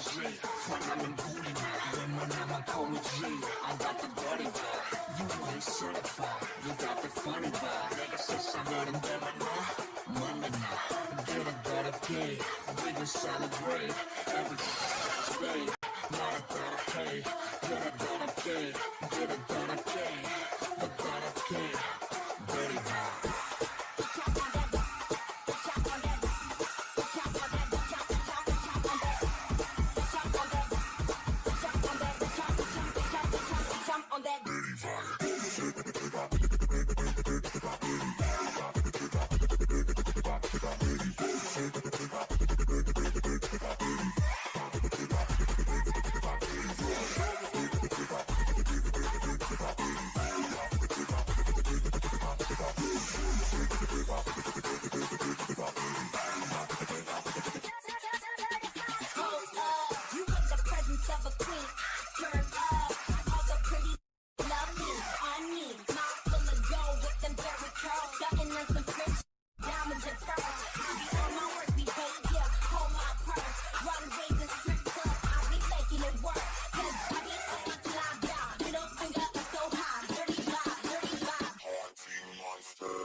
G. Fucking booty now. Then when I'm call me G. I got the body vibe. You ain't certified. You got the funny vibe. Nigga says I'm not in them now. Money now. Get it, gotta pay. We can celebrate. Everything's paid. Not a gotta pay. Get it, gotta pay. Get it, gotta pay. You gotta pay. Dirty vibe. On that dirty vibe. You get the presence of a queen. Turn up. All the pretty love me. On me. Mouth full of dough with them very curls. Stunting on some French diamonds and pearls. I be on my work behavior. Hold my purse. Runways and strip clubs. I be making it work. Cause I be up until I die. Middle finger up so high. Dirty vibe. Dirty vibe. Haunting monster.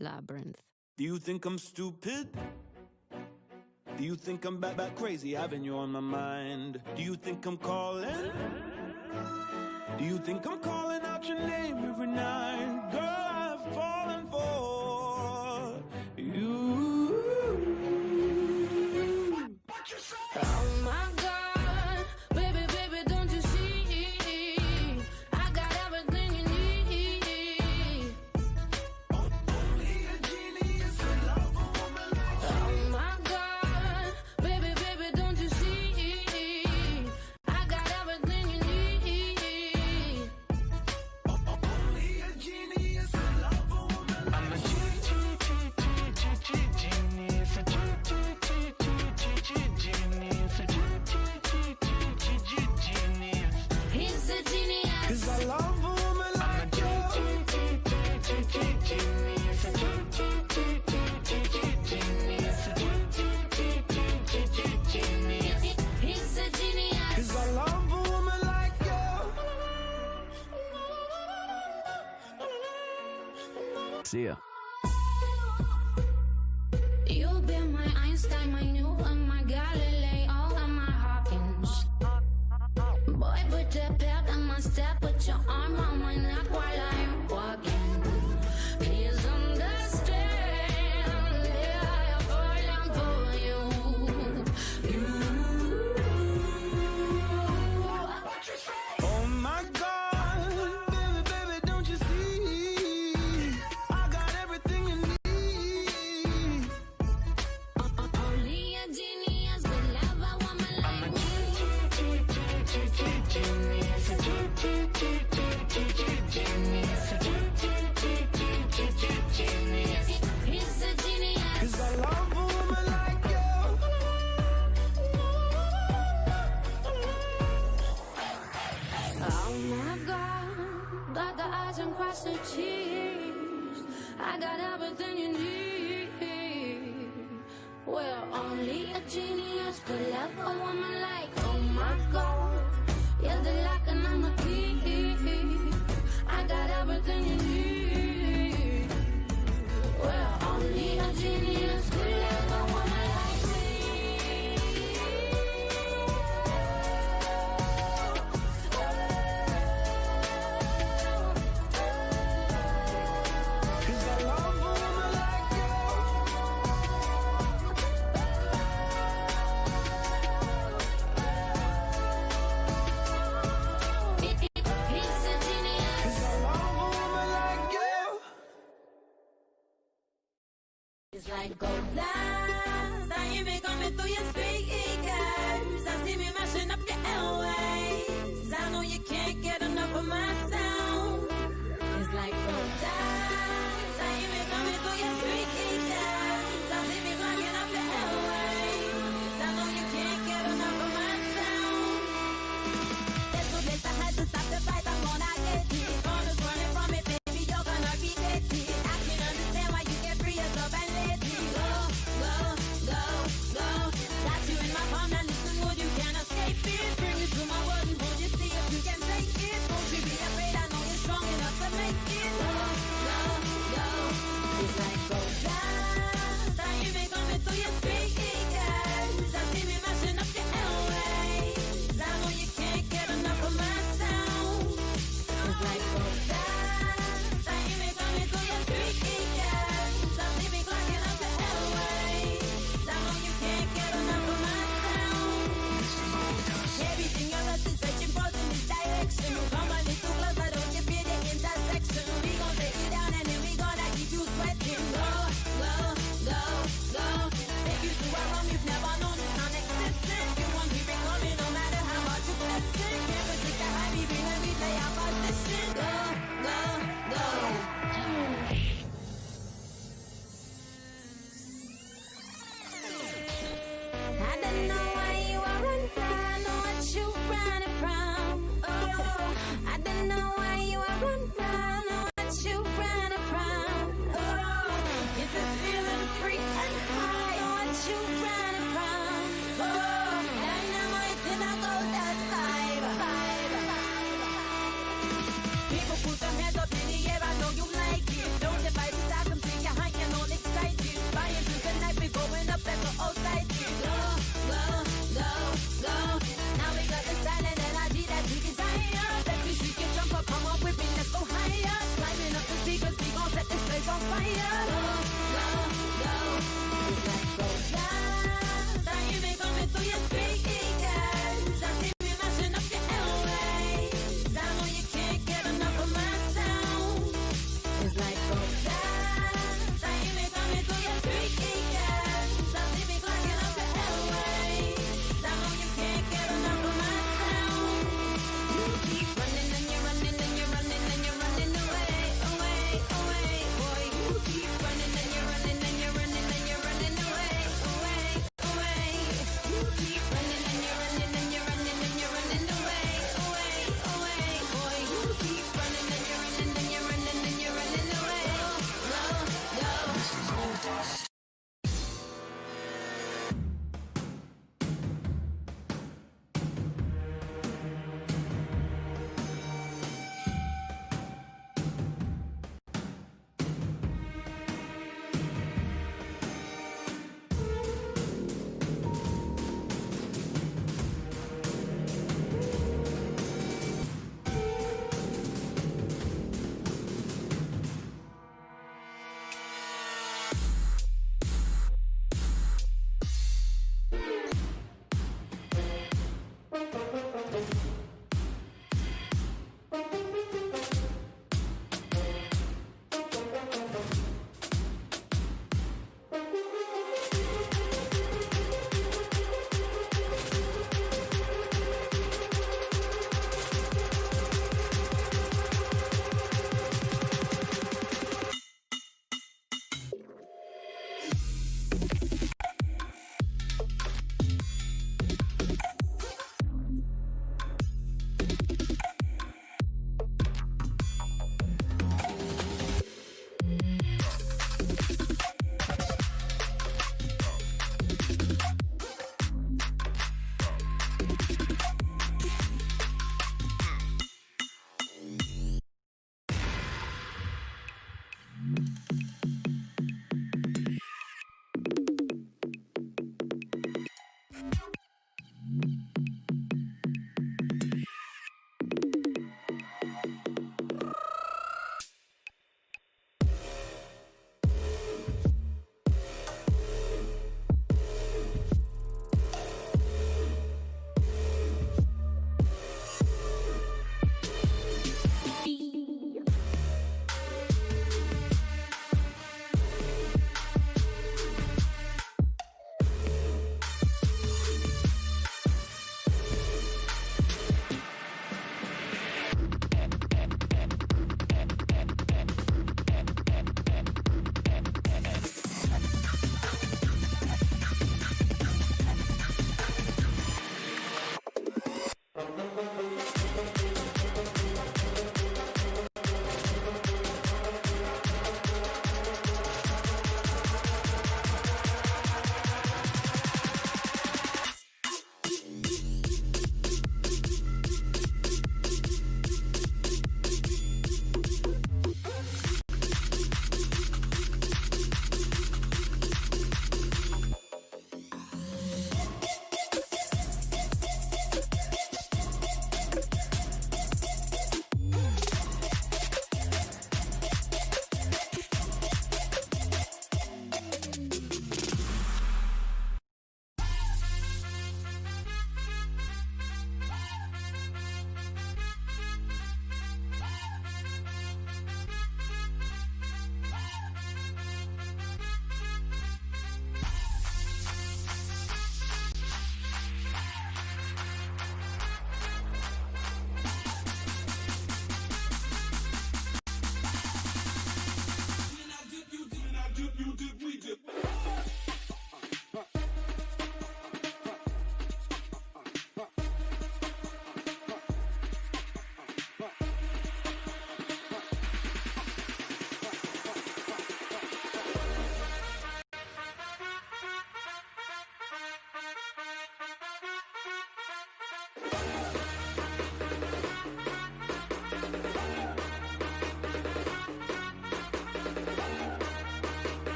Labyrinth. Do you think I'm stupid? Do you think I'm back crazy, having you on my mind? Do you think I'm calling? Do you think I'm calling out your name every night? Girl, I've fallen for you. Oh my God, baby, baby, don't you see? I got everything you need. Only a genius can love a woman like you. Oh my God, baby, baby, don't you see? I got everything you need. Only a genius can love a woman like you. I'm a genius, a genius. He's a genius. 'Cause I love a woman I'm a like you. genius, a genius. He's a genius. 'Cause I love a woman like you. See ya. You've been my Einstein, my Newton, my Galileo, and my Hawkins. Boy, put the pep in my step, put your arm on my neck while I'm walking. Please understand, yeah, I'm falling for you. Oh my God, baby, baby, don't you see? I got my God, got the eyes and cross the T's. I got everything you need. Well, only a genius could love a woman like, oh my God, you're the lock and I'm the key. I got everything you need. Well, only a genius could love a woman like me. Cause I love a woman like you. He's a genius. Cause I love a woman like you. It's like gold dust. I hear me coming through your speakers. I see me mashing up your airways. I know you can't get enough of my sound. It's like gold dust. I hear me coming through your speakers. I see me blocking up your airways. I know you can't get enough of my sound. There's no place I had to stop the fight. I'm gonna get it. Corners running from it, baby. You're gonna regret it. I can understand why you get free as up and let it go, go, go, go.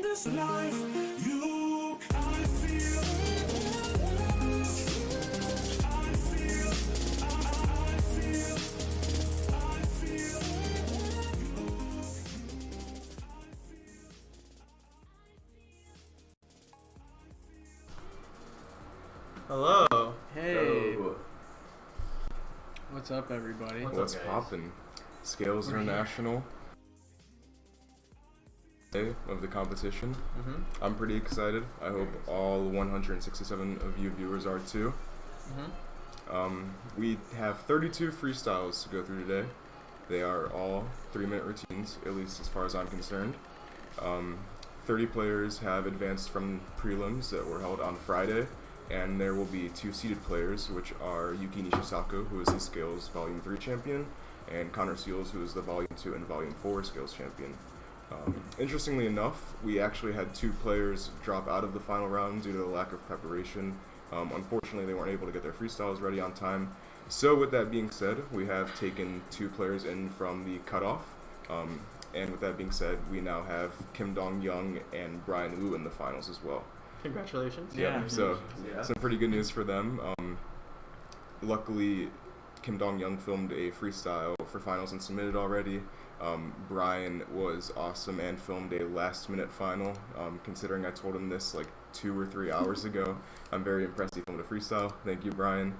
This life, you, I feel, I feel, I feel, I feel. Hello. Hey. Yo, What's up, everybody? what's guys? poppin'? Scales International day of the competition. Mm-hmm. I'm pretty excited. I hope all 167 of you viewers are too. Mm-hmm. We have 32 freestyles to go through today. They are all 3-minute routines, at least as far as I'm concerned. 30 players have advanced from prelims that were held on Friday, and there will be 2 seeded players, which are Yuki Nishisaku, who is the Scales Volume 3 champion, and Connor Seals, who is the Volume 2 and Volume 4 Scales champion. Interestingly enough, we actually had 2 players drop out of the final round due to the lack of preparation. Unfortunately, they weren't able to get their freestyles ready on time. So with that being said, we have taken 2 players in from the cutoff. And with that being said, we now have Kim Dong-young and Brian Wu in the finals as well. Congratulations. Yeah. So Yeah. some pretty good news for them. Luckily, Kim Dong-young filmed a freestyle for finals and submitted already. Brian was awesome and filmed a last-minute final. Considering I told him this like 2 or 3 hours ago, I'm very impressed he filmed a freestyle. Thank you, Brian.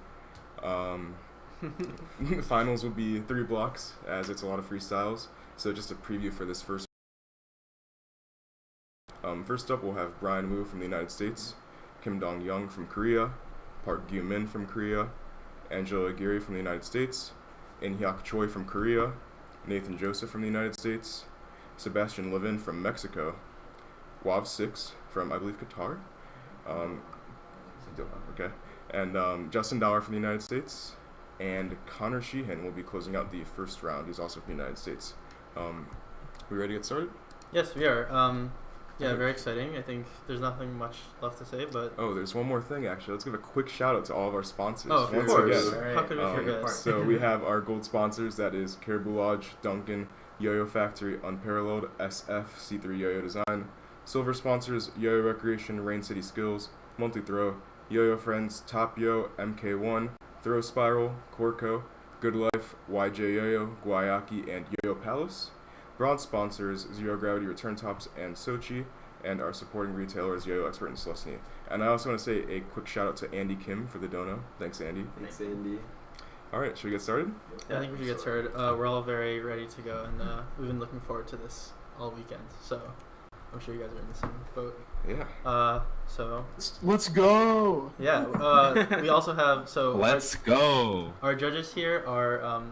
The finals will be 3 blocks, as it's a lot of freestyles. So just a preview for this first. First up, we'll have Brian Wu from the United States, Kim Dong-young from Korea, Park Gyu-min from Korea, Angela Aguirre from the United States, In-hyuk Choi from Korea, Nathan Joseph from the United States, Sebastian Levin from Mexico, Wav 6 from, I believe, Qatar, okay, and Justin Dower from the United States, and Connor Sheehan will be closing out the first round. He's also from the United States. We ready to get started? Yes, we are. Yeah, Okay. very exciting. I think there's nothing much left to say, but Oh, there's one more thing actually. Let's give a quick shout out to all of our sponsors. oh, of once course. again. How could we forget? So we have our gold sponsors, that is Caribou Lodge, Duncan, Yo-Yo Factory, Unparalleled, SF, C3 Yo-Yo Design. Silver sponsors, Yo-Yo Recreation, Rain City Skills, Monthly Throw, Yo-Yo Friends, Top Yo, MK1, Throw Spiral, Corco, Good Life, YJ Yo-Yo, Guayaki, and Yo-Yo Palace. Bronze sponsors, Zero Gravity Return Tops and Sochi, and our supporting retailers, Yo-Yo Expert and Celestine. And I also want to say a quick shout out to Andy Kim for the dono. Thanks, Andy. Thanks, Andy. All right, should we get started? Yeah, I think we should get started. We're all very ready to go, and we've been looking forward to this all weekend. So I'm sure you guys are in the same boat. Yeah. So Let's go. yeah, we also have Let's go. Our judges here are, of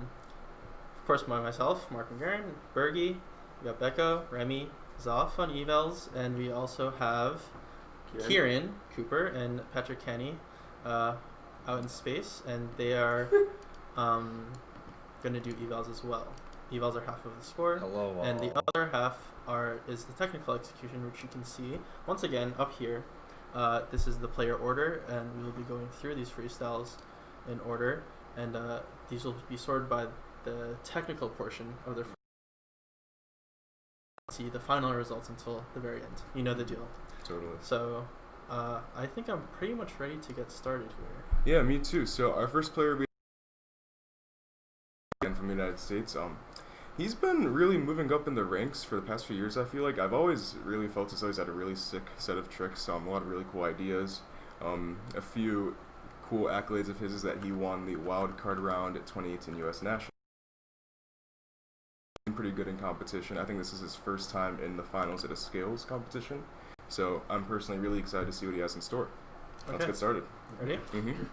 course, myself, Mark McGarren, Bergie, we got Becca, Remy, Zoff on evals, and we also have Kieran Cooper and Patrick Kenny out in space, and they are going to do evals as well. Evals are half of the score, Hello. and the other half is the technical execution, which you can see once again up here. This is the player order, and we will be going through these freestyles in order, and these will be sorted by the technical portion of their. See the final results until the very end. You know the deal. Totally. So, I think I'm pretty much ready to get started here. Yeah, me too. So our first player will be from the United States. He's been really moving up in the ranks for the past few years. I feel like I've always really felt as though he's had a really sick set of tricks. A lot of really cool ideas. A few cool accolades of his is that he won the wild card round at 2018 U.S. National. Pretty good in competition. I think this is his first time in the finals at a scales competition. So I'm personally really excited to see what he has in store. Let's get started. Ready? Mm-hmm.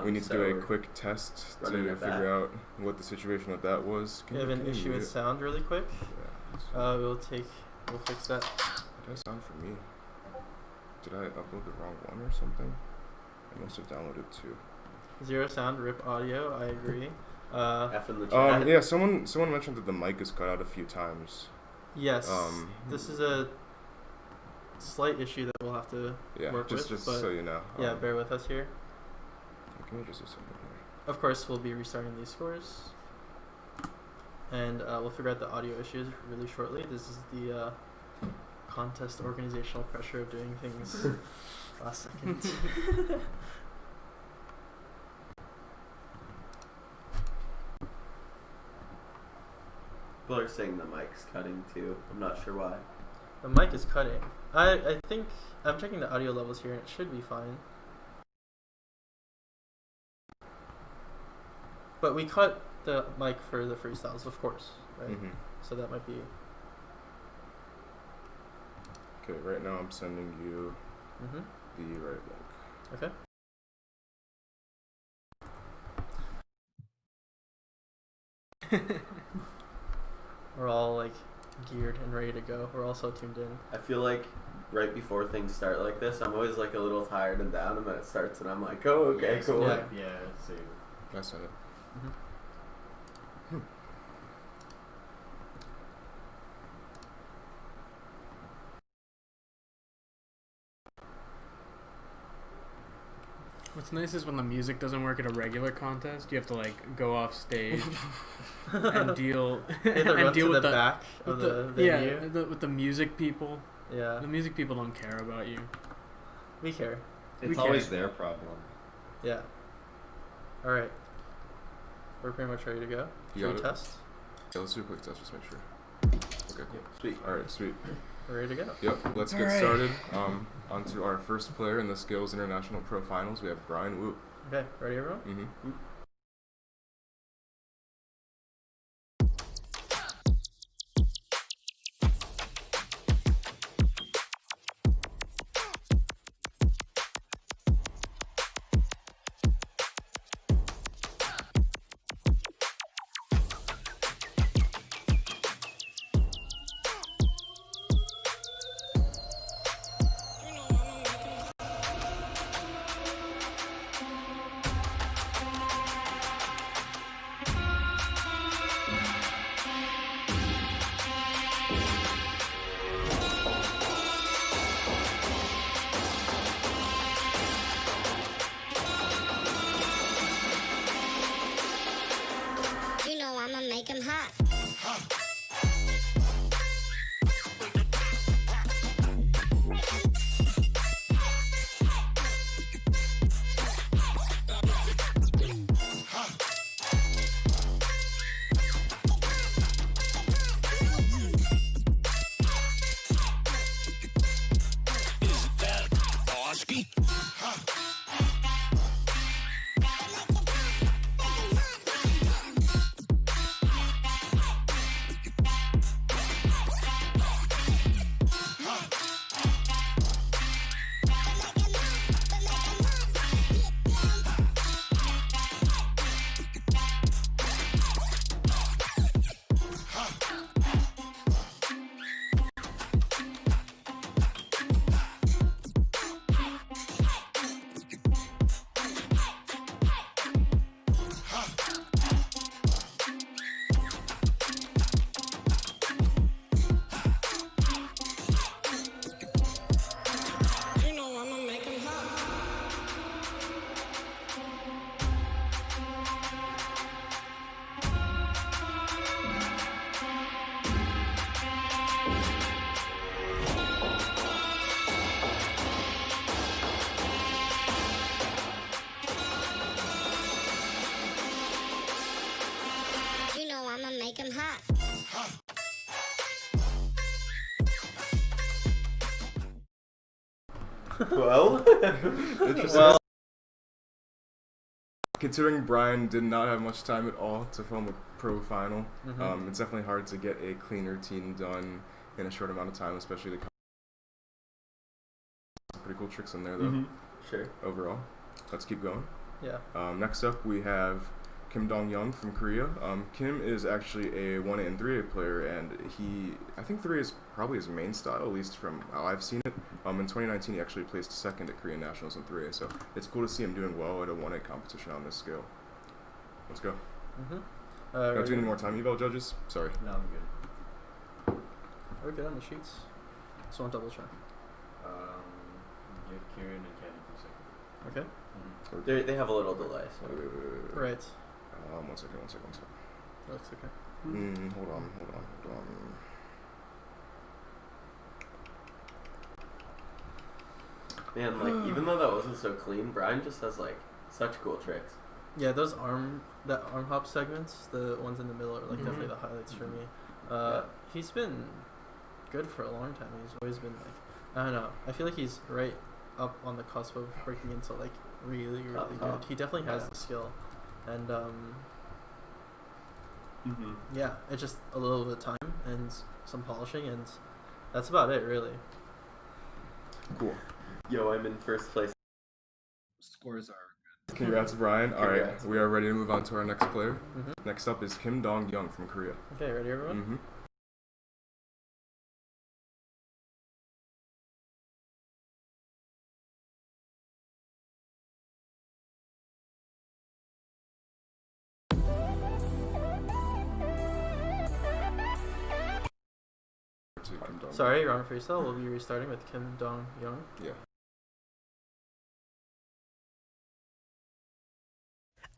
We need to do a quick test to figure out what the situation with that was. We have an issue with sound really quick. Yeah, We'll fix that. it does sound for me. Did I upload the wrong one or something? I must have downloaded two. Zero sound, rip audio. I agree. F in the chat. Yeah, someone mentioned that the mic is cut out a few times. Yes. This is a slight issue that we'll have to work with. Just but so you know. yeah, bear with us here. Can we just do something here? Of course, we'll be restarting these scores. And we'll figure out the audio issues really shortly. This is the contest organizational pressure of doing things last second. People are saying the mic's cutting too. I'm not sure why. The mic is cutting. I think I'm checking the audio levels here and it should be fine. But we cut the mic for the freestyles, of course, right? Mm-hmm. So that might be... Okay, right now I'm sending you the right link. Okay. We're all like geared and ready to go. We're all so tuned in. I feel like right before things start like this, I'm always like a little tired and down, and then it starts, and I'm like, oh, okay, cool. Yeah, same. I sent it. What's nice is when the music doesn't work at a regular contest, you have to like go off stage and deal with the back of the venue. with the music people. Yeah, the music people don't care about you. we care. It's always their problem. Yeah. All right. We're pretty much ready to go. Should we test? Yeah, let's do a quick test. Just make sure. Okay, cool. Sweet. All right, sweet. We're ready to go. Yep, let's get started. On to our first player in the Scales International Pro Finals. We have Brian Wu. Okay, ready everyone? Mm-hmm. Well, Interesting. Well, Considering Brian did not have much time at all to film a pro final, Mhm. it's definitely hard to get a clean routine done in a short amount of time, especially the some pretty cool tricks in there though. sure. Overall, let's keep going. yeah. Next up, we have Kim Dong-young from Korea. Kim is actually a 1A and 3A player, and I think 3A is probably his main style, at least from how I've seen it. In 2019, he actually placed second at Korean Nationals in 3A, so it's cool to see him doing well at a 1A competition on this scale. Let's go. Mm-hmm. Not doing any more time eval, judges? Sorry. No, I'm good. We're good on the sheets. Just want to double check. Give Kieran and Kenny 2 seconds. Okay. They have a little delay. So. Wait. Right. One second. That's okay. Hold on. Man, like even though that wasn't so clean, Brian just has like such cool tricks. Yeah, those arm hop segments, the ones in the middle, are like definitely the highlights for me. He's been good for a long time. He's always been like, I don't know. I feel like he's right up on the cusp of breaking into like really good. He definitely has the skill, and yeah, it's just a little bit of time and some polishing, and that's about it, really. Cool. Yo, I'm in first place. Scores are Congrats, Brian. All right, Congrats. we are ready to move on to our next player. Mhm. Next up is Kim Dong-young from Korea. Okay, ready, everyone? Sorry, round of freestyle. We'll be restarting with Kim Dong-young. Yeah.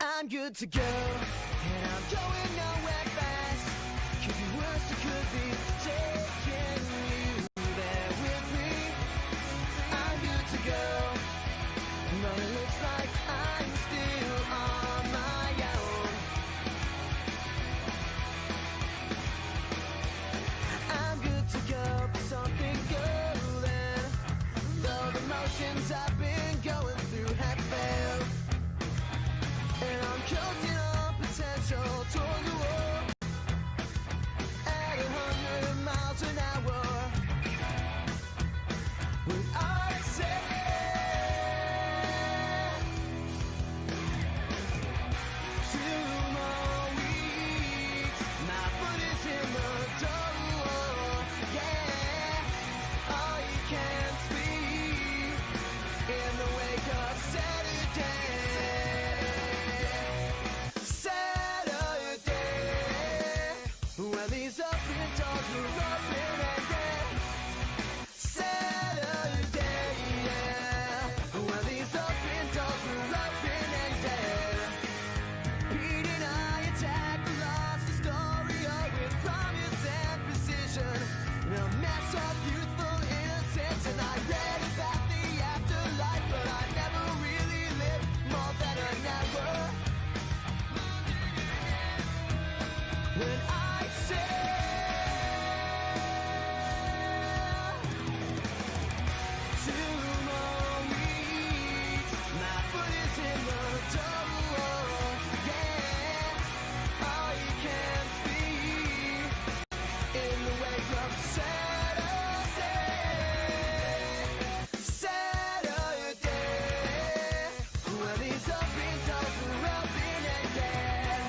I'm good to go, and I'm going nowhere fast. Could be worse, it could be taking you there with me. I'm good to go, but it looks like I'm still on my own. I'm good to go, but something golden. Though the motions I've been going through have failed. And I'm counting on potential toward the wall at 100 miles an hour. When I say 2 more weeks, my foot is in the door. Yeah, all you can see in the wake of Saturday. When these open doors were open again. Saturday, yeah. When these open doors were open again. Pete and I attacked the lost Astoria with promise and precision. In a mess of youthful innocence, and I read about the afterlife, but I never really lived more than an hour. When I say 2 more weeks, my foot is in the door. Yeah, all you can see in the wake of Saturday, when these open doors were open again.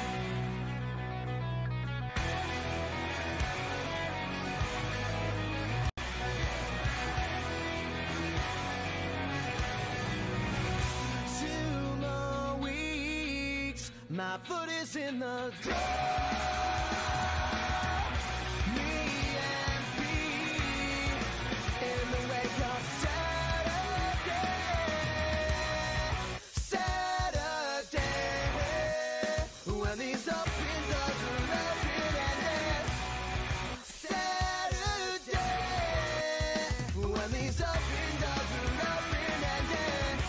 My foot is in the door. Me and me in the wake of Saturday, when these open doors are open and Saturday, when these open doors are open and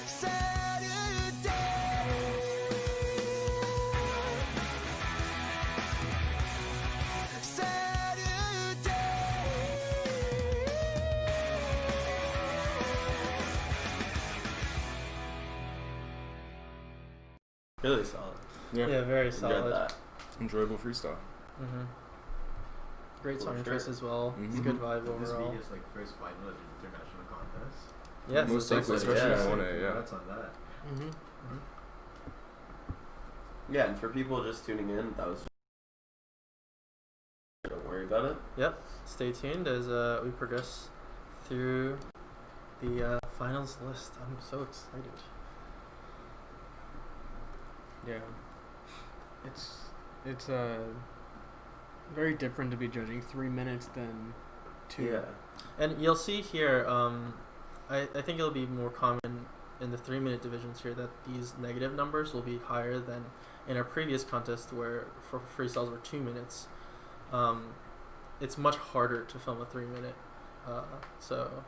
Saturday. Really solid. Yeah, very Enjoyed solid. that. Enjoyable freestyle. Mm-hmm. Great For song sure. choice as well. It's a Mhm. good vibe This overall. be his like first final at an international contest. Yes, Most it's likely, also- especially yeah. in 1A, yeah. Congrats on that. Mm-hmm. Yeah, and for people just tuning in, that was. Don't worry about it. Yep. Stay tuned as we progress through the finals list. I'm so excited. Yeah. It's very different to be judging 3 minutes than 2. Yeah. And you'll see here, I think it'll be more common in the 3-minute divisions here that these negative numbers will be higher than in our previous contest where for freestyles were 2 minutes. It's much harder to film a 3-minute. So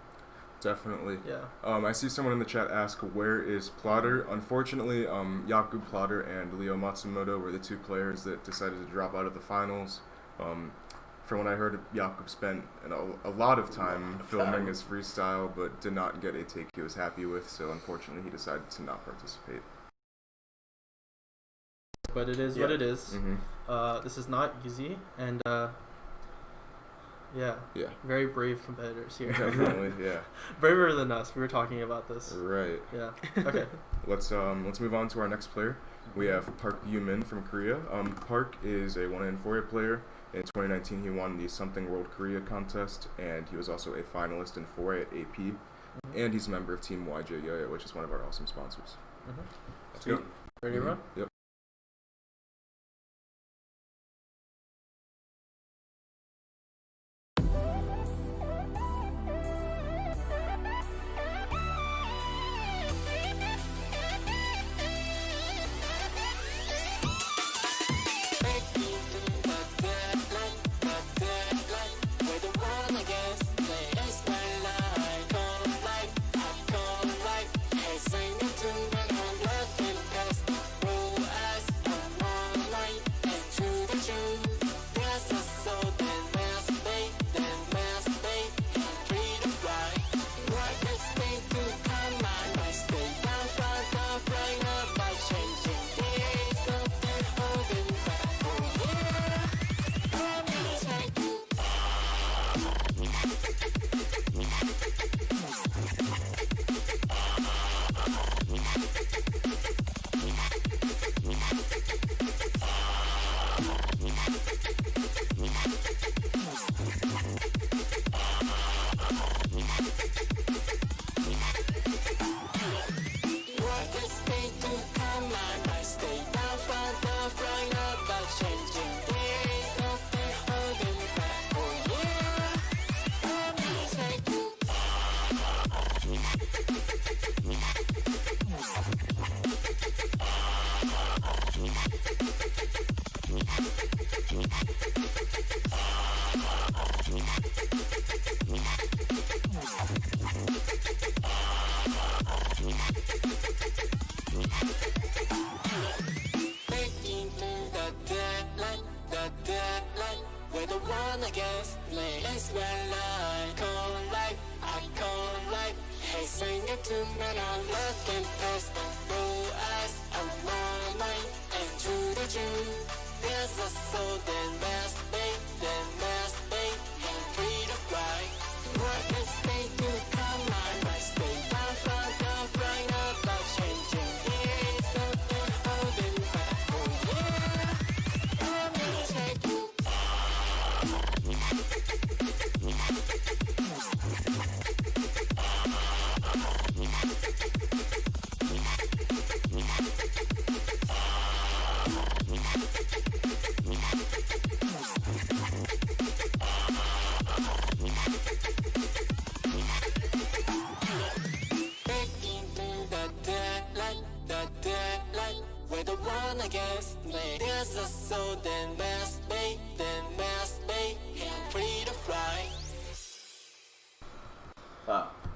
Definitely. yeah. I see someone in the chat ask, where is Plotter? Unfortunately, Jakub Plotter and Leo Matsumoto were the 2 players that decided to drop out of the finals. From what I heard, Jakub spent a lot of time filming his freestyle, but did not get a take he was happy with, so unfortunately he decided to not participate. But it is Yeah. what it is. Mm-hmm. This is not easy, and yeah, Yeah. very brave competitors here. Definitely, yeah. Braver than us. We were talking about this. Right. Yeah. Okay. Let's move on to our next player. We have Park Yoo-min from Korea. Park is a 1A and 4A player. In 2019, he won the Something World Korea contest, and he was also a finalist in 4A at AP. And he's a member of Team YJ Yoya, which is one of our awesome sponsors. Let's go. Ready to run? Yep.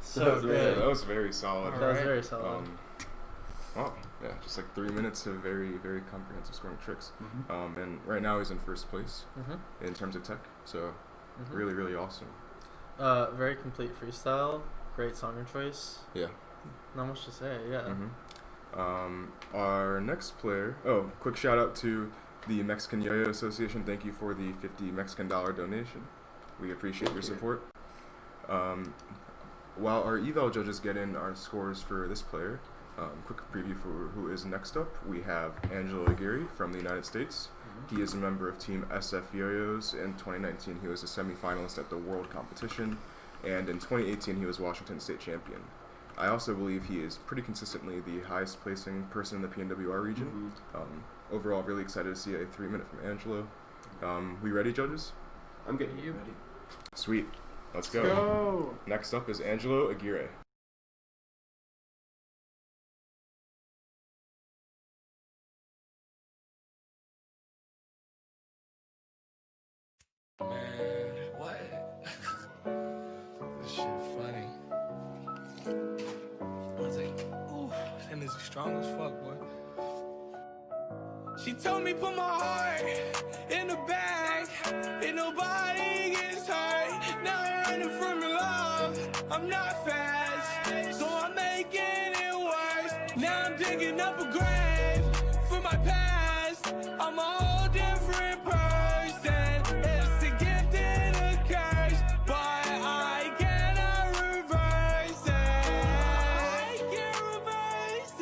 So good. That was very solid. That was very solid. Wow, yeah, just like 3 minutes of very, very comprehensive scoring tricks. And right now he's in first place in terms of tech, so really, really awesome. Very complete freestyle. Great song choice. Yeah. Not much to say. Yeah. Our next player. Oh, quick shout out to the Mexican Yo-Yo Association. Thank you for the $50 Mexican donation. We appreciate your support. While our eval judges get in our scores for this player, quick preview for who is next up. We have Angelo Aguirre from the United States. He is a member of Team SF Yo-Yos. In 2019, he was a semifinalist at the World Competition, and in 2018, he was Washington State Champion. I also believe he is pretty consistently the highest placing person in the PNWR region. Overall, really excited to see a 3-minute from Angelo. We ready, judges? I'm getting you Ready? Sweet. Let's go. Go. Next up is Angelo Aguirre. Man, what? This shit funny. I was like, ooh, that energy strong as fuck, boy. She told me put my heart in the bag, and nobody gets hurt. Now I'm running from your love. I'm not fast, so I'm making it worse. Now I'm digging up a grave for my past. I'm a whole different person. It's a gift and a curse, but I cannot reverse it. I can't reverse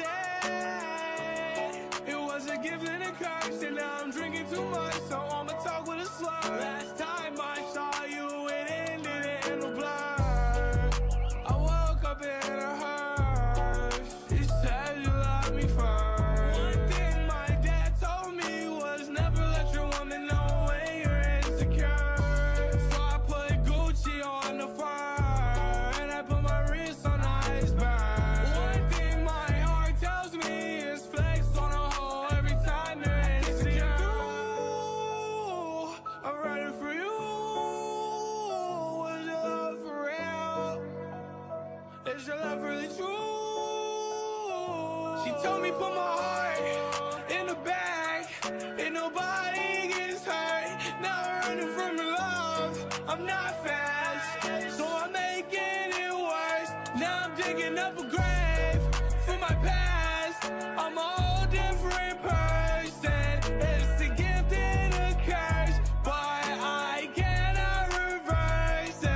it. It was a gift and a curse, and now I'm drinking too much, so I'ma talk with a slur. Last time I saw you, it ended in a blur. I woke up in a hearse. He said you love me first. One thing my dad told me was never let your woman know when you're insecure. So I put Gucci on the fire, and I put my wrist on the iceberg. One thing my heart tells me is flex on a hoe every time they're insecure. I'm running for you. Is your love for real? Is your love really true? She told me put my heart in the bag, and nobody gets hurt. Now I'm running from your love. I'm not fast, so I'm making it worse. Now I'm digging up a grave for my past. I'm a whole different person. It's a gift and a curse, but I cannot reverse it. I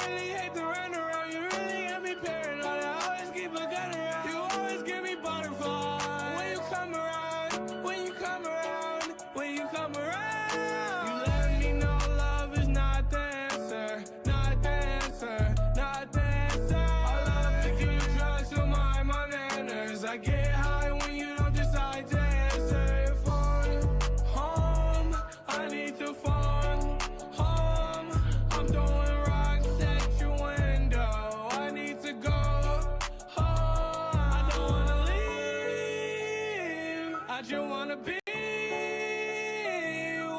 really hate to run around. You really got me paranoid. I always keep a gun around. You always give me butterflies when you come around. When you come around. When you come around. You let me know love is not the answer. Not the answer. Not the answer. I love to give you drugs to mind my manners. I get high when you don't decide to answer your phone. Home, I need to phone. Home, I'm throwing rocks at your window. I need to go home. I don't wanna leave. I just wanna be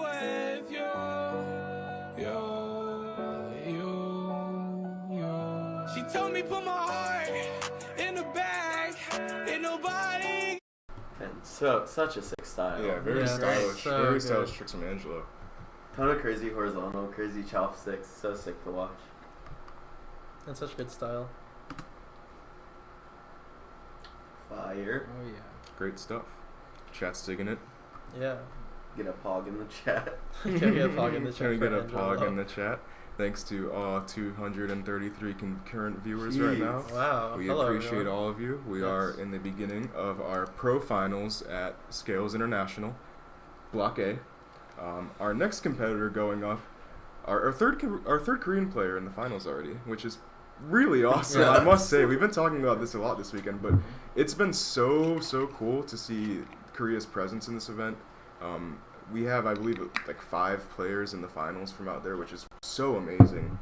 with you. She told me put my heart in the bag, and nobody. And so such a sick style. Yeah, very Yeah, stylish. so Very good. stylish tricks from Angelo. Ton of crazy horizontal, crazy chopsticks. So sick to watch. That's such good style. Fire. Oh yeah. Great stuff. Chat's digging it. Yeah. Get a pog in the chat. Can we get a pog in the chat? Can we for get a Angelo? pog in the chat? Thanks to all 233 concurrent viewers right now. Wow. We Hello, appreciate everyone. all of you. We Yes. are in the beginning of our pro finals at Scales International, Block A. Our next competitor going up, our third Korean player in the finals already, which is really awesome. Yeah. I must say, we've been talking about this a lot this weekend, but it's been so cool to see Korea's presence in this event. We have, I believe, like 5 players in the finals from out there, which is so amazing.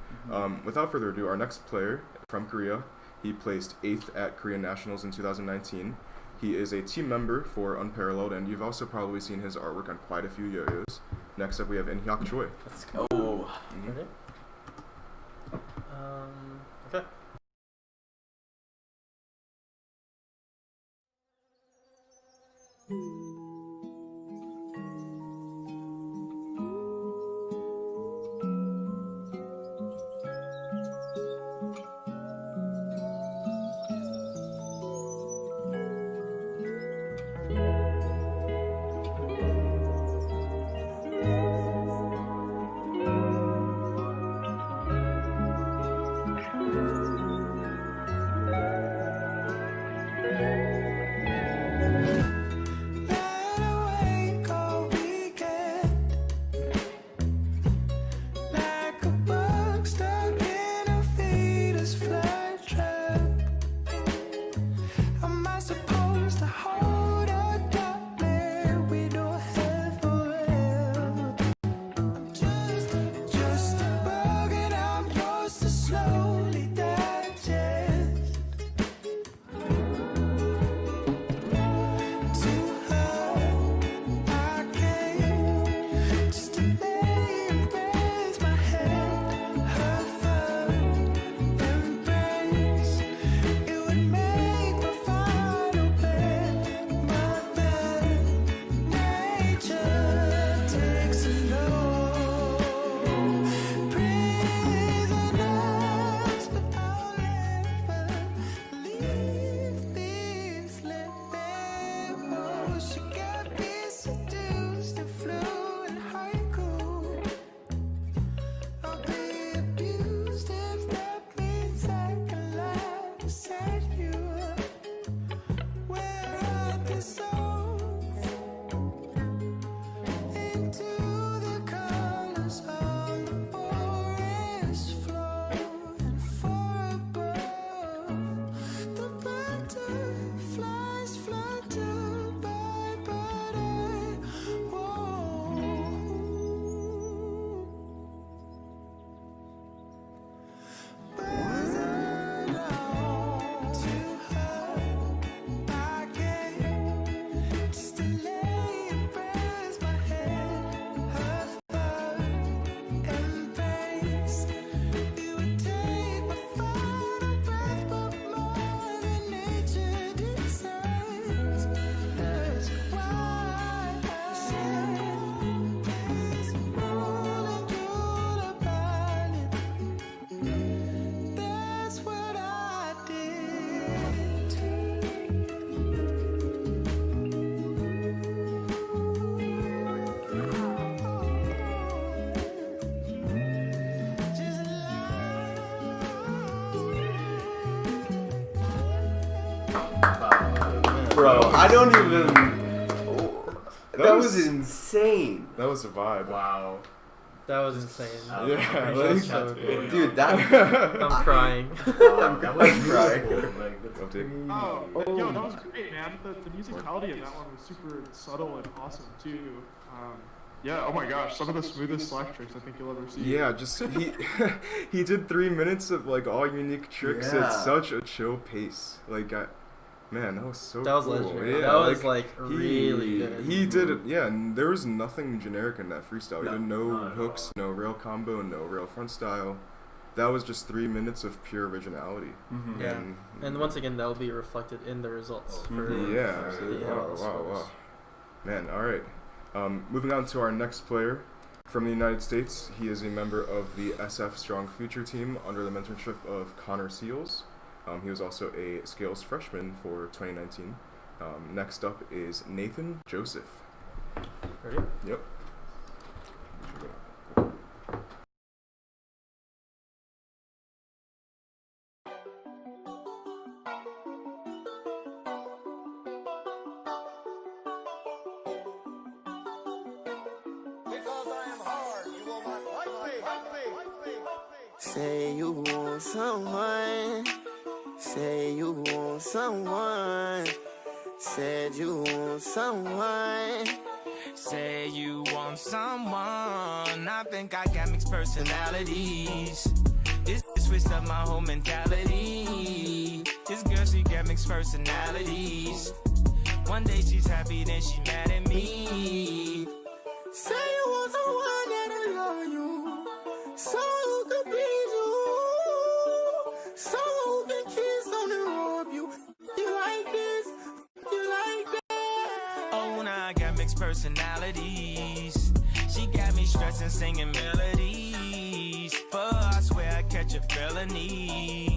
Without further ado, our next player from Korea, he placed 8th at Korean Nationals in 2019. He is a team member for Unparalleled, and you've also probably seen his artwork on quite a few yo-yos. Next up, we have In Hyuk Choi. Let's go. Okay. Okay. bro. I don't even. That was was- insane. That was a vibe. Wow. That was insane. Yeah, That's like- so cool. Dude, that. I'm crying. I'm That was crying. beautiful. Like, that's Update. crazy. Yo, that was great, man. The musicality of that one was super subtle and awesome too. Yeah, oh my gosh, some of the smoothest slack tricks I think you'll ever see. Yeah, just he did 3 minutes of like all unique tricks Yeah. at such a chill pace. Like, man, that was so. That was cool. legendary. Yeah, That was, like, really good. He did it. Yeah, and there was nothing generic in that freestyle. No, He did no not at hooks, no rail combo, no rail front style. That was just 3 minutes of pure originality. Mhm. Yeah. And once again, that'll be reflected in the results. For Yeah, absolutely. Yeah, Wow, those wow, scores. wow. Man, all right. Moving on to our next player from the United States. He is a member of the SF Strong Future team under the mentorship of Connor Seals. He was also a Scales freshman for 2019. Next up is Nathan Joseph. Ready? Yep. Say you want someone. Say you want someone. Said you want someone. Say you want someone. I think I got mixed personalities. This switched up my whole mentality. This girl, she got mixed personalities. One day she's happy, then she mad at me. Say you want someone that'll love you. Someone who could please you. Someone who can kiss on and rob you. You like this? You like that? Oh, now I got mixed personalities. She got me stressing, singing melodies. But I swear I catch a felony.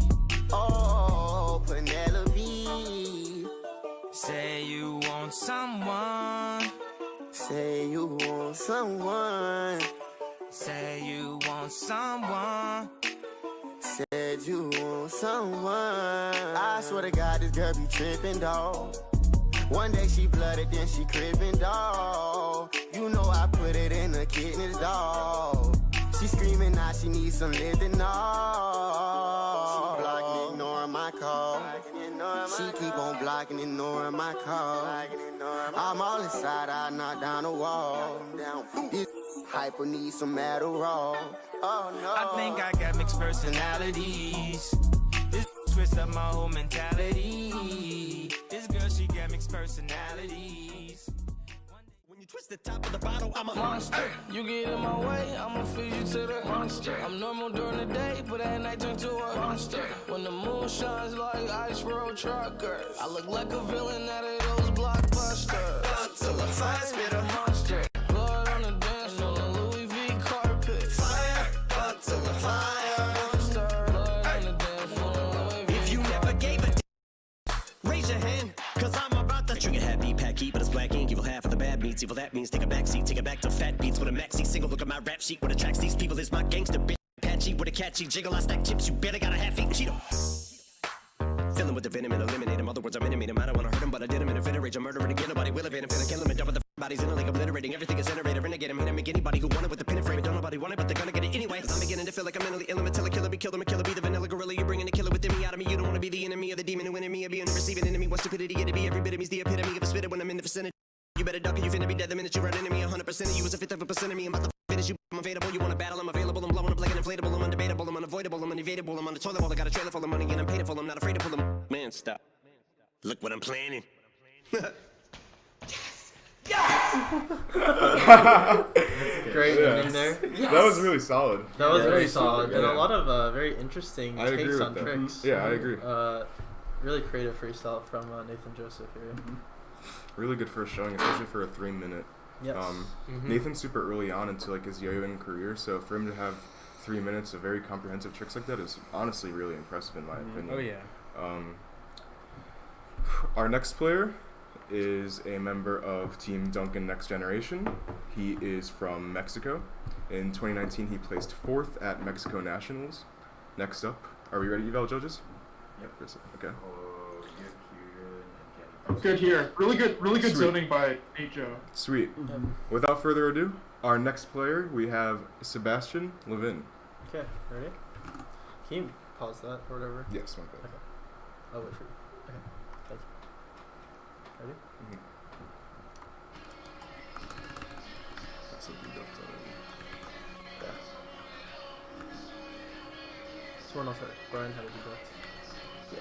Oh, Penelope. Say you want someone. Say you want someone. Say you want someone. Said you want someone. I swear to God, this girl be tripping, dawg. One day she blooded, then she cribbing, dawg. You know I put it in the kidneys, dawg. She screaming now she needs some living, dawg. She blocking, ignoring my call. She keep on blocking, ignoring my call. I'm all inside, I knock down the wall. This hyper needs some Adderall. Oh no. I think I got mixed personalities. This twist up my whole mentality. This girl, she got mixed personalities. When you twist the top of the bottle, I'm a monster. You get in my way, I'ma feed you to the monster. I'm normal during the day, but at night turn to a monster. When the moon shines like ice road truckers, I look like a villain out of those blockbusters. Till the fire spit a monster. Blood on the dance on the Louis V carpet. Fire, up to the fire. Monster. Blood on the dance on the Louis V. If you never gave a raise your hand, cause I'm about to trigger happy packy, but it's black ink, evil half of the bad meats. Evil that means take a backseat, take it back to fat beats with a maxi single. Look at my rap sheet, what attracts these people is my gangster bitch. Patchy with a catchy jiggle, I stack chips, you better got a half-eat Cheeto. Filling with the venom and eliminate him. Other words, I'm intimate him. I don't wanna hurt him, but I did him in a fit of rage. I'm murdering again, nobody will evade him. Finna kill him and dump with the bodies in a lake, obliterating everything is generator. Renegade him, hit him, make anybody who want it with the pin and frame it. Don't nobody want it, but they're gonna get it anyway. Cause I'm beginning to feel like I'm mentally ill. I'm a killer, be killed, I'm a killer, be the vanilla gorilla. You're bringing the killer within me out of me. You don't wanna be the enemy of the demon who in me. Or be in the receiving enemy. What stupidity it'd be. Every bit of me's the epitome of a spitter when I'm in the vicinity. You better duck or you finna be dead the minute you run into me. 100% of you is a fifth of a percent of me. I'm about to finish you. I'm available. You wanna battle? I'm available. I'm blowing up like an inflatable. I'm undebatable. I'm unavoidable. I'm unevadable. I'm on the toilet bowl. I got a trailer full of money and I'm paid full. I'm not afraid to pull them. Man, stop. Look what I'm planning. Great Yeah. ending there. That was really solid. That was Yeah, very super solid, good. and a Yeah. lot of very interesting I agree takes with on that. tricks. Yeah, I agree. Really creative freestyle from Nathan Joseph here. Really good first showing, especially for a 3 minute. Yes. Mm-hmm. Nathan's super early on into like his yo-yoing career, so for him to have 3 minutes of very comprehensive tricks like that is honestly really impressive in my opinion. Oh yeah. Our next player is a member of Team Duncan Next Generation. He is from Mexico. In 2019, he placed 4th at Mexico Nationals. Next up, are we ready, eval judges? Yep. Okay. Oh, you're Kieran and Kenny Good here. Really good Sweet. zoning by Nate Joe. Sweet. Without further ado, our next player, we have Sebastian Levin. Okay, ready? Can you pause that or whatever? Yes, my bad. Okay. I'll wait for you. Okay, thank you. Ready? That's a good build already. Yeah. Someone else had it. Brian had a deduct. Yeah.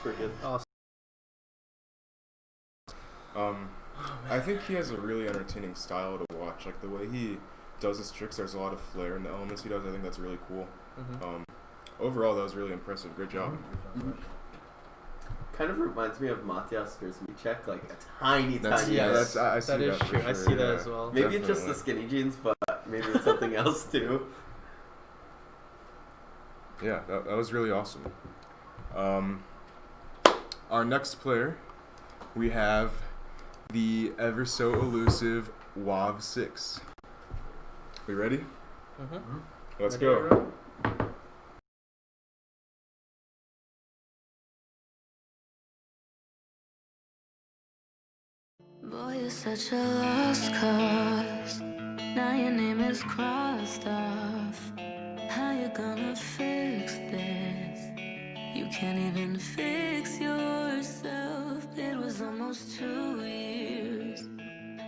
Pretty good. Awesome. I think he has a really entertaining style to watch. Like the way he does his tricks, there's a lot of flair in the elements he does. I think that's really cool. Overall, that was really impressive. Great job. Kind of reminds me of Matthias Grzmicek, like a tiny, That's- tiny. yeah, that's- I see That is that for true. I sure, see that yeah. as well. Maybe it's just the Definitely. skinny jeans, but maybe it's something else too. Yeah, that was really awesome. Our next player, we have the ever so elusive WAV6. We ready? Let's Ready, go. everyone? Boy, you're such a lost cause. Now your name is crossed off. How you gonna fix this? You can't even fix yourself. It was almost 2 years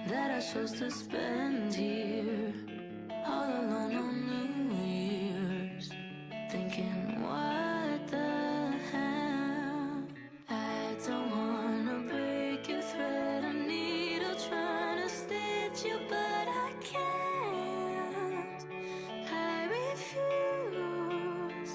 that I chose to spend here, all alone on New Year's, thinking, what the hell? I don't wanna break your thread. I need a trying to stitch you, but I can't. I refuse.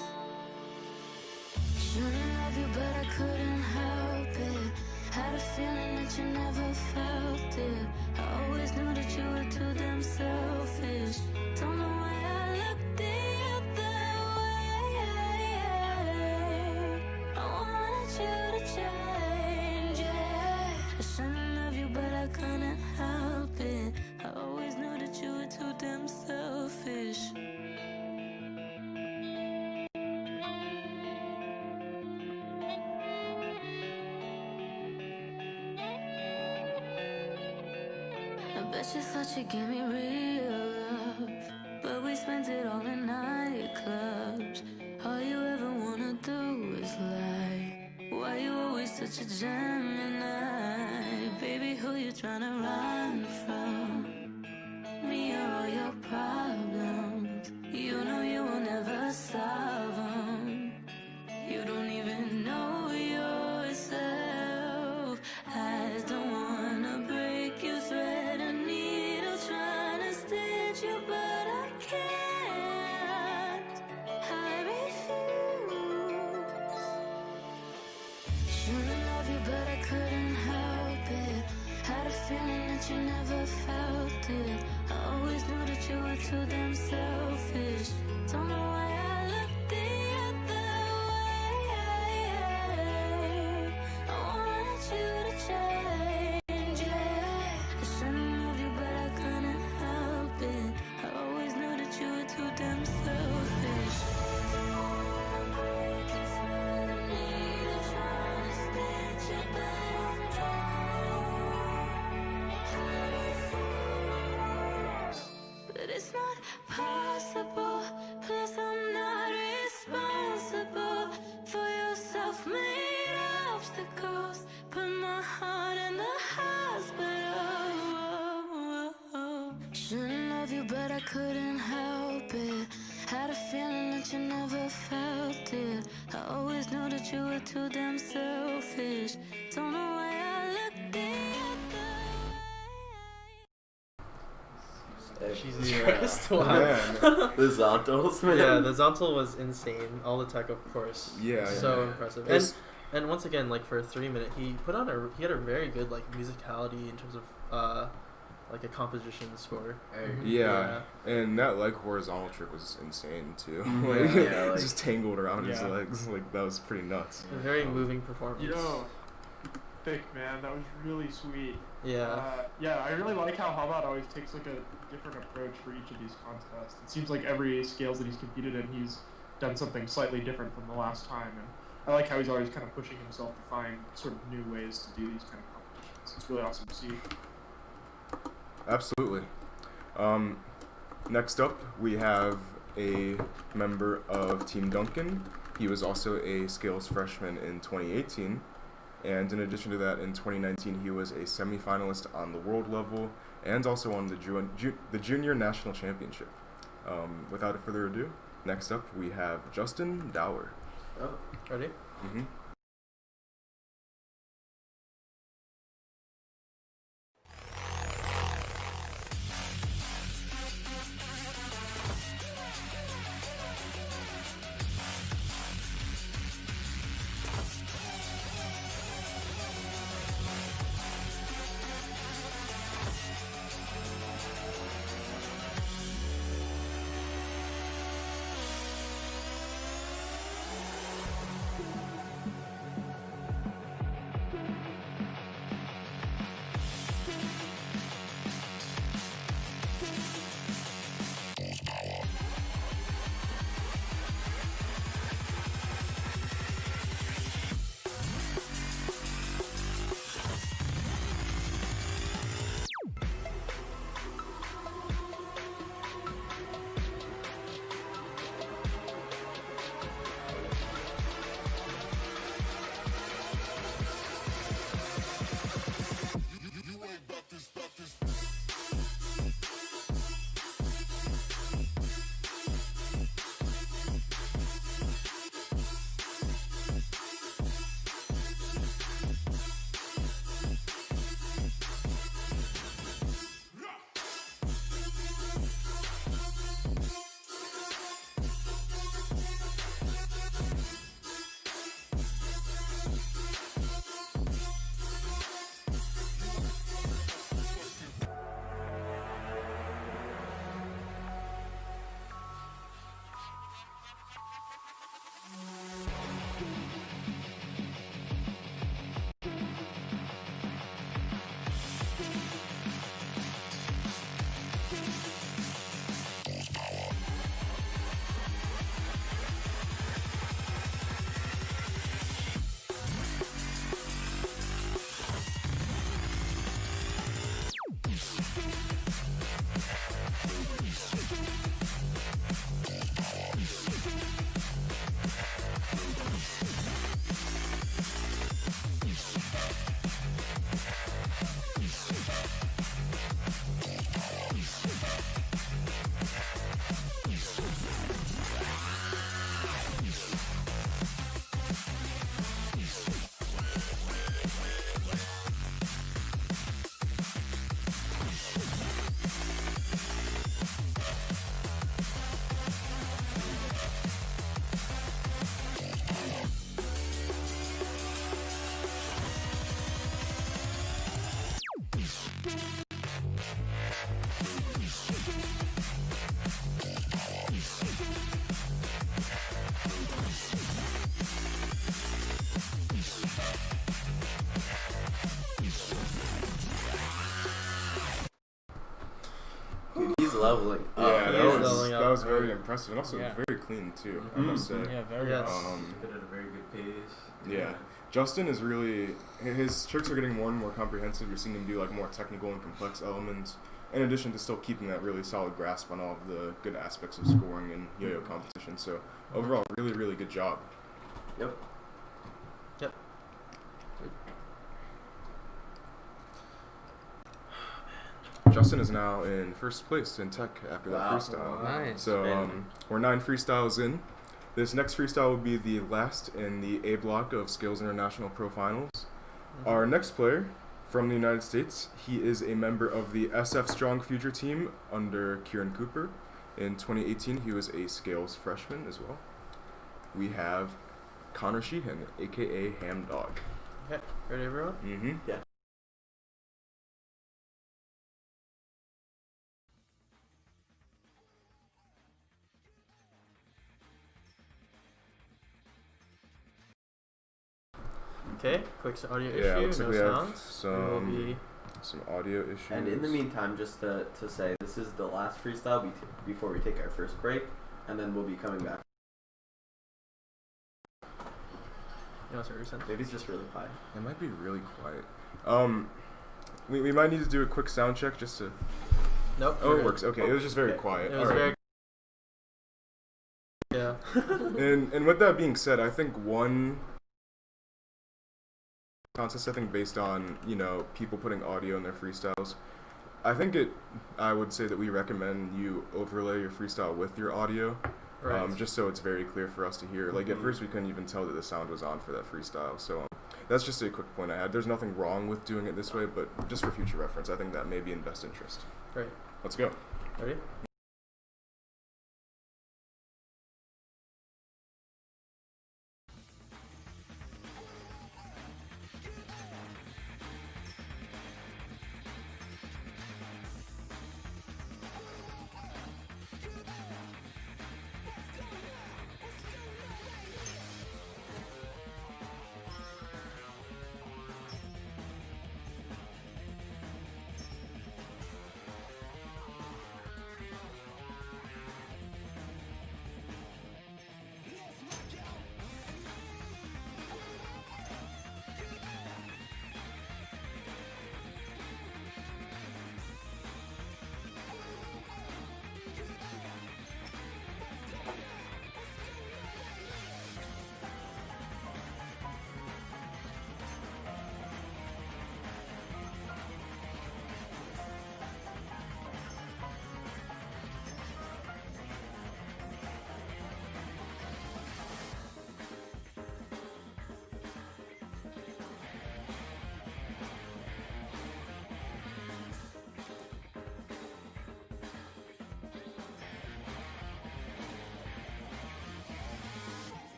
Shouldn't love you, but I couldn't help it. Had a feeling that you never felt it. I always knew that you were too damn selfish. Don't know why I looked the other way. Bet you thought you gave me real love, but we spent it all in nightclubs. All you ever wanna do is lie. Why you always such a Gemini? Baby, who you tryna run from? Me or all your problems? You know you will never solve them. You don't even know yourself. I don't wanna break you, thread a needle, trying to stitch you, but I can't. I refuse. Shouldn't love you, but I couldn't help it. Had a feeling that you never felt it. I always knew that you were too damn selfish. Don't know why I looked the other way. I wanted you to change it. I shouldn't love you, but I couldn't help it. I always knew that you were too damn selfish. But it's not possible. Plus I'm not responsible for your self-made obstacles. Put my heart in the hospital. Shouldn't love you, but I couldn't help it. Had a feeling that you never felt it. I always knew that you were too damn selfish. Don't know why I looked the other Jesus Yeah. Christ! Wow. Man. The Zontos, man. Yeah, the Zontal was insane. All the tech, of course. Yeah, So yeah. impressive. It's- And once again, like for a 3 minute, he had a very good like musicality in terms of like a composition score. Yeah, and that like horizontal trick was insane too. Mhm. Like, Yeah, like- just tangled around his Yeah. legs. Like that was pretty nuts. A very moving performance. Yo, thick man, that was really sweet. Yeah. Yeah, I really like how Habad always takes like a different approach for each of these contests. It seems like every scales that he's competed in, he's done something slightly different from the last time, and I like how he's always kind of pushing himself to find sort of new ways to do these kind of competitions. It's really awesome to see. Absolutely. Next up, we have a member of Team Duncan. He was also a scales freshman in 2018. And in addition to that, in 2019, he was a semifinalist on the world level and also on the Junior National Championship. Without further ado, next up, we have Justin Dower. Oh. Ready? Mm-hmm. leveling up. Yeah, he that is was, leveling up. that was very impressive and also Yeah. very clean too, I must say. Yeah, very Yes. Keep it at a very good pace. Yeah. Justin is really, his tricks are getting more and more comprehensive. You're seeing him do like more technical and complex elements, in addition to still keeping that really solid grasp on all of the good aspects of scoring and yo-yo competition. So overall, really, really good job. Yep. Yep. Justin is now in first place in tech after that Wow. freestyle. Nice. So we're 9 freestyles in. This next freestyle will be the last in the A block of Scales International Pro Finals. Our next player from the United States, he is a member of the SF Strong Future team under Kieran Cooper. In 2018, he was a Scales freshman as well. We have Connor Sheehan, aka Ham Dog. Okay, ready, everyone? Mm-hmm. Yeah. Okay, quick audio Yeah, issue, looks like no we have sounds. We'll be some audio issues. And in the meantime, just to say, this is the last freestyle before we take our first break, and then we'll be coming back. You know, sorry, Maybe it's just really high. It might be really quiet. We might need to do a quick sound check just to. Nope. Oh, we're it good. works. Okay, it was just very Okay. quiet. It was All very. right. Yeah. And with that being said, I think one contest, I think based on, you know, people putting audio in their freestyles, I would say that we recommend you overlay your freestyle with your audio, Right. just so it's very clear for us to hear. Like at first we couldn't even tell that the sound was on for that freestyle, so that's just a quick point I had. There's nothing wrong with doing it this way, but just for future reference, I think that may be in best interest. Right. Let's go. Ready?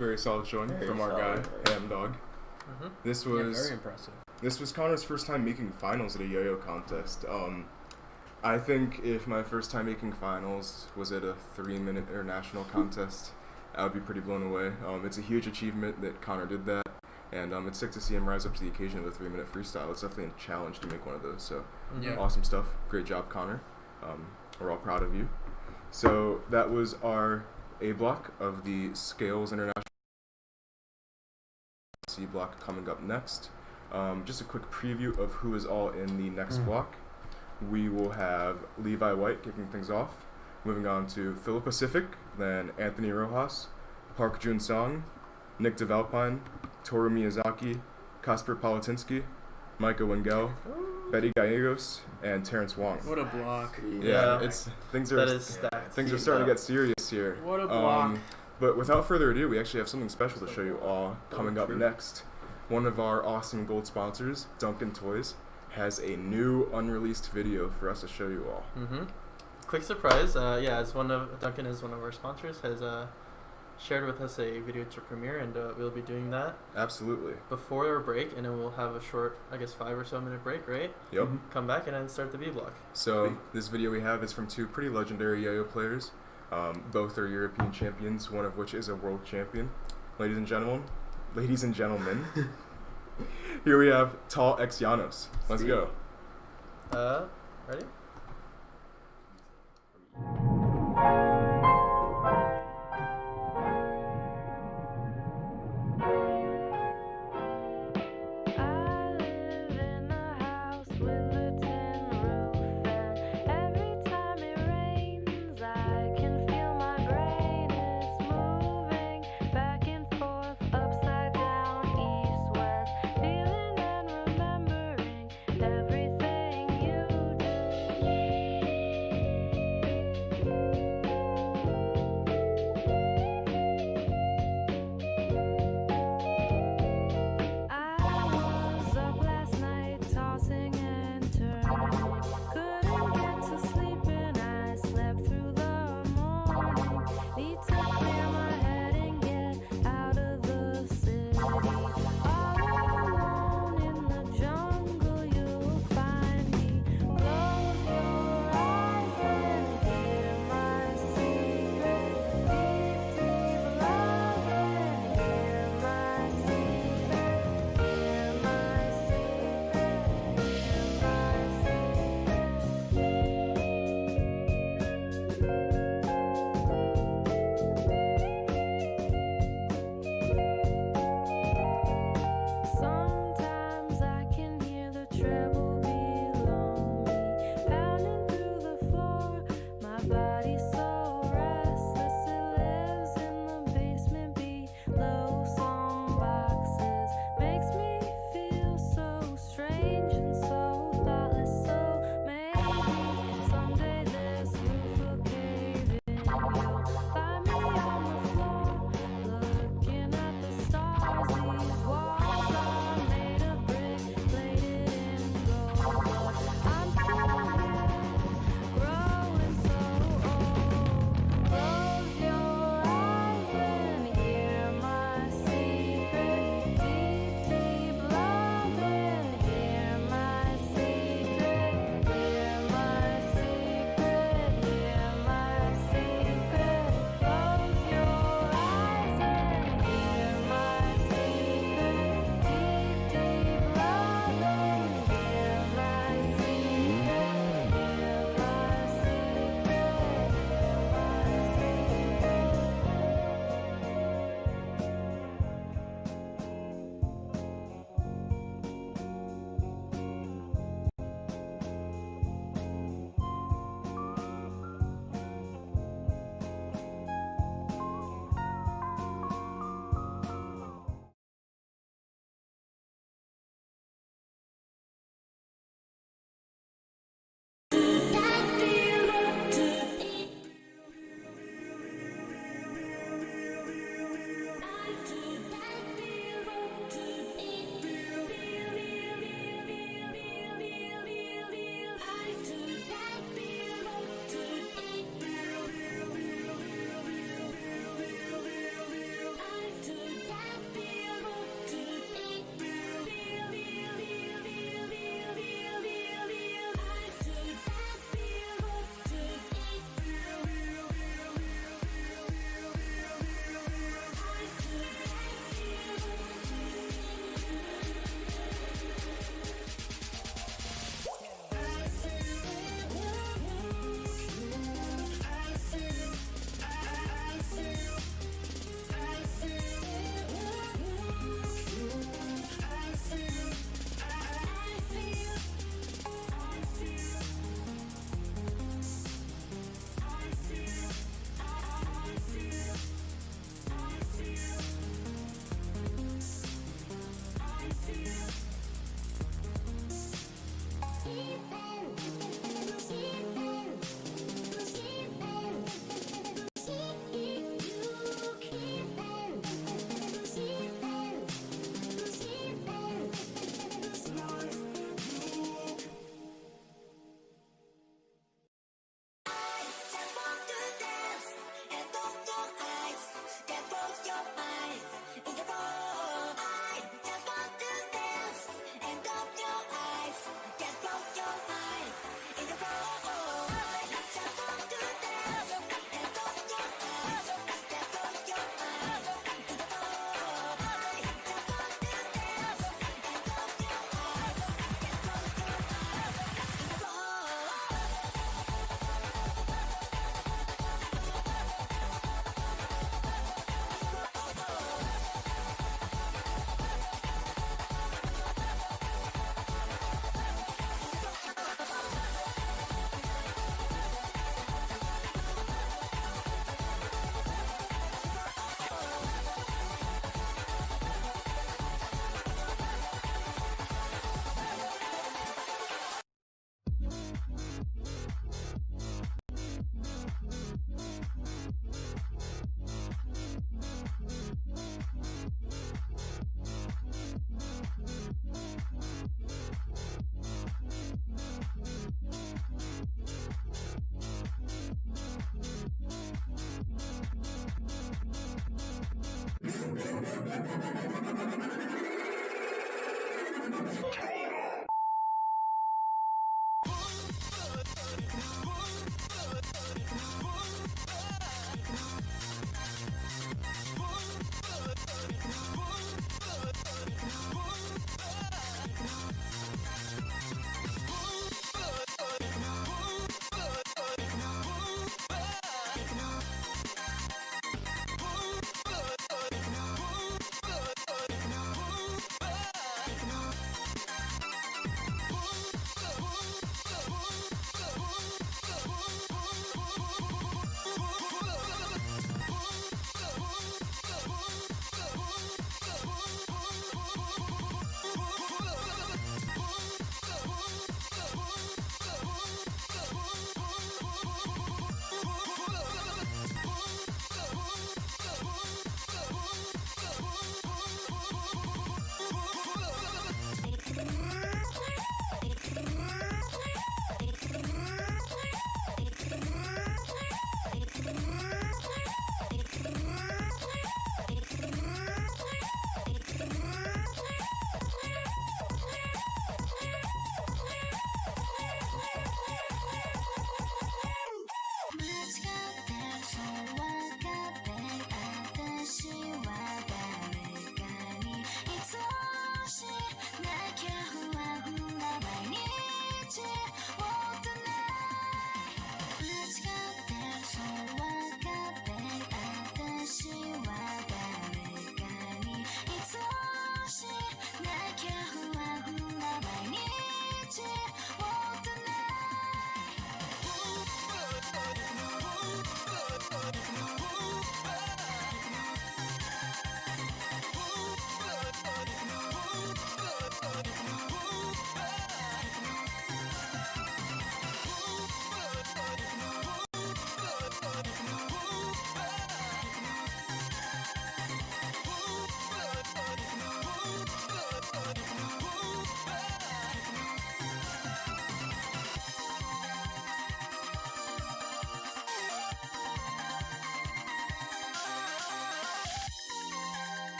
Very solid showing Very from our solid, guy, Ham Dog. This was very impressive. This was Connor's first time making finals at a yo-yo contest. I think if my first time making finals was at a 3-minute international contest, I would be pretty blown away. It's a huge achievement that Connor did that, and it's sick to see him rise up to the occasion with a 3-minute freestyle. It's definitely a challenge to make one of those, so awesome stuff. Great job, Connor. We're all proud of you. So that was our A block of the Scales International. C block coming up next. Just a quick preview of who is all in the next block. We will have Levi White kicking things off. Moving on to Philip Pacific, then Anthony Rojas, Park Jun Song, Nick DeValpine, Toru Miyazaki, Kasper Palatinsky, Micah Wengel, Betty Gallegos, and Terrence Wong. What a block. Yeah, things are stacked. things are starting to get serious here. What a block. But without further ado, we actually have something special to show you all coming up next. One of our awesome gold sponsors, Duncan Toys, has a new unreleased video for us to show you all. Quick surprise, as Duncan is one of our sponsors, has shared with us a video to premiere, and we'll be doing that Absolutely. before our break, and then we'll have a short, 5 or so minute break, right? Yep. Come back and then start the B block. So this video we have is from two pretty legendary yo-yo players. Both are European champions, one of which is a world champion. Ladies and gentlemen, here we have Tall X Llanos. Let's go. Ready? Everything you do.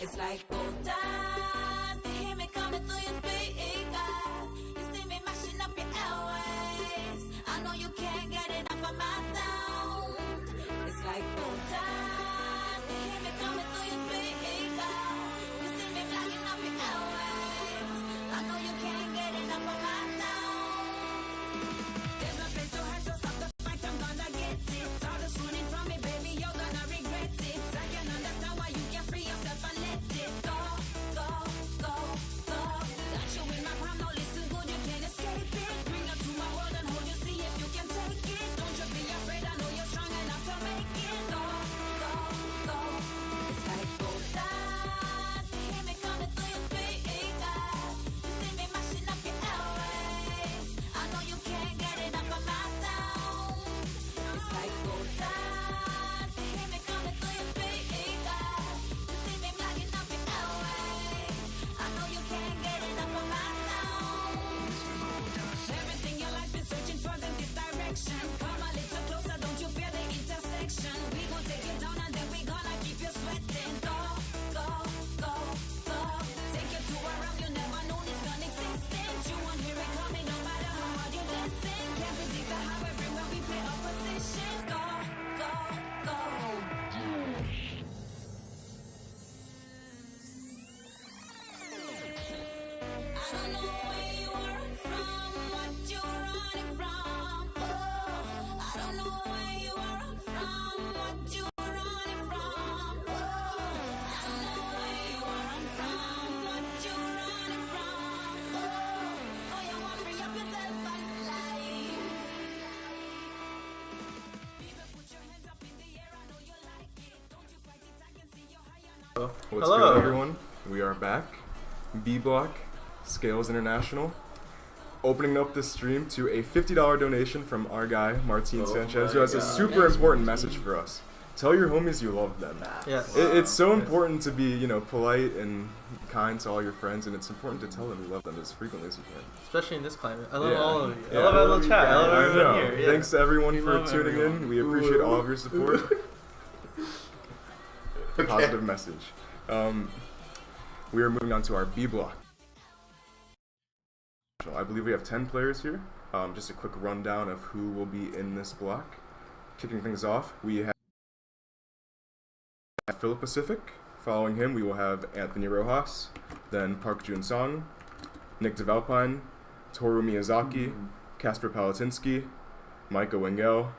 It's like gold dust. You hear me coming through your speakers. You see me mashing up your airways. I know you can't get enough of my sound. It's like gold dust. You hear me coming through your speakers. You see me flagging up your airways. I know you can't get enough of my sound. There's no place to hide, so stop the fight. I'm gonna get it. All this running from me, baby, you're gonna regret it. I can understand why you can't free yourself and let it go, go, go, go. Got you in my palm, now listen good, you can't escape it. Bring you to my world and hold you, see if you can take it. Don't you be afraid, I know you're strong enough to make it. Go, go, go. It's like gold dust. You hear me coming through your speakers. You see me mashing up your airways. I know you can't get enough of my sound. It's like gold dust. You hear me coming through your speakers. You see me flagging up your airways. I know you can't get enough of my sound. Everything your life been searching for in this direction. Come a little closer, don't you fear the intersection? We gon' take it down and then we gonna keep you sweating. Go, go, go, go. Take you to a realm you never known it's non-existent. You won't hear it coming no matter how hard you listen. Can't predict the how everywhere we play opposition. Go, go, go. I don't know where you are from, what you're running from. Oh, I don't know where you are from, what you're running from. Oh, I don't know where you are from, what you're running from. Oh, you want to free up yourself and fly. People, put your hands up in the air, I know you like it. Don't you fight it, I can see you higher now. What's Hello. good, everyone? We are back. B Block, Scales International. Opening up this stream to a $50 donation from our guy, Martin Sanchez, who has a super important message for us. Tell your homies you love them. Yes. It's so important to be, polite and kind to all your friends, and it's important to tell them you love them as frequently as you can. Especially in this climate. I love all of you. Yeah. I love everyone chat. I love I everyone know. here. Yeah. Thanks to everyone for love tuning everyone. in. We appreciate all of your support. Positive message. We are moving on to our B block. I believe we have 10 players here. Just a quick rundown of who will be in this block. Kicking things off, we have Philip Pacific. Following him, we will have Anthony Rojas, then Park Jun-sung, Nick DeValpine, Toru Miyazaki, Kasper Palatinsky, Micah Wengel,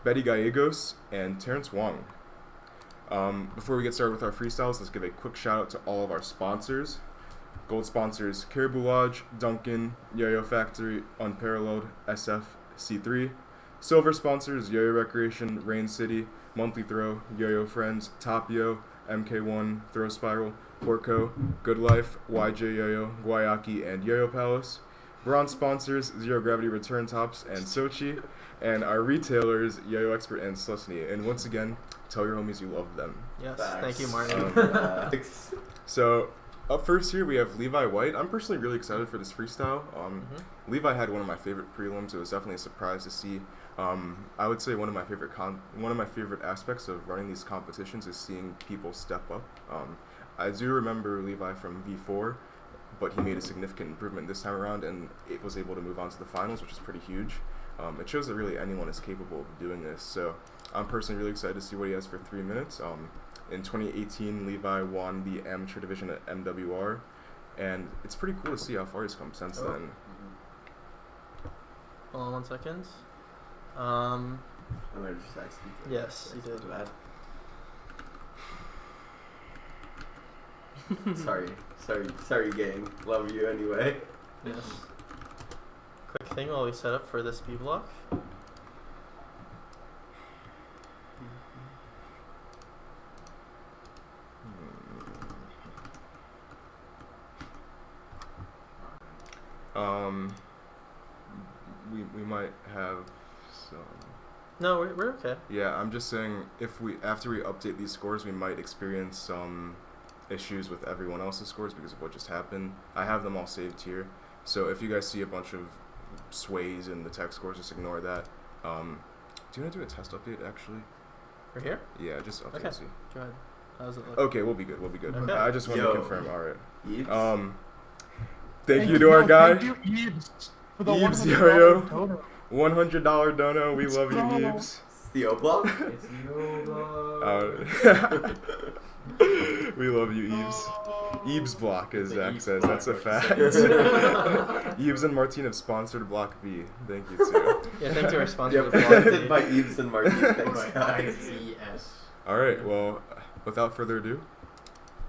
Betty Gallegos, and Terrence Wong. Before we get started with our freestyles, let's give a quick shout out to all of our sponsors. Gold sponsors Caribou Lodge, Duncan, Yo-Yo Factory, Unparalleled, SF, C3. Silver sponsors Yo-Yo Recreation, Rain City, Monthly Throw, Yo-Yo Friends, Tapio, MK1, Throw Spiral, Porco, Good Life, YJ Yo-Yo, Guayaki, and Yo-Yo Palace. Bronze sponsors Zero Gravity Return Tops and Sochi. And our retailers, Yo-Yo Expert and Slusny. And once again, tell your homies you love them. Yes, thank you, Martin. So, up first here, we have Levi White. I'm personally really excited for this freestyle. Levi had one of my favorite prelims. It was definitely a surprise to see. I would say one of my favorite aspects of running these competitions is seeing people step up. I do remember Levi from V4, but he made a significant improvement this time around, and it was able to move on to the finals, which is pretty huge. It shows that really anyone is capable of doing this. So I'm personally really excited to see what he has for 3 minutes. In 2018, Levi won the amateur division at MWR, and it's pretty cool to see how far he's come since then. Hold on 1 second. I'm gonna just ask you. Yes, you did. Bad. Sorry, gang. Love you anyway. Yes. Quick thing while we set up for this B block. We might have some. No, we're okay. Yeah, I'm just saying after we update these scores, we might experience some issues with everyone else's scores because of what just happened. I have them all saved here, so if you guys see a bunch of sways in the text scores, just ignore that. Do you want to do a test update actually? For here? Yeah, just update. Okay. See. Go ahead. How's it look? Okay, we'll be good. Okay. I just want to confirm. All right. Yeebs. Thank you to our guy. Thank you, Yeebs, for the Yeebs $100 Yo-Yo. dono. $100 dono. We love you, Yeebs. It's the O block. It's the O block. We love you, Eves. Eves block, as It's a Zach Eves says. block, That's a like fact. Eves and Martin have sponsored Block B. Thank you, too. Yeah, thanks to our sponsor. Yeah, presented by Eves and Martin. Thanks, guys. ICS. All right, well, without further ado,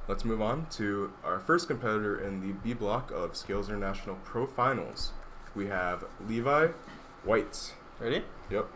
let's move on to our first competitor in the B block of Scales International Pro Finals. We have Levi White. Ready? Yep.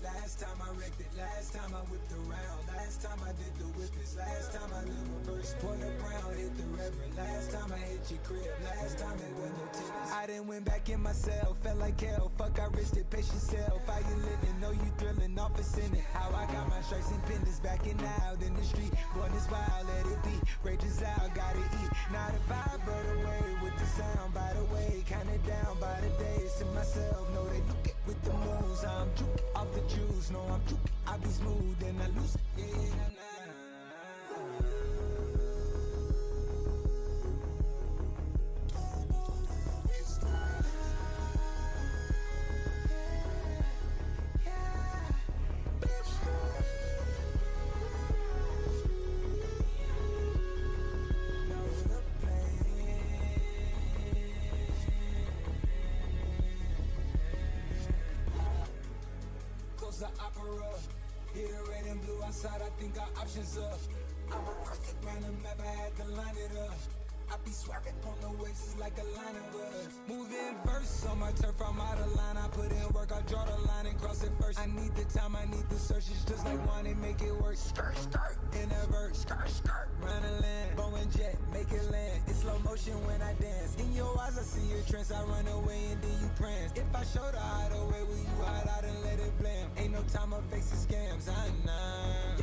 Last time I wrecked it, last time I whipped around, last time I did the whippets, last time I lived reverse, point a brown, hit the reverend, last time I hit your crib, last time it went no tickets. I done went back in myself, felt like hell, fuck I risked it, pace yourself, how you living, know you thrilling, office in it, how I got my stripes and pendants, backing out in the street, born this wild, let it be, rages out, gotta eat, not a vibe, but away with the sound, by the way, kinda down by the days, to myself, know they look it with the moves, I'm juke off the juice, no I'm juke, I be smooth and I lose it, yeah, was an opera. Hit a red and blue outside, I think our options up. I'm a rocket round the map, I had to line it up. I be swerving on the waves, it's like a line of us. Moving verse on my turf, I'm out of line. I put in work, I draw the line and cross it first. I need the time, I need the search. It's just like one and make it work. Skirt, skirt, in a verse, skirt, skirt. Round the land, Boeing jet, make it land. It's slow motion when I dance. In your eyes, I see your trance. I run away and then you prance. If I show the hideaway, will you hide out and let it blame? Ain't no time of facing scams, I know.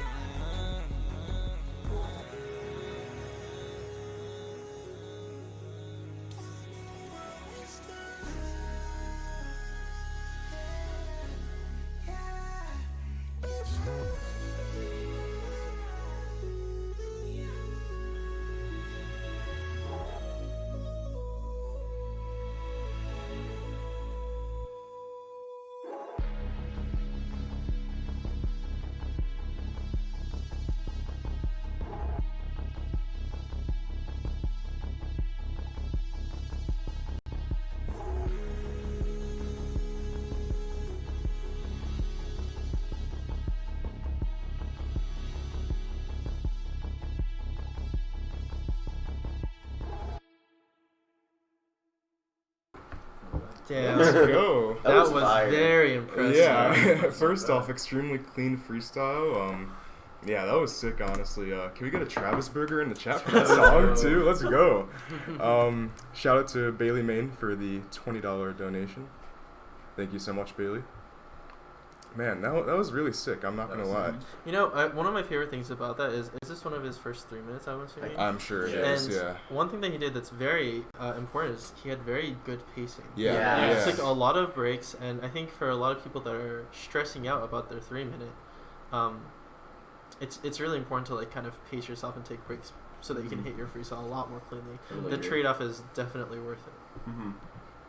Damn. Let's go. That was very impressive. Yeah. First off, extremely clean freestyle. Yeah, that was sick, honestly. Can we get a Travis Burger in the chat for that song, too? Let's go. Shout out to Bailey Main for the $20 donation. Thank you so much, Bailey. Man, that was really sick. I'm not going to lie. You know, one of my favorite things about that is this one of his first 3 minutes, I'm assuming? I'm sure it is, yeah. One thing that he did that's very important is he had very good pacing. Yeah. It's like a lot of breaks, and I think for a lot of people that are stressing out about their 3 minute, it's really important to like kind of pace yourself and take breaks so that you can hit your freestyle a lot more cleanly. The trade-off is definitely worth it. Mm-hmm.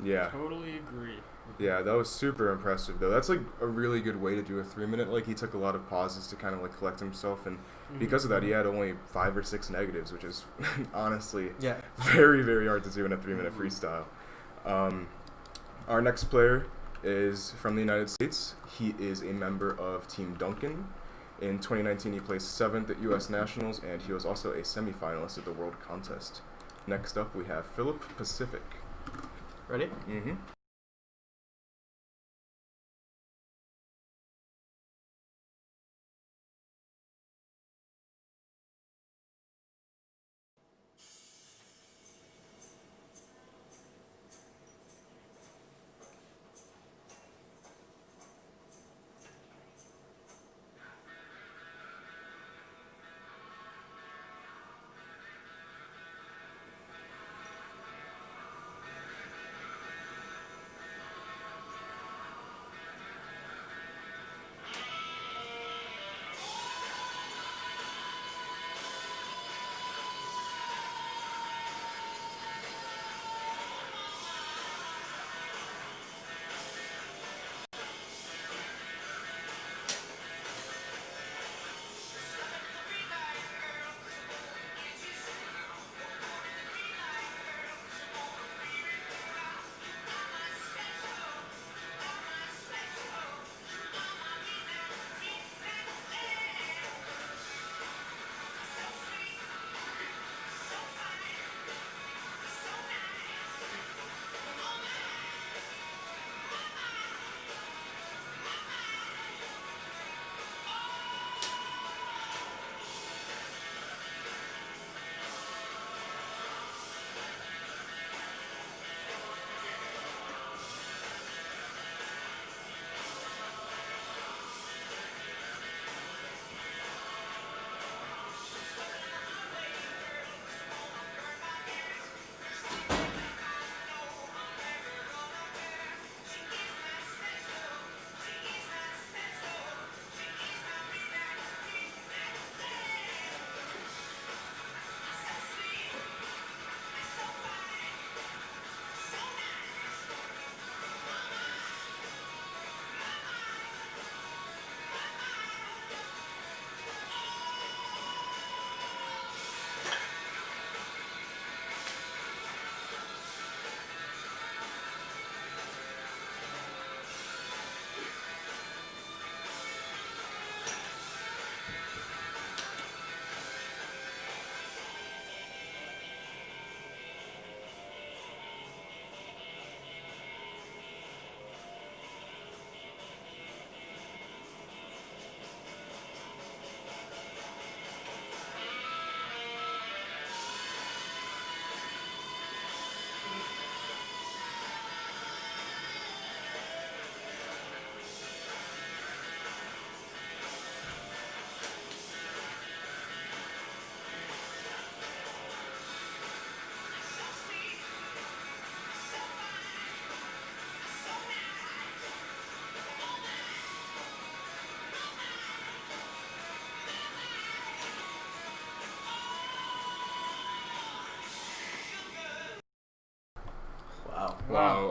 Yeah. Totally agree. Yeah, that was super impressive, though. That's, like, a really good way to do a 3 minute. Like, he took a lot of pauses to kind of, like, collect himself, and because of that, he had only 5 or 6 negatives, which is, honestly, very, very hard to do in a 3 minute freestyle. Our next player is from the United States. He is a member of Team Duncan. In 2019, he placed 7th at U.S. Nationals, and he was also a semifinalist at the World Contest. Next up, we have Philip Pacific. Ready? Mm-hmm.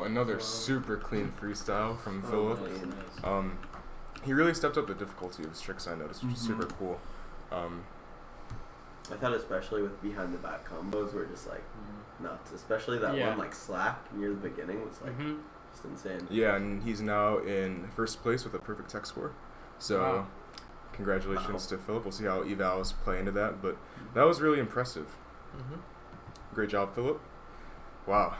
another super clean freestyle from Philip. nice. He really stepped up the difficulty of his tricks, I noticed, which is super cool. I thought especially with behind the back combos were just like nuts. Especially that one like slack near the beginning was like just insane. Yeah, and he's now in first place with a perfect tech score. So congratulations to Philip. We'll see how evals play into that, but that was really impressive. Great job, Philip. Wow.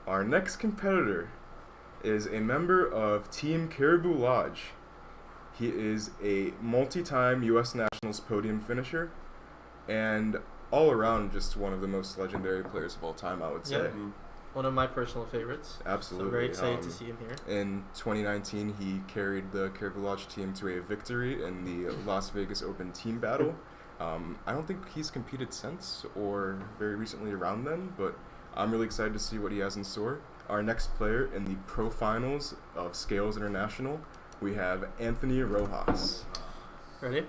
Our next competitor is a member of Team Caribou Lodge. He is a multi-time U.S. Nationals podium finisher and all around just one of the most legendary players of all time, I would say. One of my personal favorites. Absolutely. So I'm very excited to see him here. In 2019, he carried the Caribou Lodge team to a victory in the Las Vegas Open team battle. I don't think he's competed since or very recently around then, but I'm really excited to see what he has in store. Our next player in the pro finals of Scales International, we have Anthony Rojas. Ready?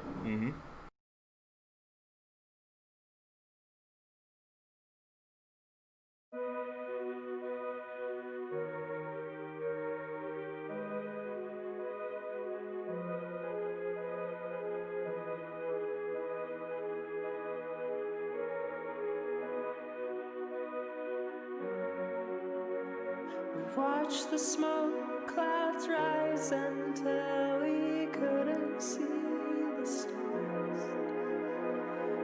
Watch the smoke clouds rise until we couldn't see the stars,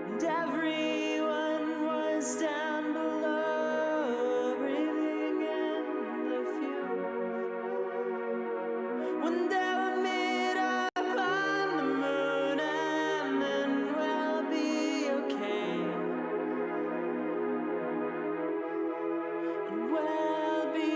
and everyone was down below, breathing in the fumes. One day we'll meet up on the moon, and then we'll be okay, and we'll be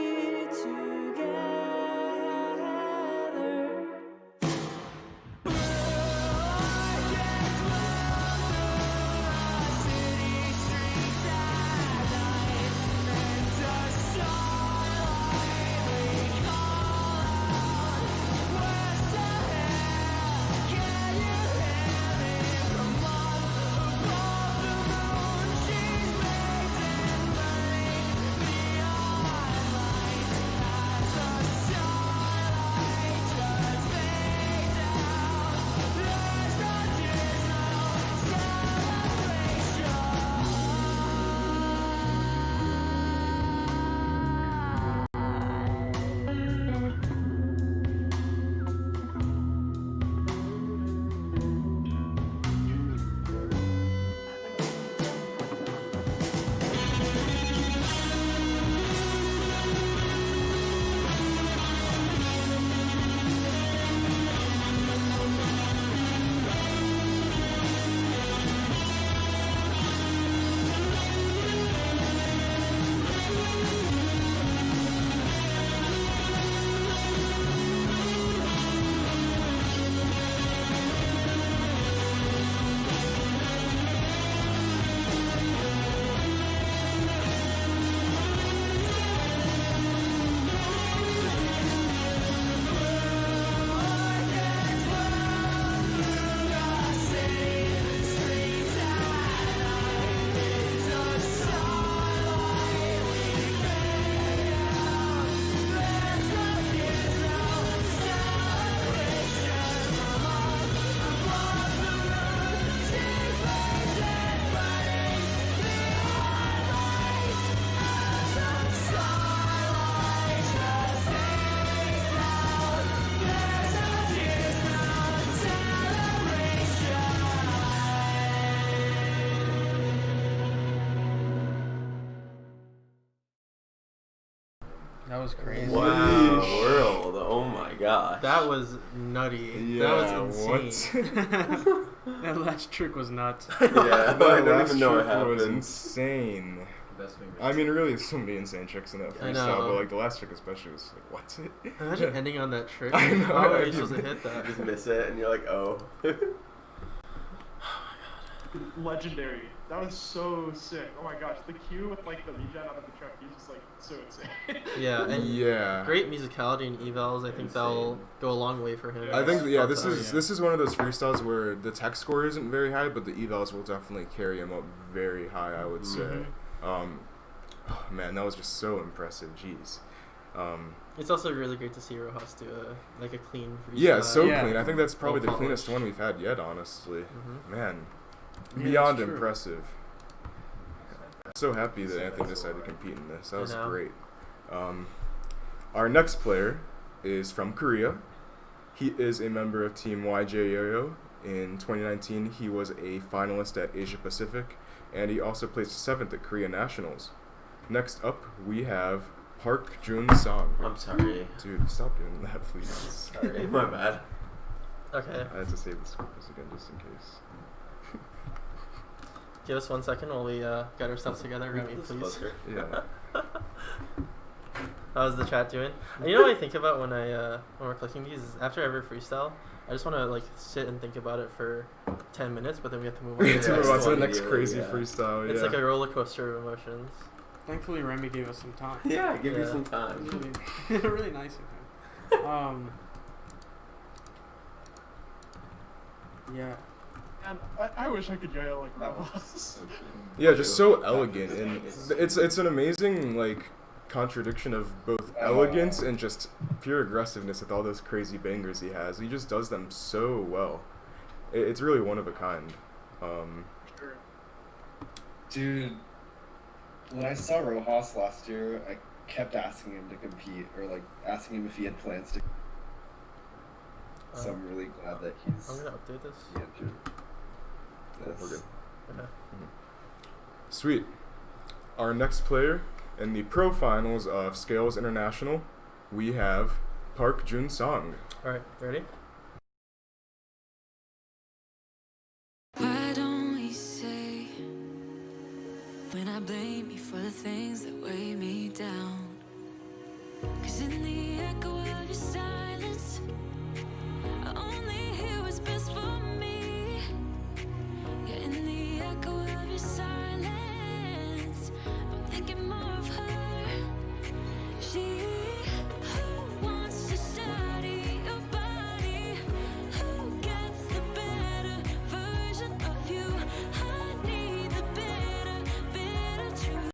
That was crazy. Wow, world! Oh my gosh. That was nutty. That was insane. That last trick was nuts. Yeah, I don't even know what happened. Was insane. I mean, really, so many insane tricks in that freestyle, but like the last trick especially was like, what's it? Imagine ending on that trick. I know. How are you supposed to hit that? You just miss it, and you're like, oh. Legendary. That was so sick. Oh my gosh, the cue with like the regen out of the truck, he's just like so insane. Yeah, and great musicality and evals. I think that'll go a long way for him. I think this is one of those freestyles where the tech score isn't very high, but the evals will definitely carry him up very high, I would say. Man, that was just so impressive. Jeez. It's also really great to see Rojas do a clean freestyle. Yeah, so clean. I think that's probably the cleanest one we've had yet, honestly. Man, beyond impressive. So happy that Anthony decided to compete in this. That was great. Our next player is from Korea. He is a member of Team YJ Yo-Yo. In 2019, he was a finalist at Asia Pacific, and he also placed 7th at Korea Nationals. Next up, we have Park Jun Song. I'm sorry. Dude, stop doing that, please. Sorry, my bad. Okay. I had to save the scores again just in case. Give us 1 second while we get ourselves together. Remy, please. Yeah. How's the chat doing? And you know what I think about when we're clicking these? Is after every freestyle, I just want to sit and think about it for 10 minutes, but then we have to move on. To the next crazy freestyle. It's like a roller coaster of emotions. Thankfully, Remy gave us some time. Yeah, give you some time. Really, really nice of him. Yeah. And I wish I could yell like Rojas. Yeah, just so elegant, and it's an amazing contradiction of both elegance and just pure aggressiveness with all those crazy bangers he has. He just does them so well. It's really one of a kind. Dude, when I saw Rojas last year, I kept asking him to compete, or asking him if he had plans to. So I'm really glad that he's. I'm gonna update this. Yeah, dude. We're good. Okay. Sweet. Our next player in the pro finals of Scales International, we have Park Jun Song. All right, ready? Why don't we say when I blame you for the things that weigh me down? 'Cause in the echo of your silence, I only hear what's best for me. Yeah, in the echo of your silence, I'm thinking more of her. She who wants to study your body, who gets the better version of you. I need the better truth.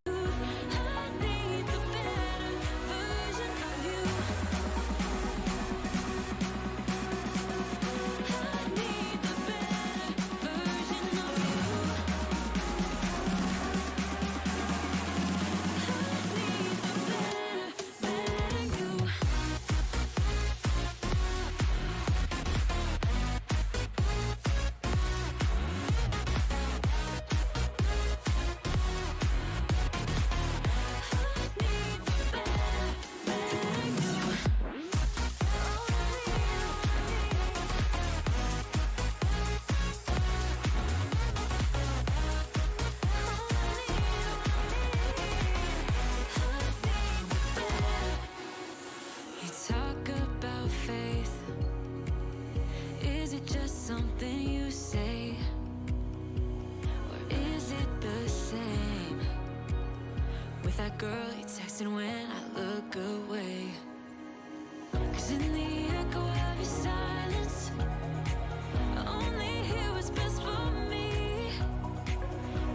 I need the better version of you. I need the better version of you. You talk about faith. Is it just something you say? Or is it the same with that girl you texting when I look away? 'Cause in the echo of your silence, I only hear what's best for me.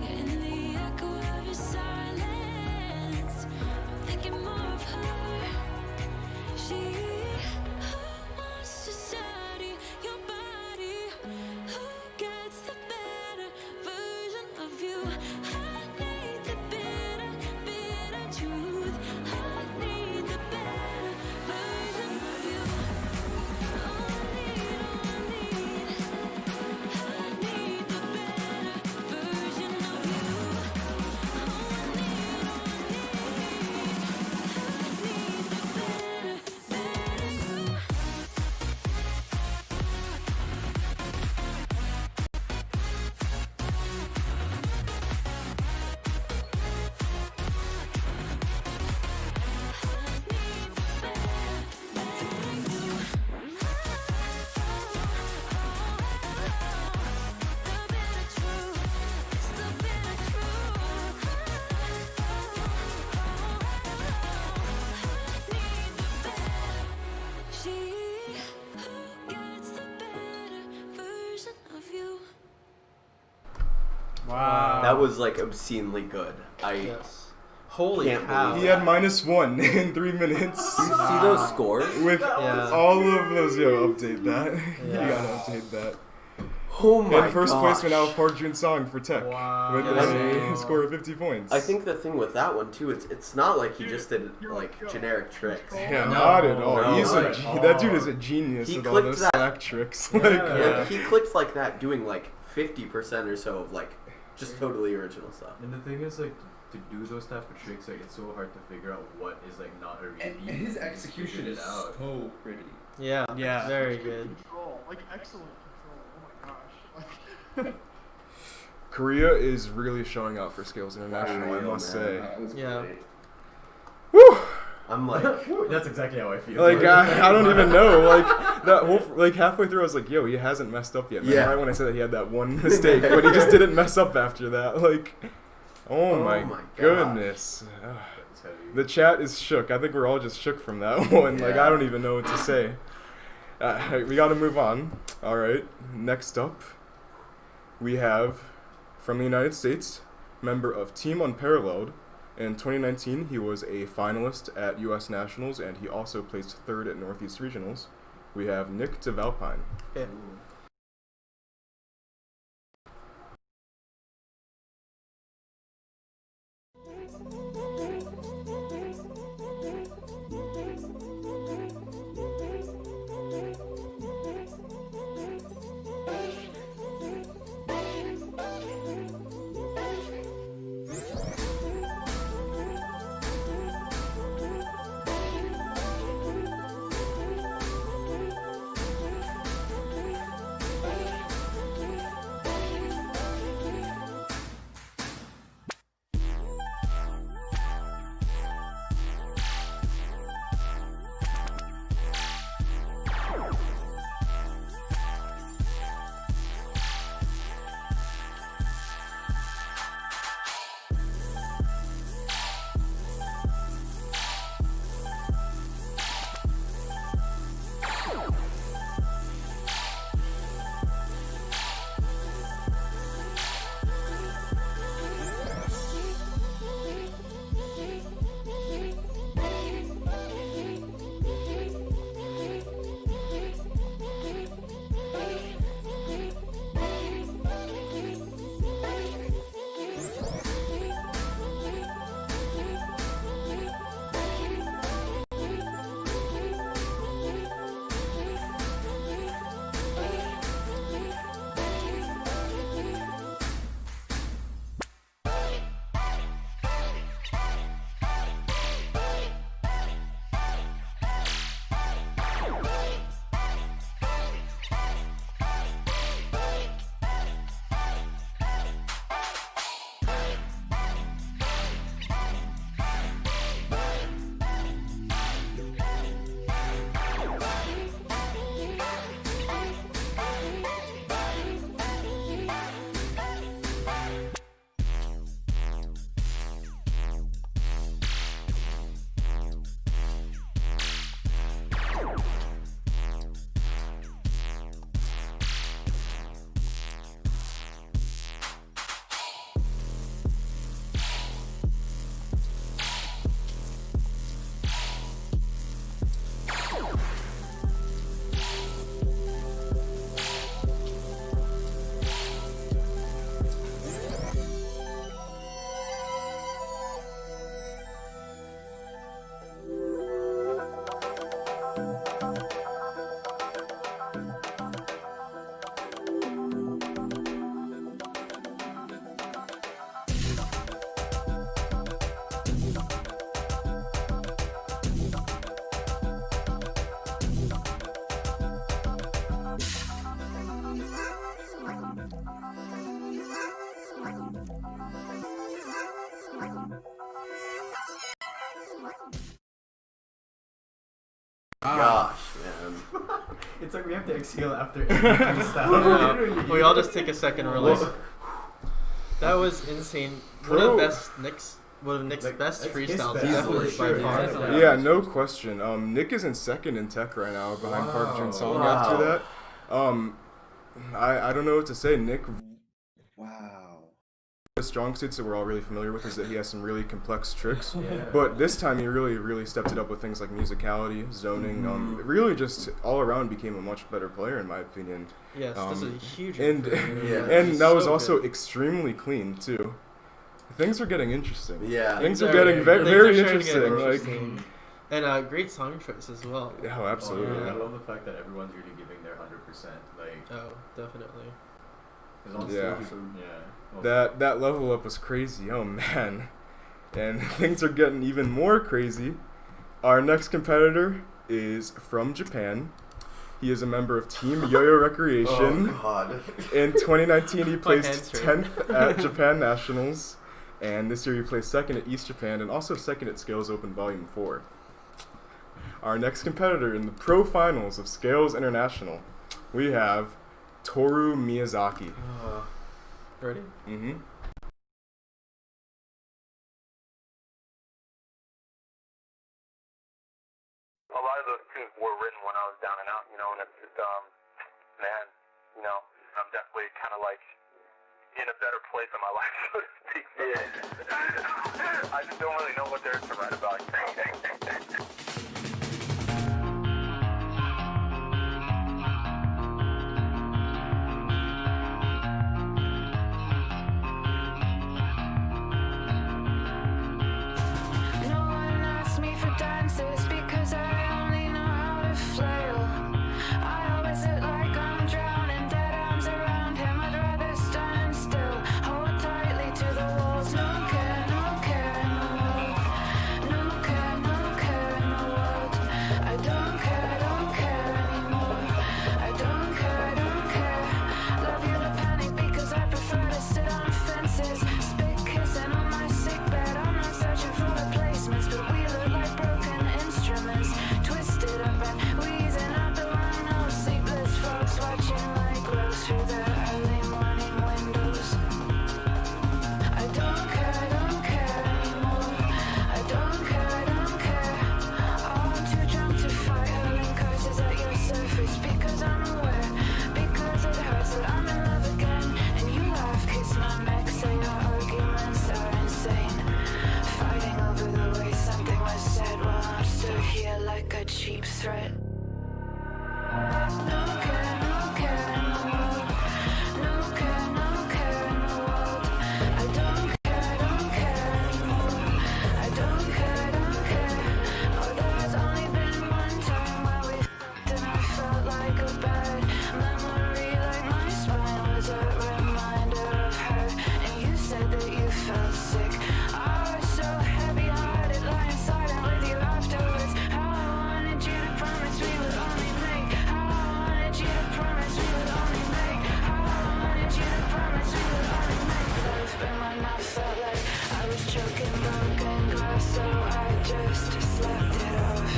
Yeah, in the echo of your silence, I'm thinking more of her. She who wants to study your body, who gets the better version of you. I need the better truth. I need the better version of you. I need the better version of you. She who gets the better version of you. Wow. That was obscenely good. Yes. Holy Can't cow. believe He had -1 in 3 minutes. You see those scores? With Yeah. all of those, update that. Yeah. You gotta update that. Oh my And first gosh. place went out Park Jun-sung for Tech with Yeah. a score of 50 points. I think the thing with that one too, it's not like he just did like generic tricks. Yeah, not at all. No, That dude is a genius He with all clicked those that- slack tricks. Like he clicked like that, doing like 50% or so of like just totally original stuff. And the thing is, like, to do those type of tricks, like, it's so hard to figure out what is like not a repeat. And his execution is so pretty. Yeah. Yeah. Very good. Control, like excellent control. Oh my gosh. Like, Korea is really showing out for Scales International, I must say. Yeah. Woo! I'm like, That's exactly how I feel. Like I don't even know. Like that whole halfway through, I was like, "Yo, he hasn't messed up yet." Yeah. Right when I said that he had that one mistake, but he just didn't mess up after that. Like, oh my gosh. goodness. The chat is shook. I think we're all just shook from that one. Like I don't even know what to say. We got to move on. All right. Next up, we have from the United States, member of Team Unparalleled. In 2019, he was a finalist at U.S. Nationals, and he also placed 3rd at Northeast Regionals. We have Nick DeValpine. Okay. Gosh, man. It's like we have to exhale after freestyle. We all just take a second and relax. That was insane. One of the best Nick's best freestyles, definitely by far. Yeah, no question. Nick is in 2nd in Tech right now, behind Park Jun-sung. After that, I don't know what to say. Nick. Wow. his strong suits that we're all really familiar with is that he has some really complex tricks. Yeah. But this time he really stepped it up with things like musicality, zoning. Really just all around became a much better player in my opinion. Yes, this is a huge and improvement. and that was So also good. extremely clean too. Things are getting interesting. Yeah. Things are getting very starting to get interesting. Like. And great song choice as well. Oh, absolutely. I love the fact that everyone's really giving their 100%. Like, oh, definitely. It's on Yeah. stage, yeah. That level up was crazy. Oh man. And things are getting even more crazy. Our next competitor is from Japan. He is a member of Team Yo-Yo Recreation. Oh, God. In 2019, he My placed hands hurt. 10th at Japan Nationals. And this year he placed 2nd at East Japan and also 2nd at Scales Open Volume 4. Our next competitor in the pro finals of Scales International, we have Toru Miyazaki. Ready? Mm-hmm. A lot of those tunes were written when I was down and out, you know, and it's just, man, you know, I'm definitely kind of like in a better place in my life, so to speak. Yeah. I just don't really know what there is to write about. No one asks me for dances because I only know how to flail. I always look like I'm drowning, dead arms around him. I'd rather stand still, hold tightly to the walls. No care in the world. No care in the world. I don't care anymore. I don't care. Love you to panic because I prefer to sit on fences. Spit kissing on my sick bed. I'm not searching for replacements, but we look like broken instruments, twisted up and wheezing out the window. Sleepless folks watching like glows through the early morning windows. I don't care anymore. I don't care. Oh, I'm too drunk to fight, hurling curses at your surface because I'm aware, because it hurts that I'm in love again. And you laugh, kiss my neck, say our arguments are insane. Fighting over the way something was said while I'm still here like a cheap threat. No care in the world. No care in the world. I don't care anymore. I don't care. Oh, there's only been one time where we f***ed and I felt like a bad memory, like my spine was a reminder of her. And you said that you felt sick. I was so heavy-hearted, lying silent with you afterwards. How I wanted you to promise we would only make. How I wanted you to promise we would only make. How I wanted you to promise we would only make love. But my mouth felt like I was choking broken glass, so I just slapped it off.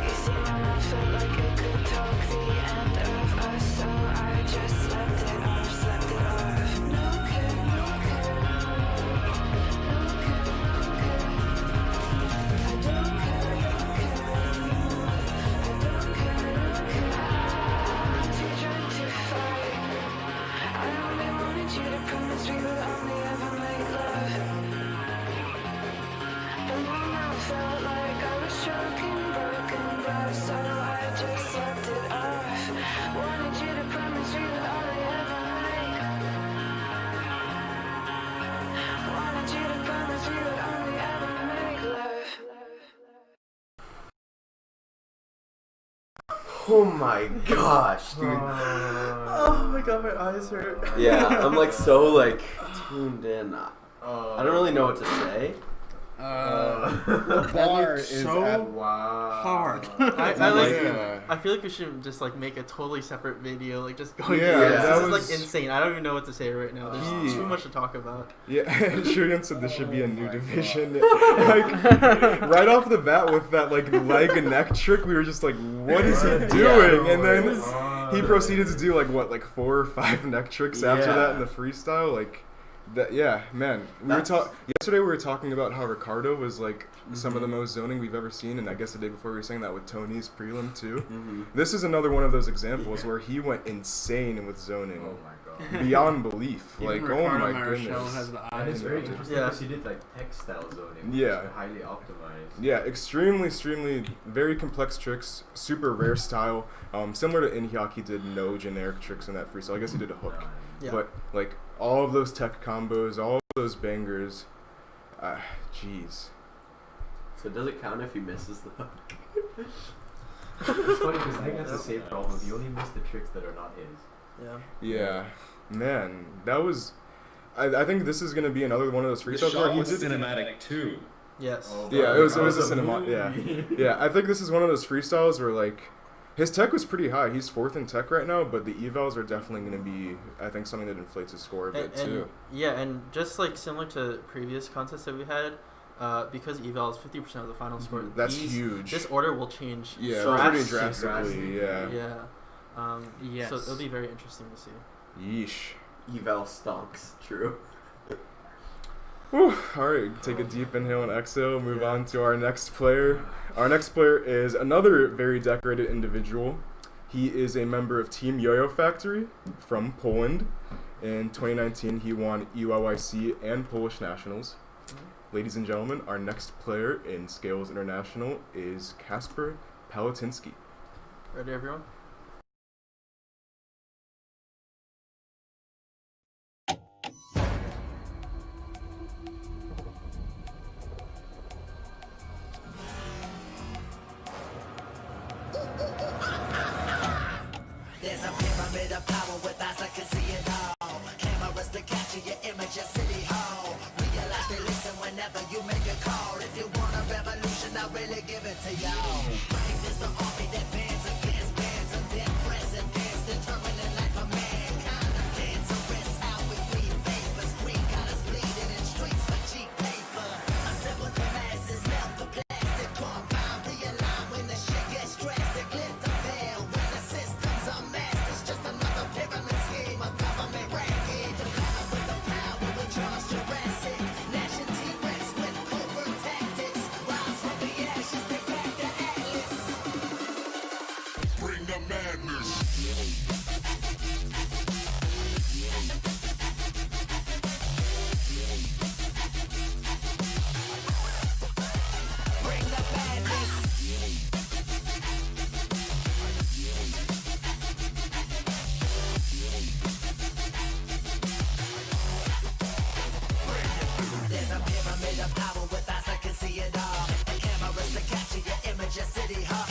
You see, my mouth felt like it could talk the end of us, so I just slapped it off. No care. I don't care. I'm too drunk to fight. I only wanted you to promise we would only ever make love. But my mouth felt like I was choking broken glass, so I just slapped it off. Wanted you to promise we would only ever make. Wanted you to promise we would only ever make love. Oh my gosh, dude. Oh my god, my eyes hurt. Yeah, I'm like so like tuned in. I don't really know what to say. The bar is so at hard. I feel like we should just like make a totally separate video, like just going Yeah, through this. that This is was- like insane. I don't even know what to say right now. There's too much to talk about. Yeah, Shurian said this should be a new division. Like, right off the bat with that like leg and neck trick, we were just like, what is he doing? And then he proceeded to do like 4 or 5 neck tricks after Yeah. that in the freestyle. Like, Yeah, man. Yesterday we were talking about how Ricardo was like some of the most zoning we've ever seen, and I guess the day before we were saying that with Tony's prelim too. This is another one of those examples where he went insane with zoning. Oh my god. Beyond belief. Even like, Ricardo oh my Marichal goodness. has the And eyes. it's very interesting because he did like textile zoning, which Yeah. is highly optimized. Yeah, extremely, very complex tricks, super rare style. Similar to Inhyuk, he did no generic tricks in that freestyle. I guess he did a hook. Yeah. But, like, all of those tech combos, all of those bangers, jeez. So does it count if he misses the hook? It's funny because I think that's the same problem. He only missed the tricks that are not his. Yeah. Man, that was... I think this is going to be another one of those freestyles where he did... cinematic too. Yes. Yeah, it was a cinema. Yeah. Yeah, I think this is one of those freestyles where, like, his tech was pretty high. He's 4th in tech right now, but the evals are definitely going to be, I think, something that inflates his score a bit, too. Yeah, and just, like, similar to previous contests that we had, because eval is 50% of the final score. That's huge. This order will change. Yeah, pretty drastically, yeah. Yeah. Yes. So it'll be very interesting to see. Yeesh. Eval stonks. True. Whew. All right, take a deep inhale and exhale. Move on to our next player. Our next player is another very decorated individual. He is a member of Team Yo-Yo Factory from Poland. In 2019, he won EYYC and Polish Nationals. Ladies and gentlemen, our next player in Scales International is Kasper Palatinsky. Ready, everyone? There's a pyramid of power with eyes that can see it all. Cameras to capture your image at City Hall. Realize they listen whenever you make a call. If you want a revolution, I'll really give it to y'all. Brave is the army that bands against bands of dead presidents, determining life of mankind. Cancerous, how we breathe vapors. Green colors bleeding in streets for cheap paper. Assemble the masses, melt the plastic compound. Realign when the shit gets drastic. Lift the veil when the systems are masked. It's just another pyramid scheme of government ranking. To power with the power with Charles Jurassic. Nation T-Rex with covert tactics. Rise from the ashes, take back the atlas. Bring the madness. Bring the madness. There's a pyramid of power with eyes that can see it all. The cameras to capture your image at City Hall.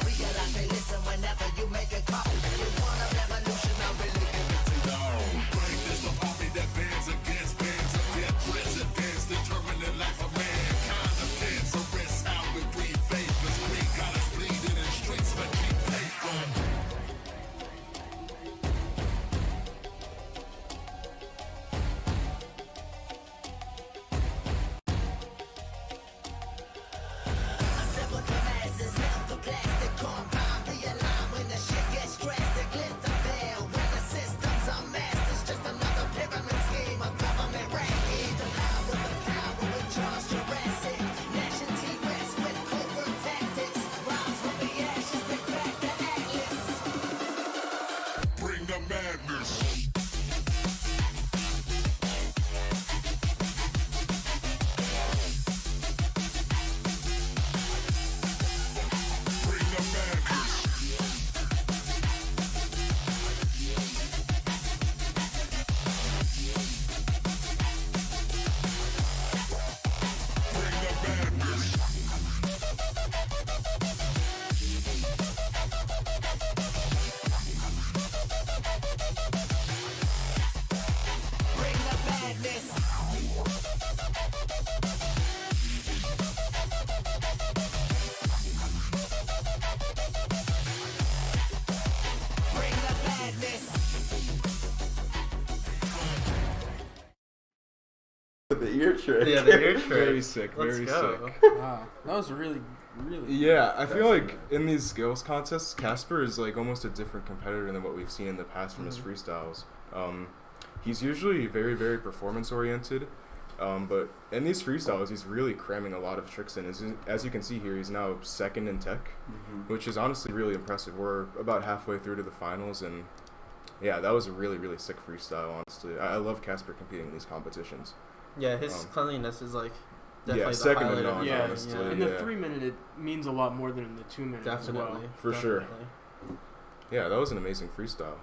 Realize they listen whenever you make a call. If you want a revolution, I'll really give it to y'all. Brave is the army that bands against bands of dead presidents, determining life of mankind. Of cancerous, how we breathe vapors. Green colors bleeding in streets for cheap paper. Assemble the masses, melt the plastic compound. Realign when the shit gets drastic. Lift the veil when the systems are masked. It's just another pyramid scheme of government ranking. To power with the power with Charles Jurassic. Nation T-Rex with covert tactics. Rise from the ashes, take back the atlas. Bring the madness. Bring the madness. Bring the madness. Bring the madness. Bring the madness. The ear trick. Yeah, the ear trick. Very sick, Let's very go. sick. Wow, that was really. Yeah, I feel like in these skills contests, Kasper is like almost a different competitor than what we've seen in the past from his freestyles. He's usually very, very performance oriented, but in these freestyles, he's really cramming a lot of tricks in. As you can see here, he's now second in tech, which is honestly really impressive. We're about halfway through to the finals, and yeah, that was a really, really sick freestyle, honestly. I love Casper competing in these competitions. Yeah, his cleanliness is like definitely the second highlight to of none, the honestly. In the 3 minute, it means a lot more than in the 2 minute as well. Definitely. For sure. Yeah, that was an amazing freestyle.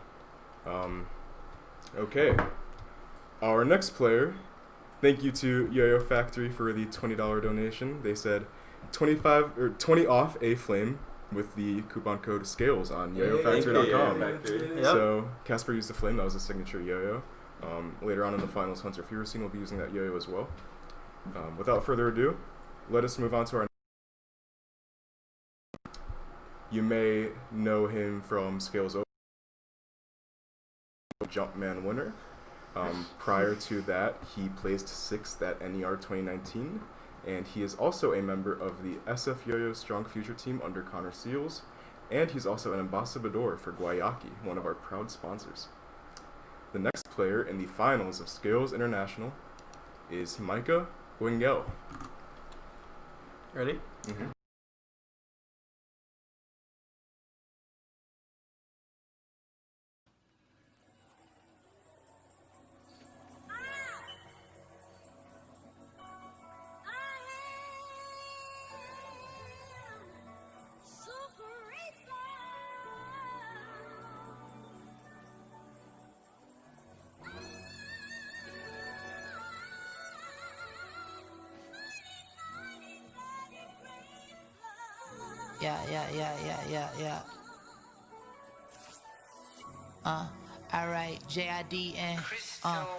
Okay. Our next player, thank you to Yo-Yo Factory for the $20 donation. They said 20 off a flame with the coupon code SCALES on yoyofactory.com. Yep. So Casper used the flame. That was his signature yo-yo. Later on in the finals, Hunter Fierstein will be using that yo-yo as well. Without further ado, let us move on to our. You may know him from Scales Jumpman winner. Prior to that, he placed 6th at NER 2019, and he is also a member of the SF Yo-Yo Strong Future team under Connor Seals, and he's also an ambassador for Guayaki, one of our proud sponsors. The next player in the finals of Scales International is Micah Wingel. Ready? Mm-hmm. Yeah. Alright, JID and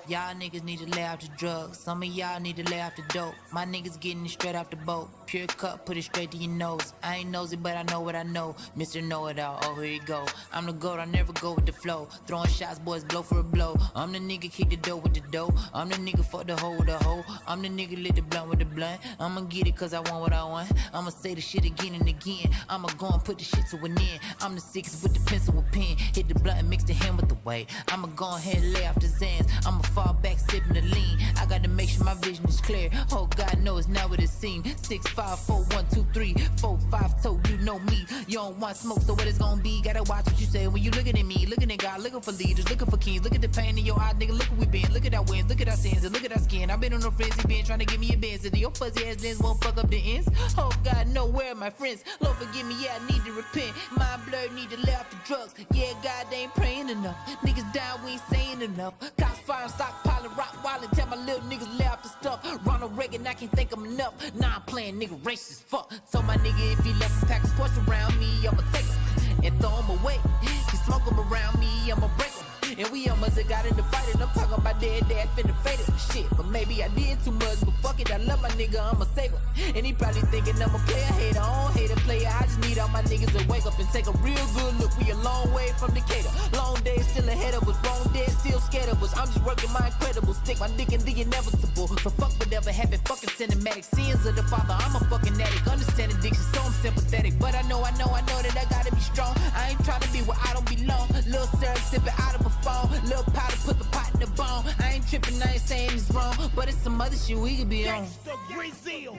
y'all niggas need to lay off the drugs. Some of y'all need to lay off the dope. My niggas getting it straight off the boat. Pure cut, put it straight to your nose. I ain't nosy, but I know what I know. Mr. Know-It-All, oh here you go. I'm the GOAT, I never go with the flow. Throwing shots, boys, blow for a blow. I'm the nigga kick the dough with the dough. I'm the nigga fuck the hoe with the hoe. I'm the nigga lit the blunt with the blunt. I'ma get it cause I want what I want. I'ma say the shit again and again. I'ma go and put the shit to an end. I'm the 6 with the pencil with pen. Hit the blunt and mix the hand with the weight. I'ma go ahead and lay off the Zans. I'ma fall back sipping the lean. I gotta make sure my vision is clear. Oh God knows now what it seems. 6, 5, 4, 1, 2, 3, 4, 5, told you know me. You don't want smoke, so what it's gonna be? Gotta watch what you say when you looking at me. Looking at God, looking for leaders, looking for kings. Look at the pain in your eye, nigga. Look where we been. Look at our wins, look at our sins, and look at our skin. I've been on no frenzy, been trying to give me a Benz. And your fuzzy ass lens won't fuck up the ends. Oh God, no, where are my friends? Lord forgive me, yeah, I need to repent. Mind blurred, need to lay off the drugs. Yeah, God ain't praying enough. Niggas down, we ain't saying enough. Cops firing, stockpiling, rock wildin', tell my little niggas lay off the stuff. Ronald Reagan, I can't think I'm enough. Nah, I'm playing nigga racist fuck. So my nigga, if he left a pack of sports around me, I'ma take him and throw him away. He smoke him around me, I'ma break him. And we almost got in the fight, and I'm talking about dead finna fade it. Shit, but maybe I did too much, but fuck it, I love my nigga, I'ma save him. And he probably thinking I'm a player hater, I don't hate a player, I just need all my niggas to wake up and take a real good look. We a long way from Decatur, long days still ahead of us, wrong days still scared of us. I'm just working my incredible, stick my dick in the inevitable. So fuck whatever happened, fucking cinematic scenes of the father, I'm a fucking addict. Understand addiction, so I'm sympathetic, but I know that I gotta be strong. I ain't trying to be where I don't belong. Lil' Sarah sipping out of a phone, lil' powder put the pot in the bone. I ain't tripping, I ain't saying it's wrong, but it's some other shit we could be on. Brazil.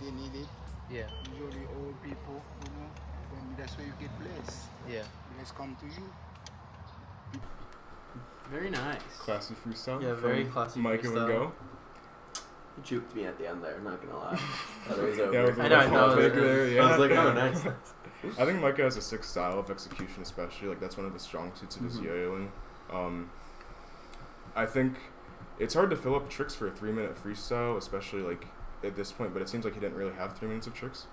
They need it. Yeah. Usually old people, you know, then that's where you get blessed. Yeah. Blessed come to you. Very nice. Classy freestyle. Yeah, very from classy Micah freestyle. Wingo. He juked me at the end there, not gonna lie. Thought it was Yeah, over. with the I know, little it fake there, yeah. I was like, oh, nice. I think Micah has a sick style of execution, especially. Like, that's one of the strong suits of his yo-yoing. I think it's hard to fill up tricks for a 3-minute freestyle, especially, like, at this point, but it seems like he didn't really have 3 minutes of tricks.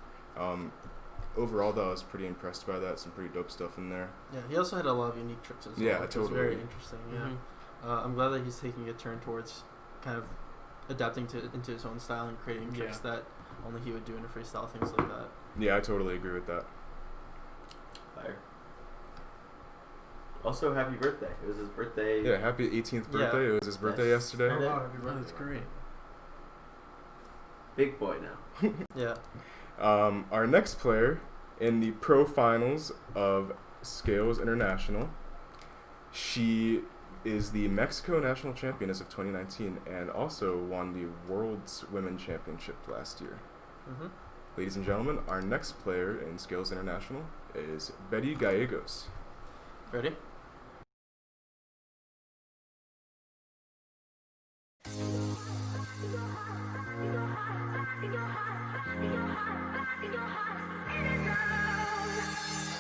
Overall, though, I was pretty impressed by that. Some pretty dope stuff in there. Yeah, he also had a lot of unique tricks as well. Yeah, which totally. was very interesting, yeah. I'm glad that he's taking a turn towards kind of adapting into his own style and creating tricks that only he would do in a freestyle, things like that. Yeah, I totally agree with that. Fire. Also, happy birthday. It was his birthday. Yeah, happy 18th birthday. It was his birthday yesterday. Oh, wow, happy birthday. That's great. Big boy now. Yeah. Our next player in the pro finals of Scales International, she is the Mexico national championess of 2019 and also won the World's Women Championship last year. Mhm. Ladies and gentlemen, our next player in Scales International is Betty Gallegos. Ready?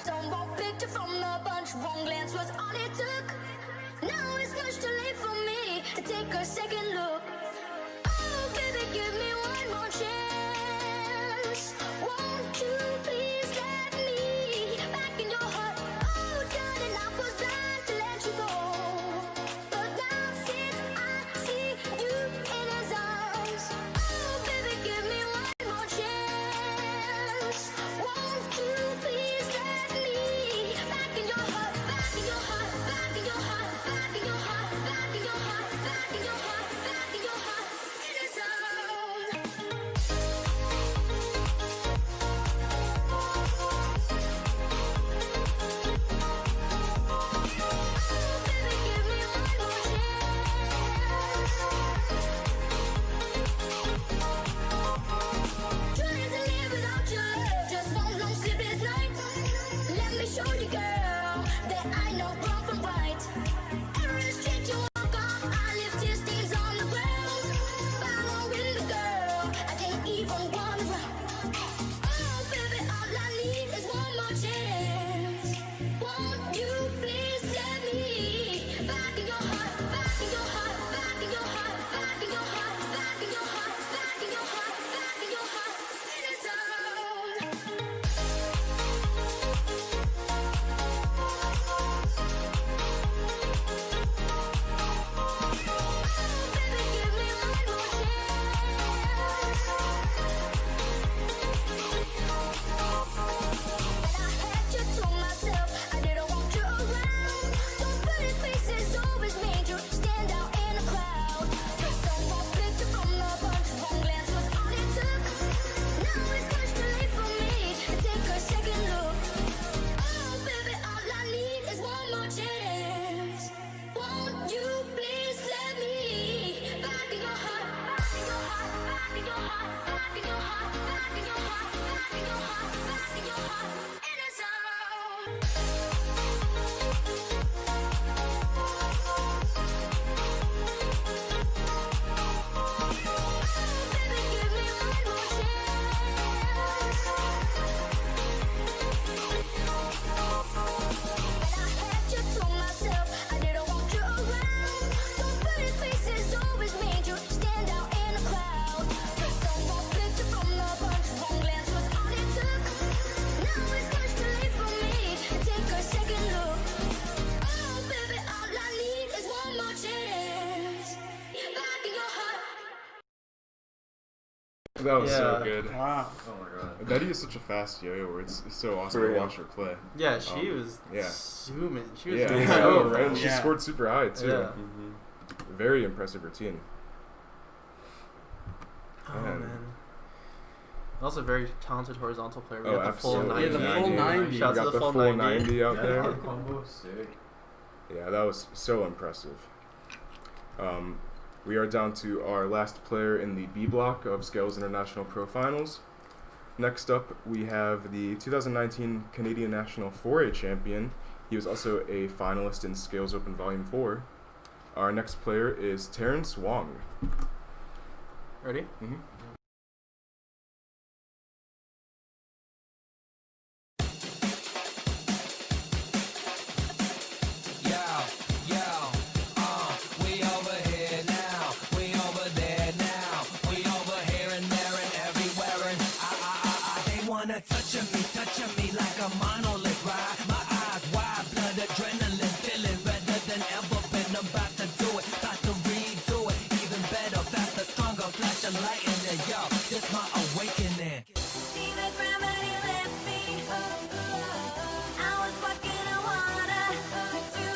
Don't picture from the bunch, one glance was all it took. Now it's much too late for me to take a second look. Oh, baby, give me one more chance. Won't you please let me back in your heart? Oh, darling, I was blind to let you go. But now since I see you in his arms, oh, baby, give me one more chance. Won't you please let me back in your heart, back in your heart, back in your heart, back in your heart, back in your heart, back in your heart, back in your heart, in his arms. Trying to live without your love, just one long sleepless night. Let me show you, girl, that I know wrong from right. Every street you walk on, I leave tear stains on the ground. Following the girl, I didn't even wanna run. Oh, baby, all I need is one more chance. Won't you please let me back in your heart, back in your heart, back in your heart, back in your heart, back in your heart, back in your heart, back in your heart, in his arms. That was so Yeah. good. Wow. Oh my god. Betty is such a fast yo-yo. It's so awesome For to real. watch her play. Yeah, she was yeah. zooming. She was Yeah, doing I so know, fast. right? And she Yeah. scored super high too. Yeah. Very impressive routine. Oh Man. man. Also a very talented horizontal player. We Oh, got the full absolutely. 90. Yeah, the full 90. Shout out Got to the full full 90. 90 out Yeah, there. the combo, sick. Yeah, that was so impressive. We are down to our last player in the B block of Scales International Pro Finals. Next up, we have the 2019 Canadian National 4A champion. He was also a finalist in Scales Open Volume 4. Our next player is Terrence Wong. Ready? Mm-hmm. We over here now, we over there now, we over here and there and everywhere and they wanna touch me like a monolith, right? My eyes wide, blood, adrenaline, feeling redder than ever been. About to do it, about to redo it, even better, faster, stronger, flash a light in there, yo. This my awakening. See the gravity lift me up. I was walking on water to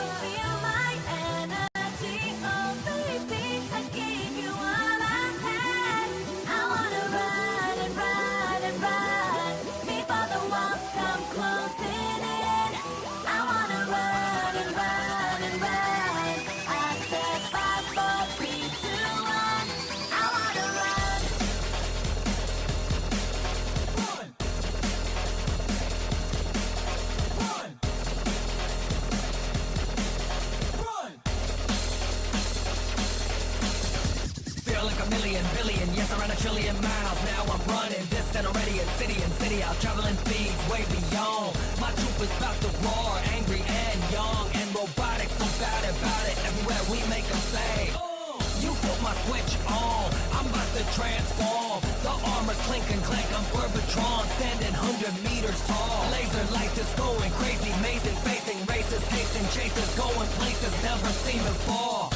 like a million billion, yes, around a trillion miles. Now I'm running this and already in city out, traveling speeds way beyond. My troop is about to roar, angry and young and robotic, so bad about it. Everywhere we make them say, you put my switch on, I'm about to transform. The armor's clink and clank, I'm Gorbatron, standing 100 meters tall. Laser lights is going crazy, mazing, facing races, tasting chases, going places never seen before.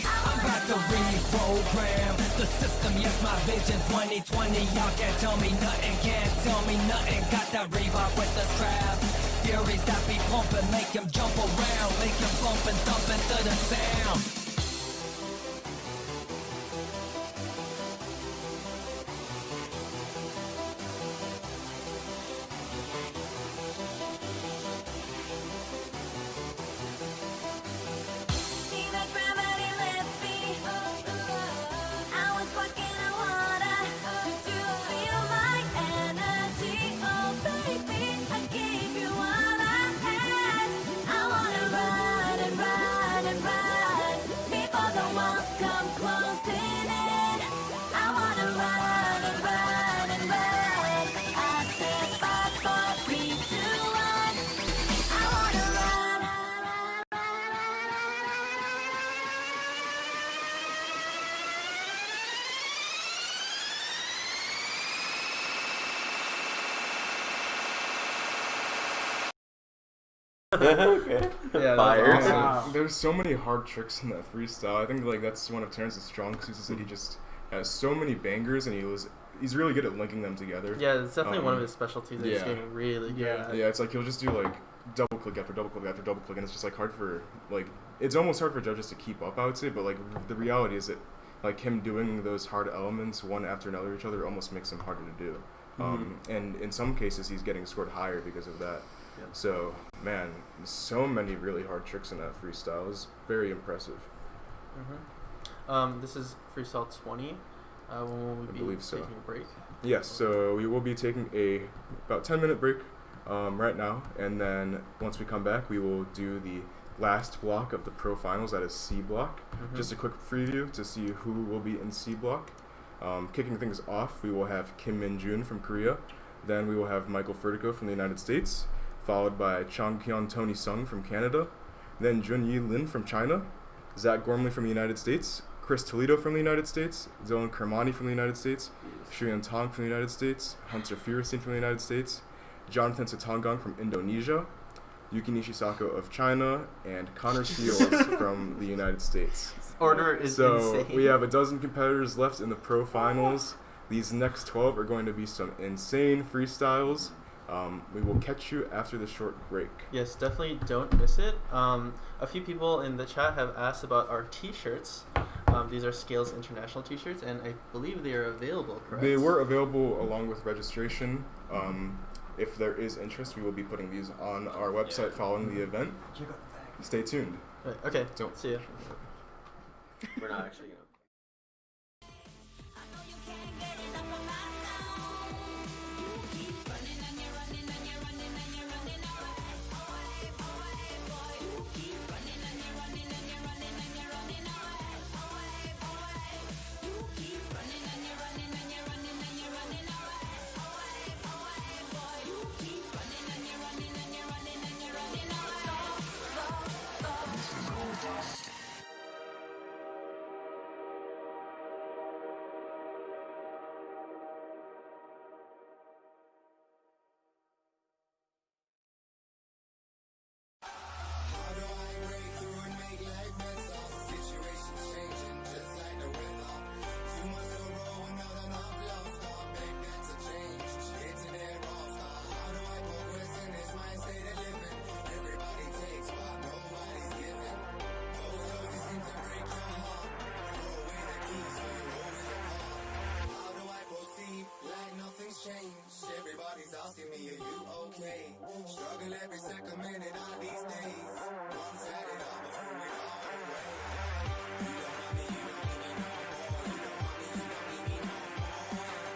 I'm about to reprogram the system, yes, my vision 2020. Y'all can't tell me nothing, can't tell me nothing. Got that Reebok with the strap. Furies that be pumping, make him jump around, make him bump and thump into the sound. See the gravity lift me. I was walking on water. Did you feel my energy? Oh baby, I gave you all I had. I wanna run and run and run before the walls come closing in. I wanna run and run and run. I said 5, 4, 3, 2, 1. I wanna run. Okay. Yeah, Fire. There's so many hard tricks in that freestyle. I think like that's one of Terrence's strong suits is that he just has so many bangers and he's really good at linking them together. Yeah, it's definitely one of his specialties that he's yeah. getting really good at. Yeah, it's like he'll just do like double click after double click after double click, and it's just like hard for like it's almost hard for judges to keep up, I would say. But like the reality is that like him doing those hard elements one after another each other almost makes them harder to do. And in some cases he's getting scored higher because of that. Yep. So man, so many really hard tricks in that freestyle. Is very impressive. This is freestyle 20. When will we be believe so. taking a break? Yes, so we will be taking a about 10-minute break right now, and then once we come back, we will do the last block of the pro finals. That is C block. Just a quick preview to see who will be in C block. Kicking things off, we will have Kim Min-jun from Korea. Then we will have Michael Furtico from the United States, followed by Changkyun Tony Sung from Canada. Then Junyi Lin from China, Zach Gormley from the United States, Chris Toledo from the United States, Dylan Kermani from the United States, Shuyan Tong from the United States, Hunter Fierstein from the United States, Jonathan Sitangong from Indonesia, Yuki Nishisako of China, and Connor Seals from the United States. Order is so insane. we have a dozen competitors left in the pro finals. These next 12 are going to be some insane freestyles. We will catch you after the short break. Yes, definitely don't miss it. A few people in the chat have asked about our t-shirts. These are Scales International t-shirts, and I believe they are available, correct? They were available along with registration. If there is interest, we will be putting these on our website following the event. Stay tuned. Right, okay, see ya. We're not actually gonna. Everybody's asking me, are you okay? Struggle every second minute of these days. Once had it all before it all away. You don't want me, you don't need me no more. You don't want me, you don't need me no more.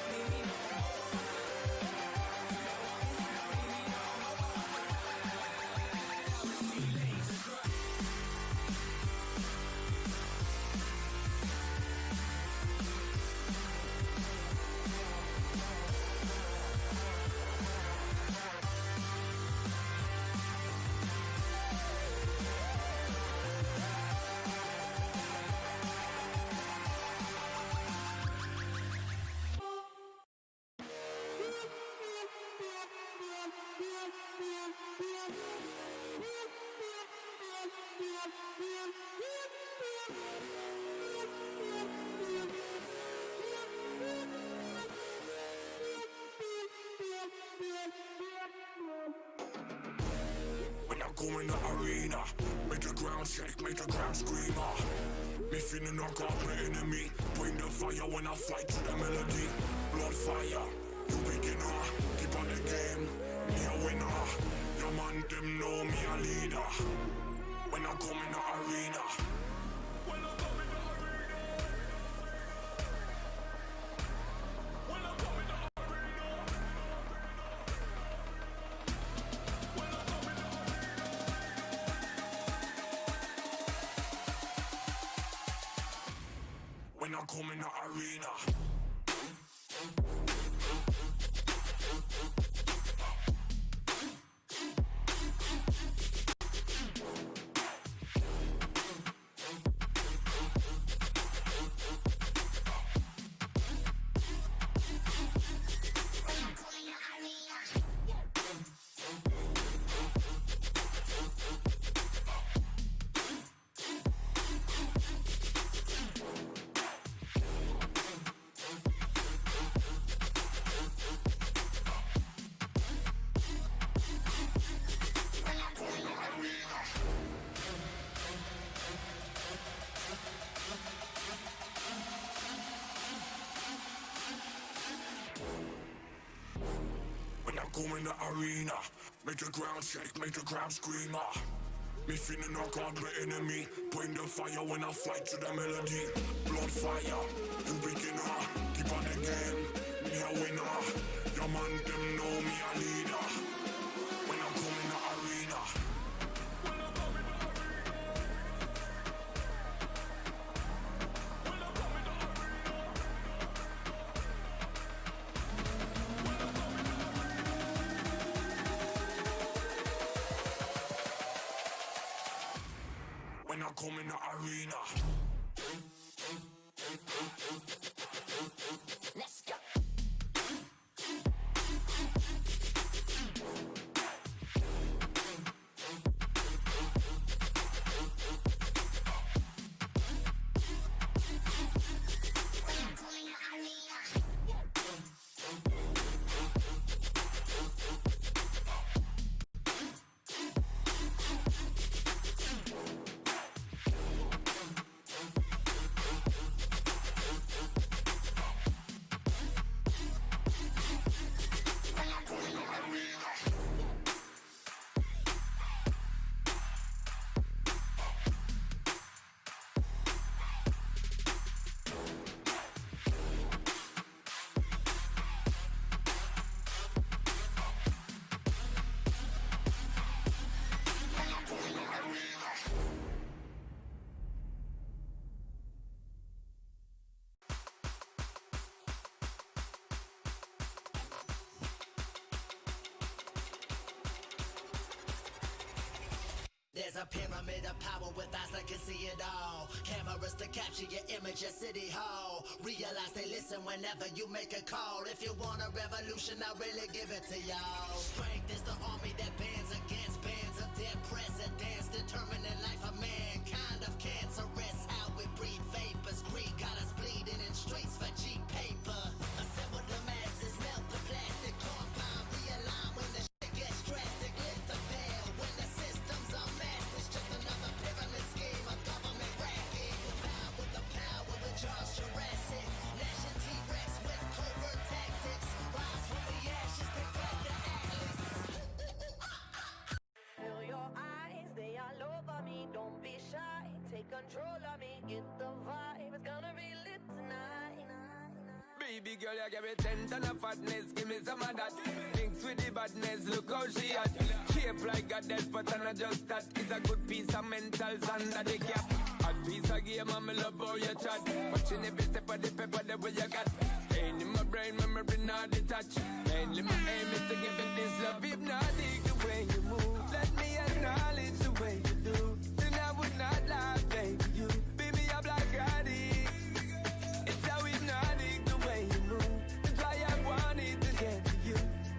When I go in the arena, make the ground shake, make the ground scream. Me feeling knock out the enemy. Bring the fire when I fight to the melody. Blood fire, you beginner. Keep on the game, me a winner. Your man them know me a leader. When I come in the arena. When I come in the arena. When I come in the arena. When I come in the arena. When I come in the arena. When I go in the arena, make the ground shake, make the ground scream. Me feeling knock out the enemy. Bring the fire when I fight to the melody. Blood fire, you beginner. Keep on the game, me a winner. Your man them know me a leader. When I come in the arena. When I come in the arena. Let's go. There's a pyramid of power with eyes that can see it all. Cameras to capture your image at City Hall. Realize they listen whenever you make a call. If you want a revolution, I'll really give it to y'all. Strength is the army that bands against bands of dead presidents, determining life of mankind of cancerous. How we breathe. don't be shy. Take control of me, get the vibe. It's gonna be lit tonight. Baby girl, you give me 10 ton of fatness, give me some of that. Mix with the badness, look how she at. Shape like a death, but I'm not just that. It's a good piece of mentals under the cap. A piece of game, I'm love how you chat. Watching every step of the pepper, the way you got. Staying in my brain, memory not detached. Mainly my aim is to give it this love. Hypnotic the way you move. Let me acknowledge the way you do. Then I would not lie, baby. You beat me up like I did. It's how hypnotic the way you move. That's why I wanted to get to you.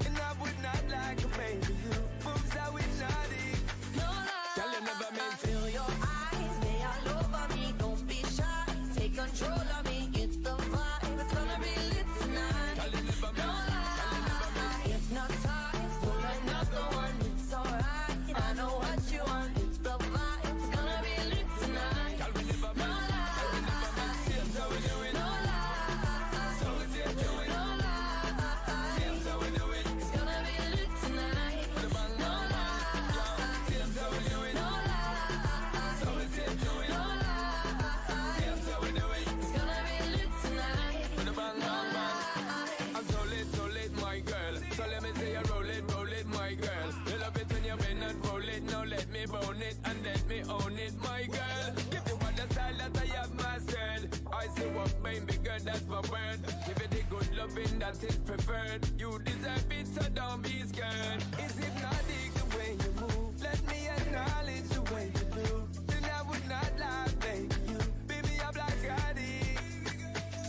And I would not like a baby. You moves how hypnotic. No lie. Girl, you never meant to. Feel your eyes, they all over me. Don't be shy. Take control of me, get the vibe. It's gonna be lit tonight. Girl, you never No meant. lie. Hypnotized, pull another one. It's alright. I know what you want. It's the vibe. It's gonna be lit tonight. Girl, we never No meant. lie. Girl, we never meant. Seems how we do it. No lie. So we do it. No lie. Seems how we do it. It's gonna be lit tonight. With a bang, No bang, bang. lie. Seems how we do it. No lie. So we do it. No lie. Seems how we do it. It's gonna be lit tonight. With a bang, bang, bang. I'm so lit, my girl. So let me say you roll it, my girl. You love it when you bend and roll it. Now let me bone it and let me own it, my girl. Give you all the style that I have mastered. I say what baby girl, that's my word. Give it the good loving that is preferred. You deserve it, so don't be scared. It's hypnotic the way you move. Let me acknowledge the way you do. Then I would not lie, baby. You beat me up like I did.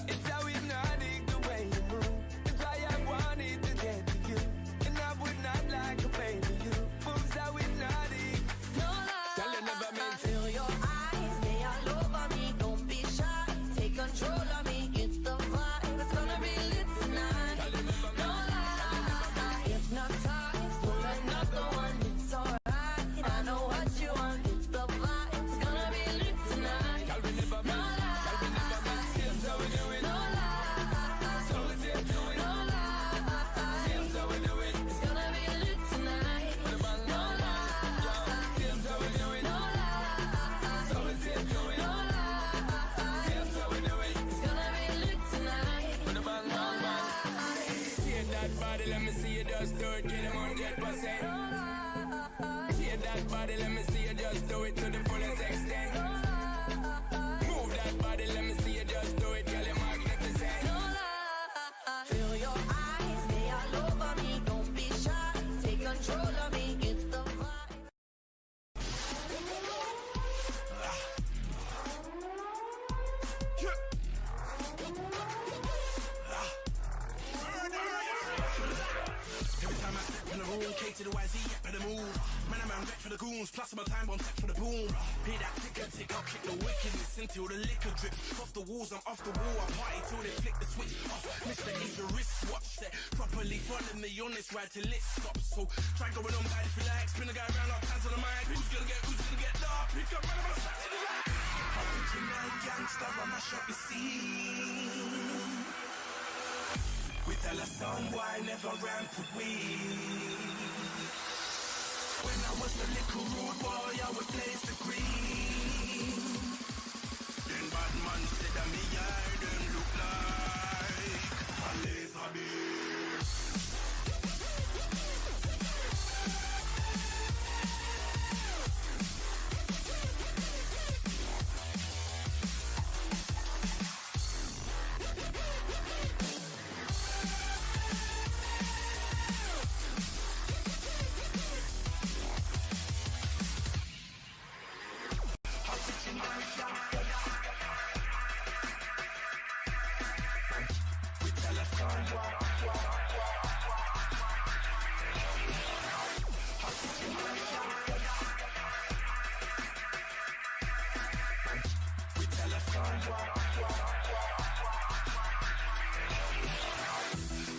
It's how hypnotic the way you move. That's why I wanted to get to you. And I would not like a baby. You moves how hypnotic. No lie. Girl, you never meant to. Feel your eyes, they all over me. Don't be shy. Take control of me. Get the vibe. It's gonna be lit tonight. Girl, you never No meant. lie. Hypnotized, pull another one. It's alright. I know what you want. It's the vibe. It's gonna be lit tonight. Girl, we never No meant. Girl, we never meant. Seems how we do it. No lie. So we do it. No lie. Seems how we do it. It's gonna be lit tonight. With a bang, No bang, bang. lie. Seems how we do it. No lie. So we do it. No lie. Seems how we do it. It's gonna be lit tonight. With a bang, bang, bang. See that body, let me see you just do it. Get him 100%. See that body, let me see you just do it to the fullest extent. Move that body, let me see you just do it. Girl, you're magnificent. No lie. Feel your eyes, they all over me. Don't be shy. Take control of me. Get the vibe. Every time I step in the room, K to the YZ, better move. Man, I'm back for the goons, plus my time on tech for the boom. Pay that tick, I'll kick the wickedness until the liquor drip. Off the walls, I'm off the wall, I party till they flick the switch off. Mr. Asia wristwatch set properly front of me on this ride till it stops. So try going on bad if you like, spin a guy around, all hands on the mic. Who's gonna get dark? Pick up, man, I'm a to the right. Original gangster, I mash up the scene. We tell a song why never ramp with weed. When I was a little rude boy, I would blaze the green. Then bad man said that me eye them look like a laser beam.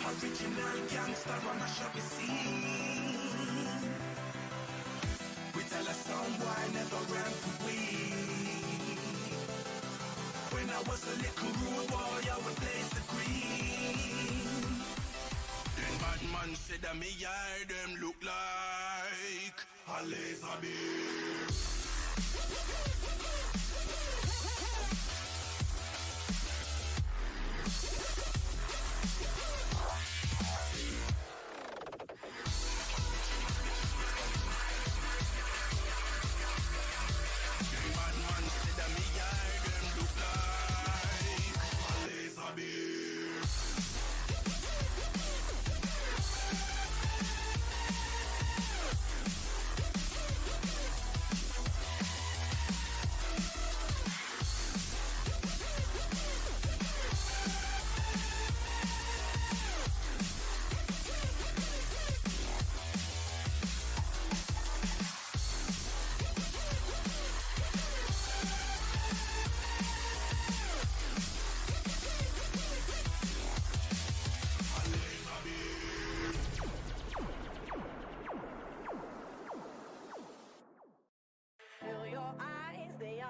Original gangster on a shop scene. We tell a song why never ran for weed. When I was a little rude boy, I would blaze the green. Then bad man said that me eye them look like a laser beam.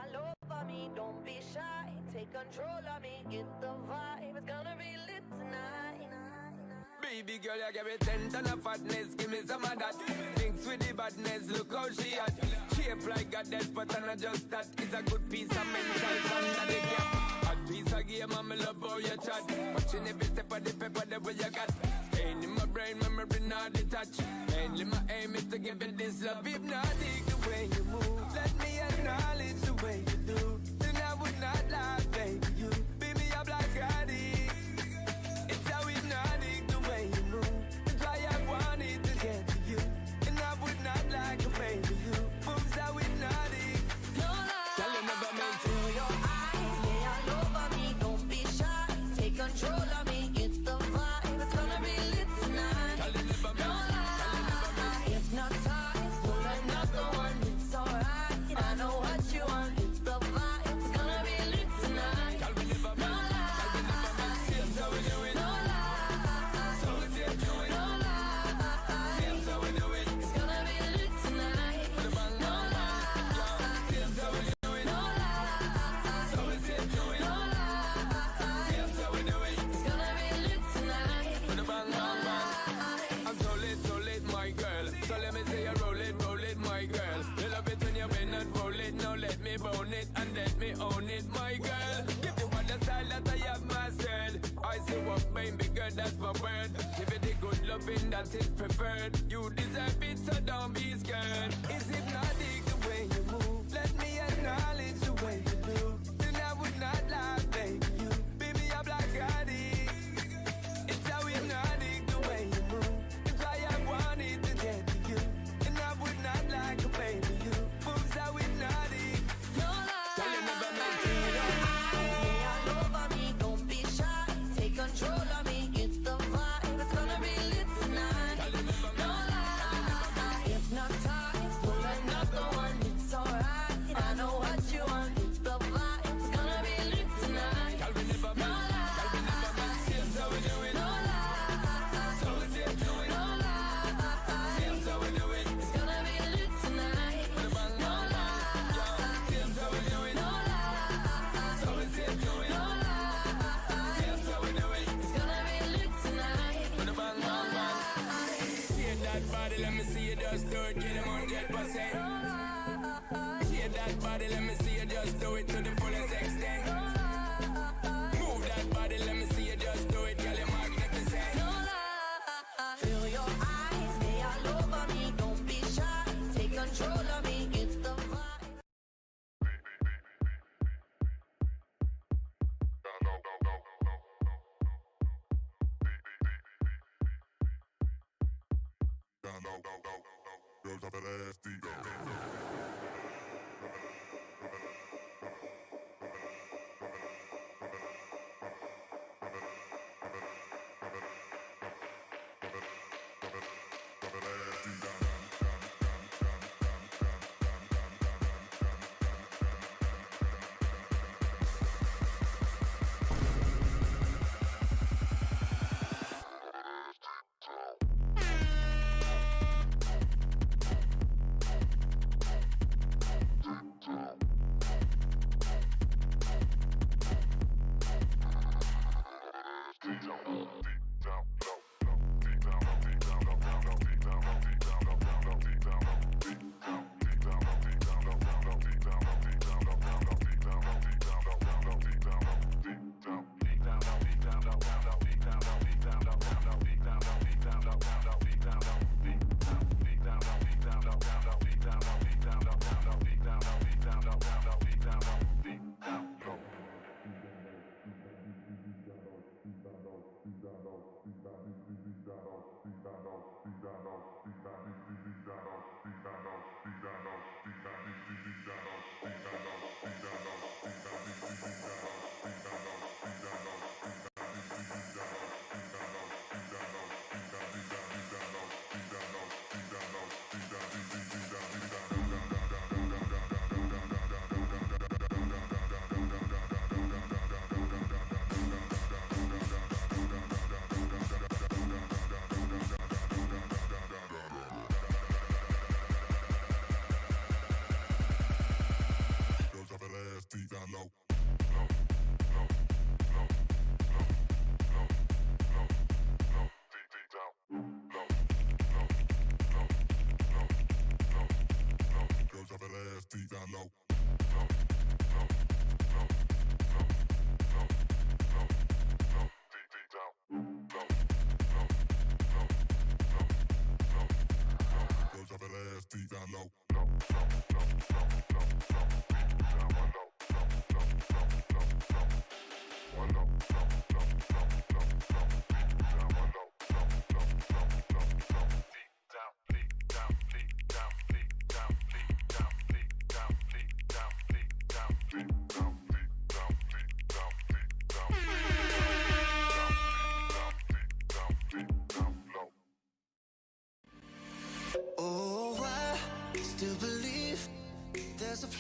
all over me. Don't be shy, take control of me. Get the vibe, it's gonna be lit tonight. Baby girl, you give me 10 ton of fatness, give me some of that. Thinks with the badness, look how she at. Shape like a death, but I'm not just that. It's a good piece of mental fun that they get. A piece of game, I'm love how you chat. Watching every step of the paper, the way you got. Staying in my brain, memory not detached. Mainly my aim is to give it this love. If not, dig the way you move. Let me acknowledge the way you do. Then I would not lie, baby, you. Beat me up like I did. It's how hypnotic the way you move. That's why I wanted to get to you. And I would not like a baby you. Moves how hypnotic. No lie. Tell you never meant to. Feel your eyes, they all over me. Don't be shy, take control of me. Get the vibe, it's gonna be lit tonight. Tell you never No meant lie. Hypnotized, pull another one. It's alright. I know what you want. Get the vibe, it's gonna be lit tonight. Tell me never No meant. Tell me never meant. Seems how we do it. No lie. So we see it do it. No lie. Seems how we do it. It's gonna be lit tonight. Put a bang, No bang, bang. lie. Seems how we do it. No lie. So we see it do it. No lie. Seems how we do it. It's gonna be lit tonight. Put a bang, bang, bang. I'm so lit, my girl. So let me say you roll it, my girl. You love it when you bend and roll it. Now let me bone it and let me own it, my girl. Give you all the style that I have mastered. I say what baby girl, that's my word. Give it the good loving that is preferred. You deserve it, so don't be scared. It's hypnotic the way you move. Let me acknowledge the way you do. Then I would not lie, baby. You beat me up like I did. It's how hypnotic the way you move. It's why I wanted to get to you. And I would not like a baby you. Moves how hypnotic. No lie. Tell you never meant to. Feel your eyes, they all over me. Don't be shy, take control of me. Get the vibe, it's gonna be lit tonight. Tell you never No meant. lie. Hypnotized, pull another one. It's alright. I know what you want. Get the vibe, it's gonna be lit tonight. Tell me never No meant. Tell me never meant. Seems how we do it. No lie. So we see it do it. No lie. Seems how we do it. It's gonna be lit tonight. Put a bang, No bang, bang. lie. Seems how we do it. No lie. So we see it do it. No lie. Seems how we do it. It's gonna be lit tonight. Put a bang, bang, bang. Shake that body, let me see you just do it. Get 100%. Shake that body, let me see you just do it to the fullest extent. Move that body, let me see you just do it. Girl, you're magnificent. No lie. Feel your eyes, they all over me. Don't be shy, take control of me. Get the vibe. Girls off that ass deep.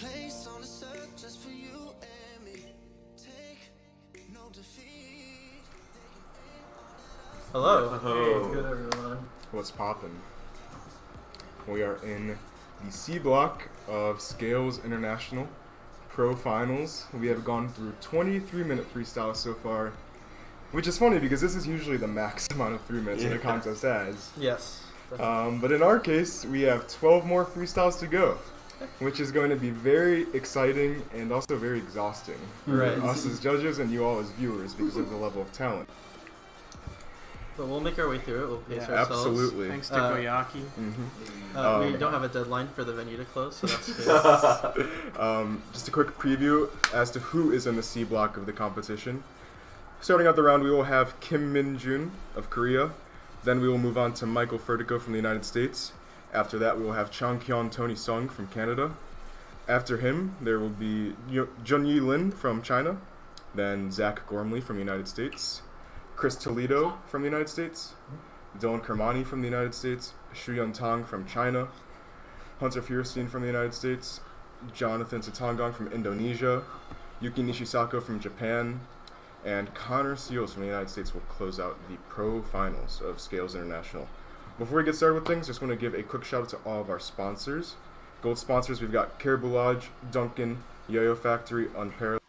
place on this earth just for you and me. Take no defeat. Hello. Hello. Good everyone. What's poppin'? We are in the C block of Scales International Pro Finals. We have gone through 23-minute freestyles so far, which is funny because this is usually the max amount of 3 minutes that a contest has. Yes. But in our case, we have 12 more freestyles to go, which is going to be very exciting and also very exhausting for Right. us as judges and you all as viewers because of the level of talent. But we'll make our way through it. We'll pace Yeah, ourselves. absolutely. Thanks to Goyaki. We don't have a deadline for the venue to close, so that's good. Just a quick preview as to who is in the C block of the competition. Starting out the round, we will have Kim Min-jun of Korea. Then we will move on to Michael Furtico from the United States. After that, we will have Changhyun Tony Sung from Canada. After him, there will be Junyi Lin from China. Then Zach Gormley from the United States. Chris Toledo from the United States. Dylan Kermani from the United States. Shuyun Tang from China. Hunter Fierstein from the United States. Jonathan Sitangong from Indonesia. Yuki Nishisako from Japan. And Connor Seals from the United States will close out the pro finals of Scales International. Before we get started with things, just want to give a quick shout out to all of our sponsors. Gold sponsors, we've got Caribou Lodge, Duncan, Yo-Yo Factory, Unparalleled.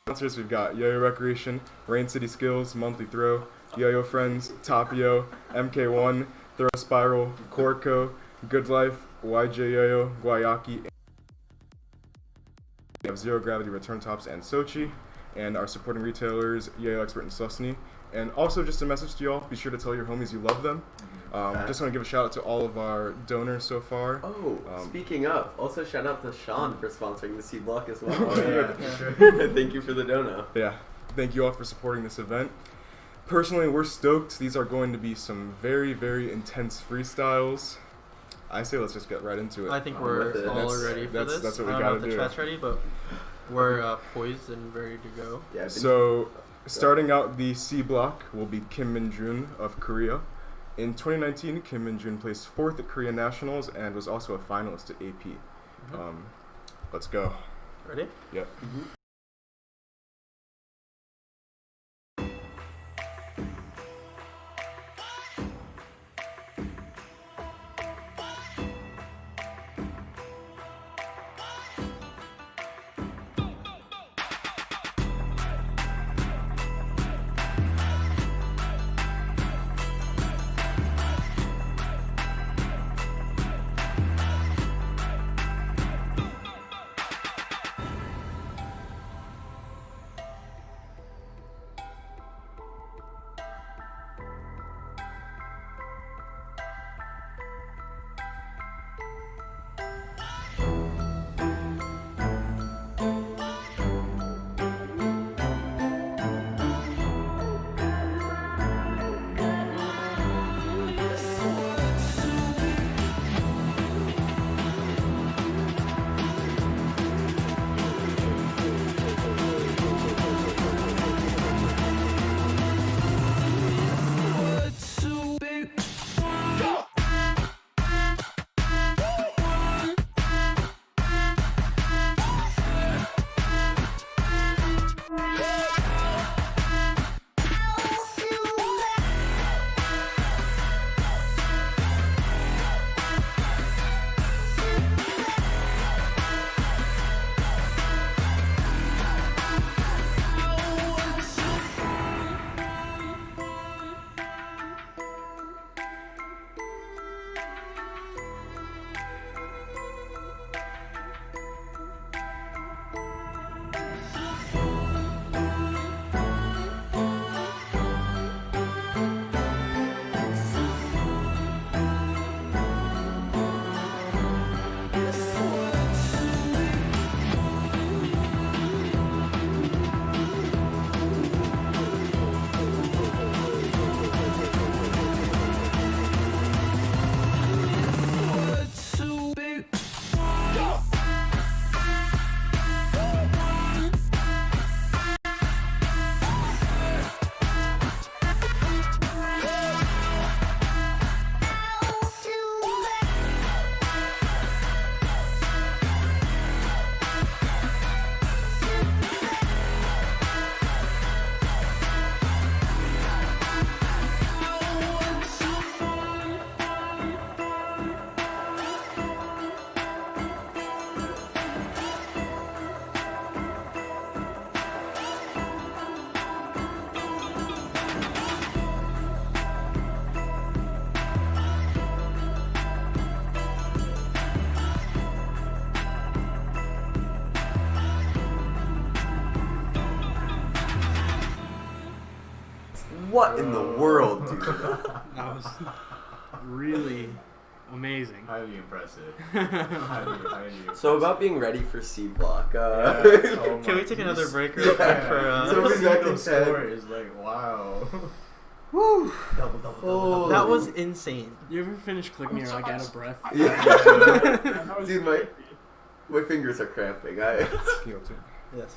Sponsors, we've got Yo-Yo Recreation, Rain City Skills, Monthly Throw, Yo-Yo Friends, Tapio, MK1, Throw Spiral, Corco, Good Life, YJ Yo-Yo, Guayaki. We have Zero Gravity Return Tops and Sochi, and our supporting retailers, Yo-Yo Expert and Susny. And also just a message to y'all, be sure to tell your homies you love them. Just want to give a shout out to all of our donors so far. Oh, speaking of, also shout out to Sean for sponsoring the C block as well. Thank you for the dono. Yeah, thank you all for supporting this event. Personally, we're stoked. These are going to be some very, very intense freestyles. I say let's just get right into it. I think we're all ready for this. That's what we I gotta don't know if do. the chat's ready, but we're poised and ready to go. Yeah. So, starting out the C block will be Kim Min-jun of Korea. In 2019, Kim Min-jun placed 4th at Korea Nationals and was also a finalist at AP. Let's go. Ready? Yep. What in the world, dude? That was really amazing. Highly impressive. highly impressive. So about being ready for C block. Can we take another break real quick for? So the second score set. is like wow. Woo! Oh. That was insane. You ever finish clicking and you're like out of breath? Yeah. Dude, my fingers are cramping. Yes.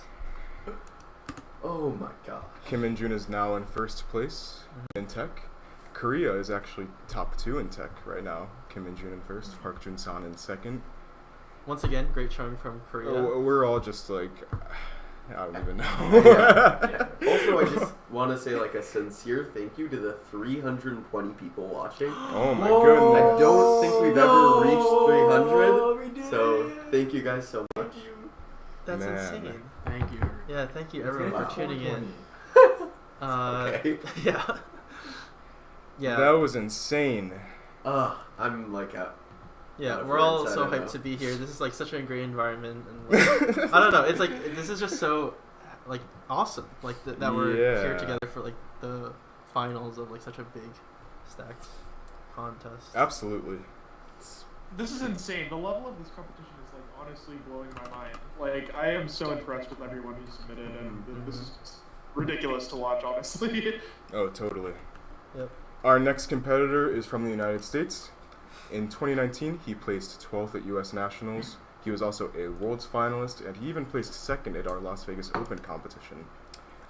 Oh my god. Kim In-jun is now in first place in tech. Korea is actually top 2 in tech right now. Kim In-jun in first, Park Jun-san in second. Once again, great showing from Korea. Oh, we're all just like, I don't even know. Also, I just want to say like a sincere thank you to the 320 people watching. Oh my goodness. I don't think we've ever reached 300. So thank you guys so much. That's Man. insane. Thank you. Yeah, thank you everyone for tuning in. Okay. Yeah. Yeah. That was insane. I'm like Yeah, we're all so hyped to be here. This is like such a great environment, and like, I don't know. It's like this is just so like awesome. Like that we're here together for like the finals of like such a big stacked contest. Absolutely. This is insane. The level of this competition is like honestly blowing my mind. Like I am so impressed with everyone who submitted, and this is ridiculous to watch. Honestly. Oh, totally. Yep. Our next competitor is from the United States. In 2019, he placed 12th at U.S. Nationals. He was also a Worlds finalist, and he even placed second at our Las Vegas Open competition.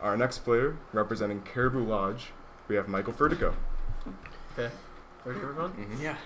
Our next player, representing Caribou Lodge, we have Michael Vertigo. Okay. Ready, everyone? Mm-hmm. Yeah.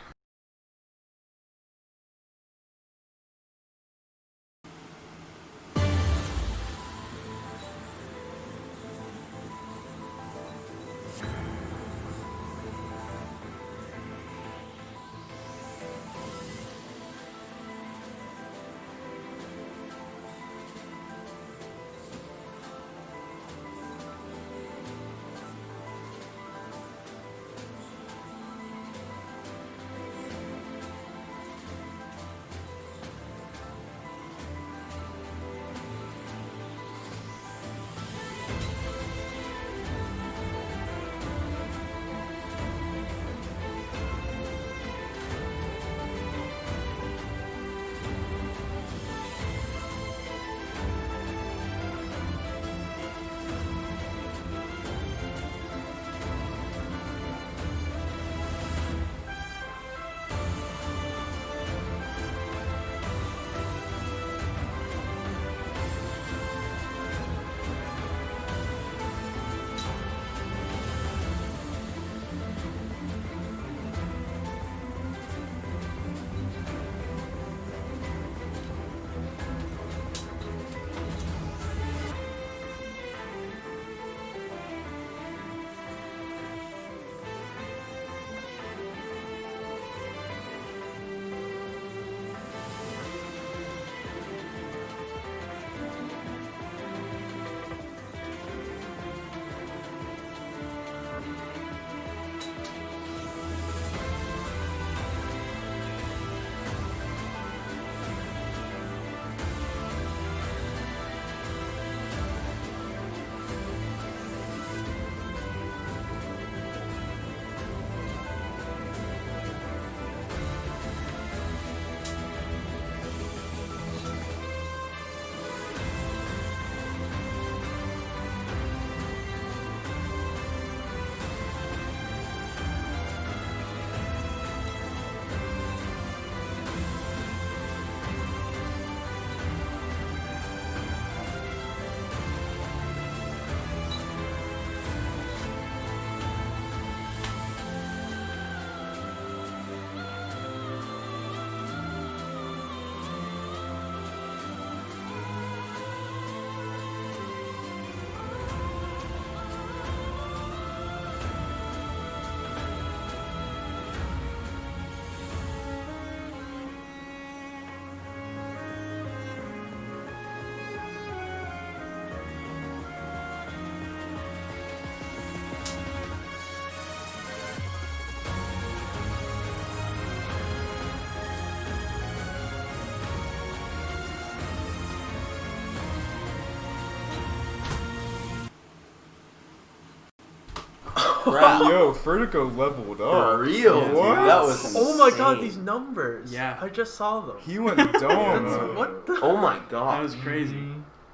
crap. Yo, Vertigo leveled up. For real, What? dude. That was Oh my god, insane. these numbers. Yeah. I just saw them. He went dumb. What the? Oh my god. That was crazy.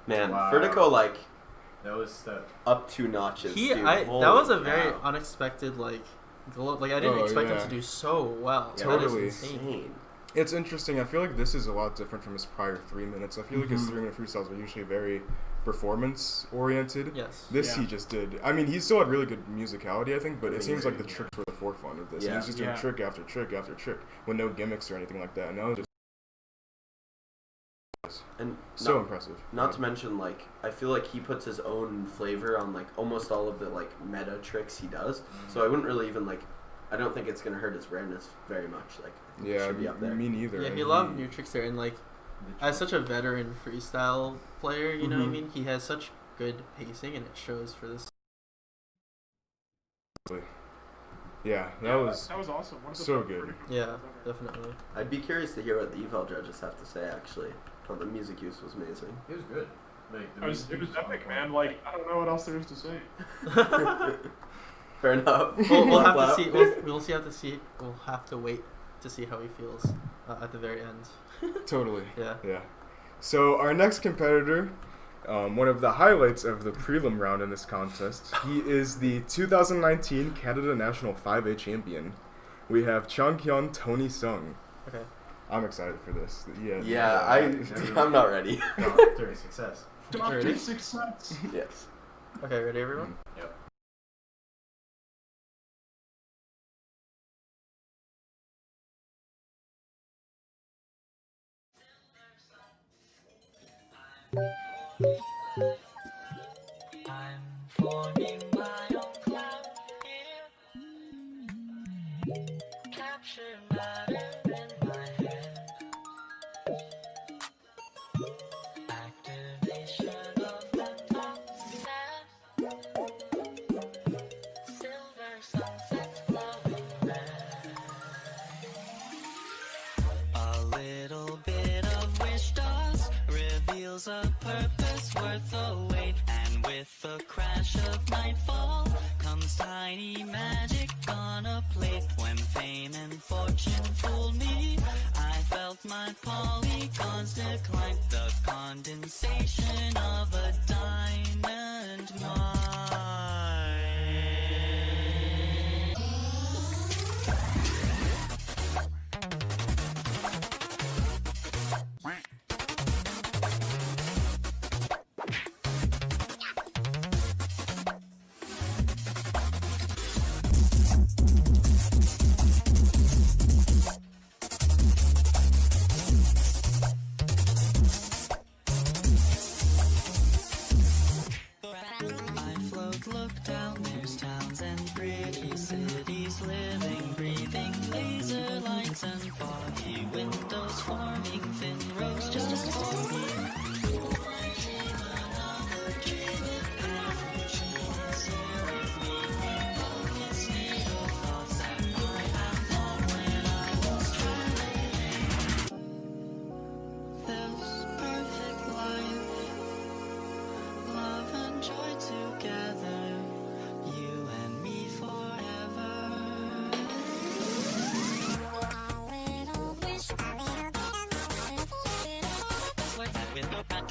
Man, Wow. Vertigo, like, That was step. up 2 notches, He, dude. that Holy was a very cow. unexpected, like, like I didn't Oh, expect yeah. him to do so well. Yeah, That is totally. insane. It's interesting. I feel like this is a lot different from his prior 3 minutes. I feel like his Mm-hmm. 3-minute freestyles are usually very performance oriented. Yes. This Yeah. he just did. I mean, he still had really good musicality, I think, but it seems like the tricks were the forefront of this. Yeah. And he's just doing Yeah. trick after trick after trick with no gimmicks or anything like that. And that was just And so not, impressive. not to mention, like, I feel like he puts his own flavor on, like, almost all of the, like, meta tricks he does. So I wouldn't really even, like, I don't think it's going to hurt his rareness very much. Like, I think it Yeah, should be up there. me neither. Yeah, And he loved new tricks there, and like, as such a veteran freestyle player, you know what I Mhm. mean? He has such good pacing, and it shows for this. Yeah, that was awesome. One of the so best good. Vertigo Yeah, freestyles ever. definitely. I'd be curious to hear what the eval judges have to say, actually. Thought the music use was amazing. It was good. Like, the It was music on epic, point. man. Like, I don't know what else there is to say. Fair enough. We'll have to Clap. see. We'll have to wait to see how he feels at the very end. Totally. Yeah. Yeah. So our next competitor, one of the highlights of the prelim round in this contest, he is the 2019 Canada National 5A champion. We have Changhyun Tony Sung. Okay. I'm excited for this. Yeah, I'm not ready. Doctor success. Doctor Ready? Success. Yes. Okay, ready, everyone? Yep. I'm forming my own cloud here. Capture matter in my head. Activation of the sunset. Silver sunsets glowing red. A little bit of wish dust reveals a purpose worth the wait. And with the crash of nightfall comes tiny magic on a plate. When fame and fortune fooled me, I felt my polygons decline. The condensation of a diamond mine. I float, look down, there's towns and pretty cities, living, breathing, laser lights and foggy windows forming thin rows just for me. Lighting another dream of passion, with me, focus needle thoughts and I am long when I was trying. This perfect life, love and joy together, you and me forever. With no path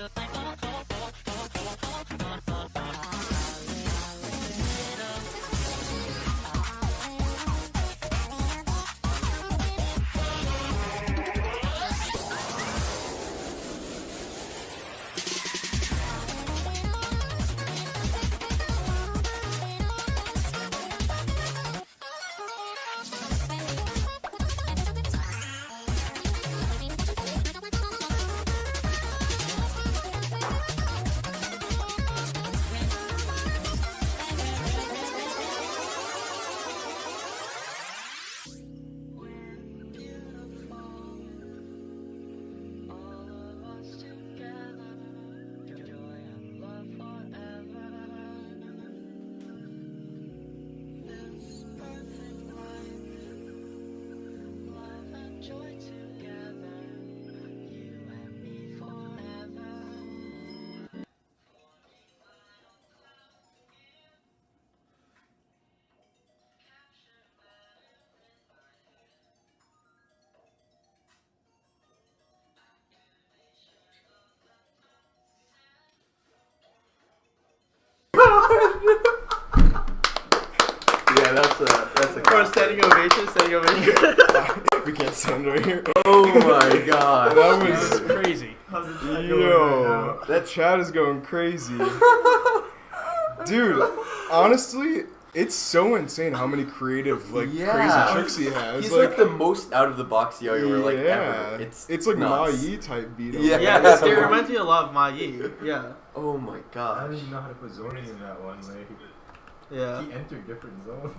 Yeah, that's a. For a standing ovation, standing ovation. We can't stand right here. Oh my god. That was crazy. Yo, that chat is going crazy. Dude, honestly, it's so insane how many creative, crazy tricks he has. He's like the most out of the box yo-yoer ever. It's like Ma nuts. Yi type beat. Yeah, it reminds me a lot of Ma Yi. Yeah. Oh my I gosh. don't even know how to put zoning in that one. Like, Yeah. he entered different zones.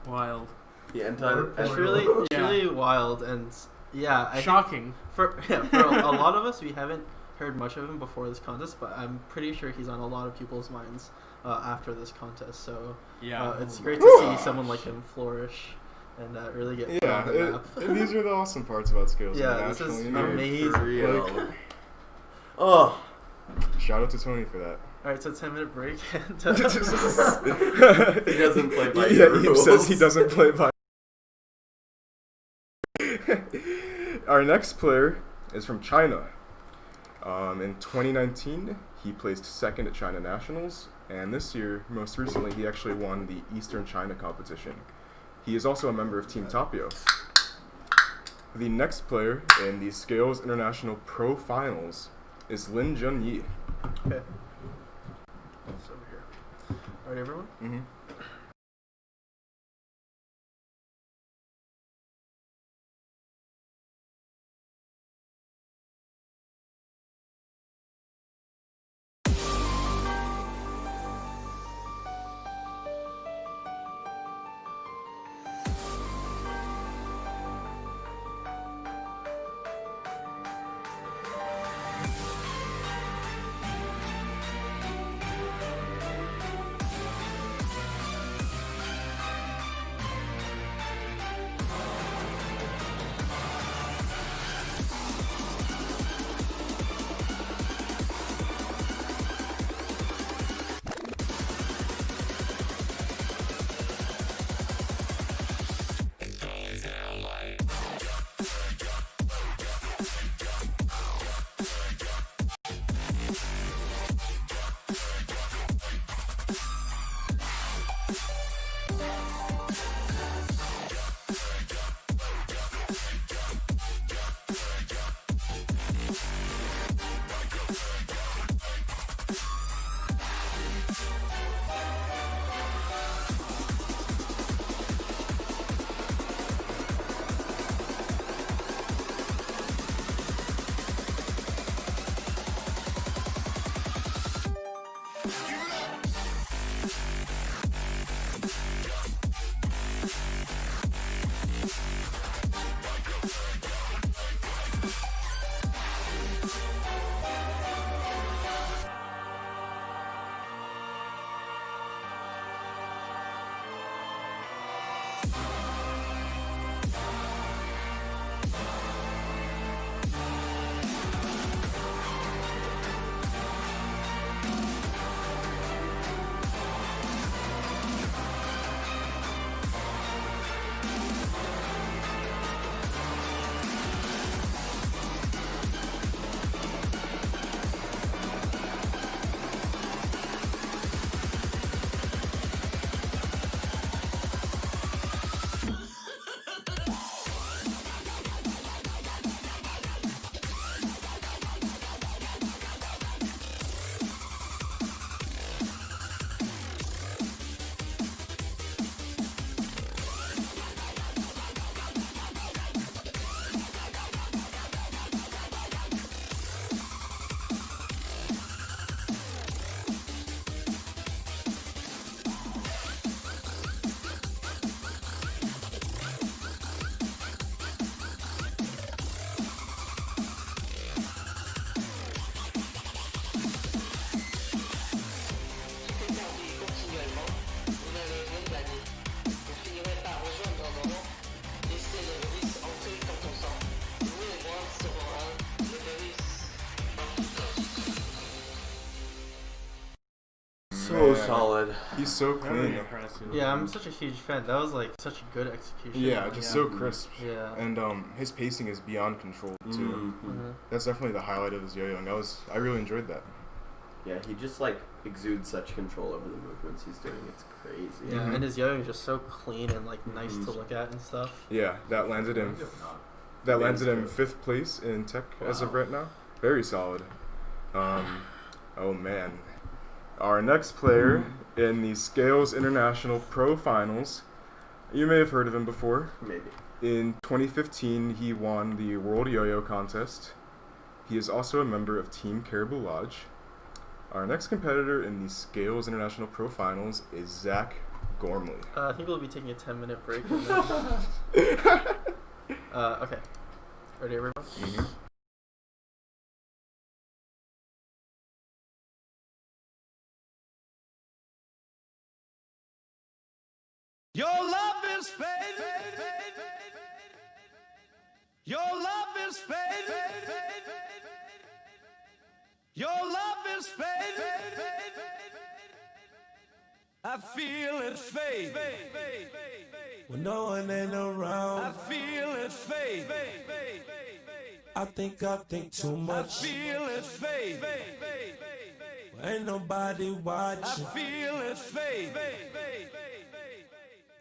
Wild. He entered. It's really wild and I think Shocking. for a lot of us, we haven't heard much of him before this contest, but I'm pretty sure he's on a lot of people's minds after this contest. So it's great to see someone like him flourish and really get put on the map. These are the awesome parts about Scales. Yeah, this is amazing. For real. Oh. Shout out to Tony for that. Alright, so 10-minute break. And, He doesn't play by He rules. says he doesn't play by. Our next player is from China. In 2019, he placed second at China Nationals, and this year, most recently, he actually won the Eastern China competition. He is also a member of Team Tapio. The next player in the Scales International Pro Finals is Lin Junyi. Okay. It's over here. Alright, everyone? Mm-hmm. So solid. He's so clean. Yeah, I'm such a huge fan. That was like such a good execution. Yeah, just so crisp. Yeah. And his pacing is beyond control too. Mhm. That's definitely the highlight of his yo-yoing. I really enjoyed that. Yeah, he just like exudes such control over the movements he's doing. It's crazy. Yeah, and his yo-yo is just so clean and like nice to look at and stuff. Yeah, that landed him. That landed him 5th place in tech as of right now. Very solid. Oh man, our next player in the Scales International Pro Finals. You may have heard of him before. Maybe. In 2015, he won the World Yo-Yo Contest. He is also a member of Team Caribou Lodge. Our next competitor in the Scales International Pro Finals is Zach Gormley. I think we'll be taking a 10-minute break. Okay. Ready, everyone? Mm-hmm. Your love is fading. Your love is fading. Your love is fading. I feel it fade. When no one ain't around, I feel it fade. I think too much. I feel it fade. Ain't nobody watching. I feel it fade.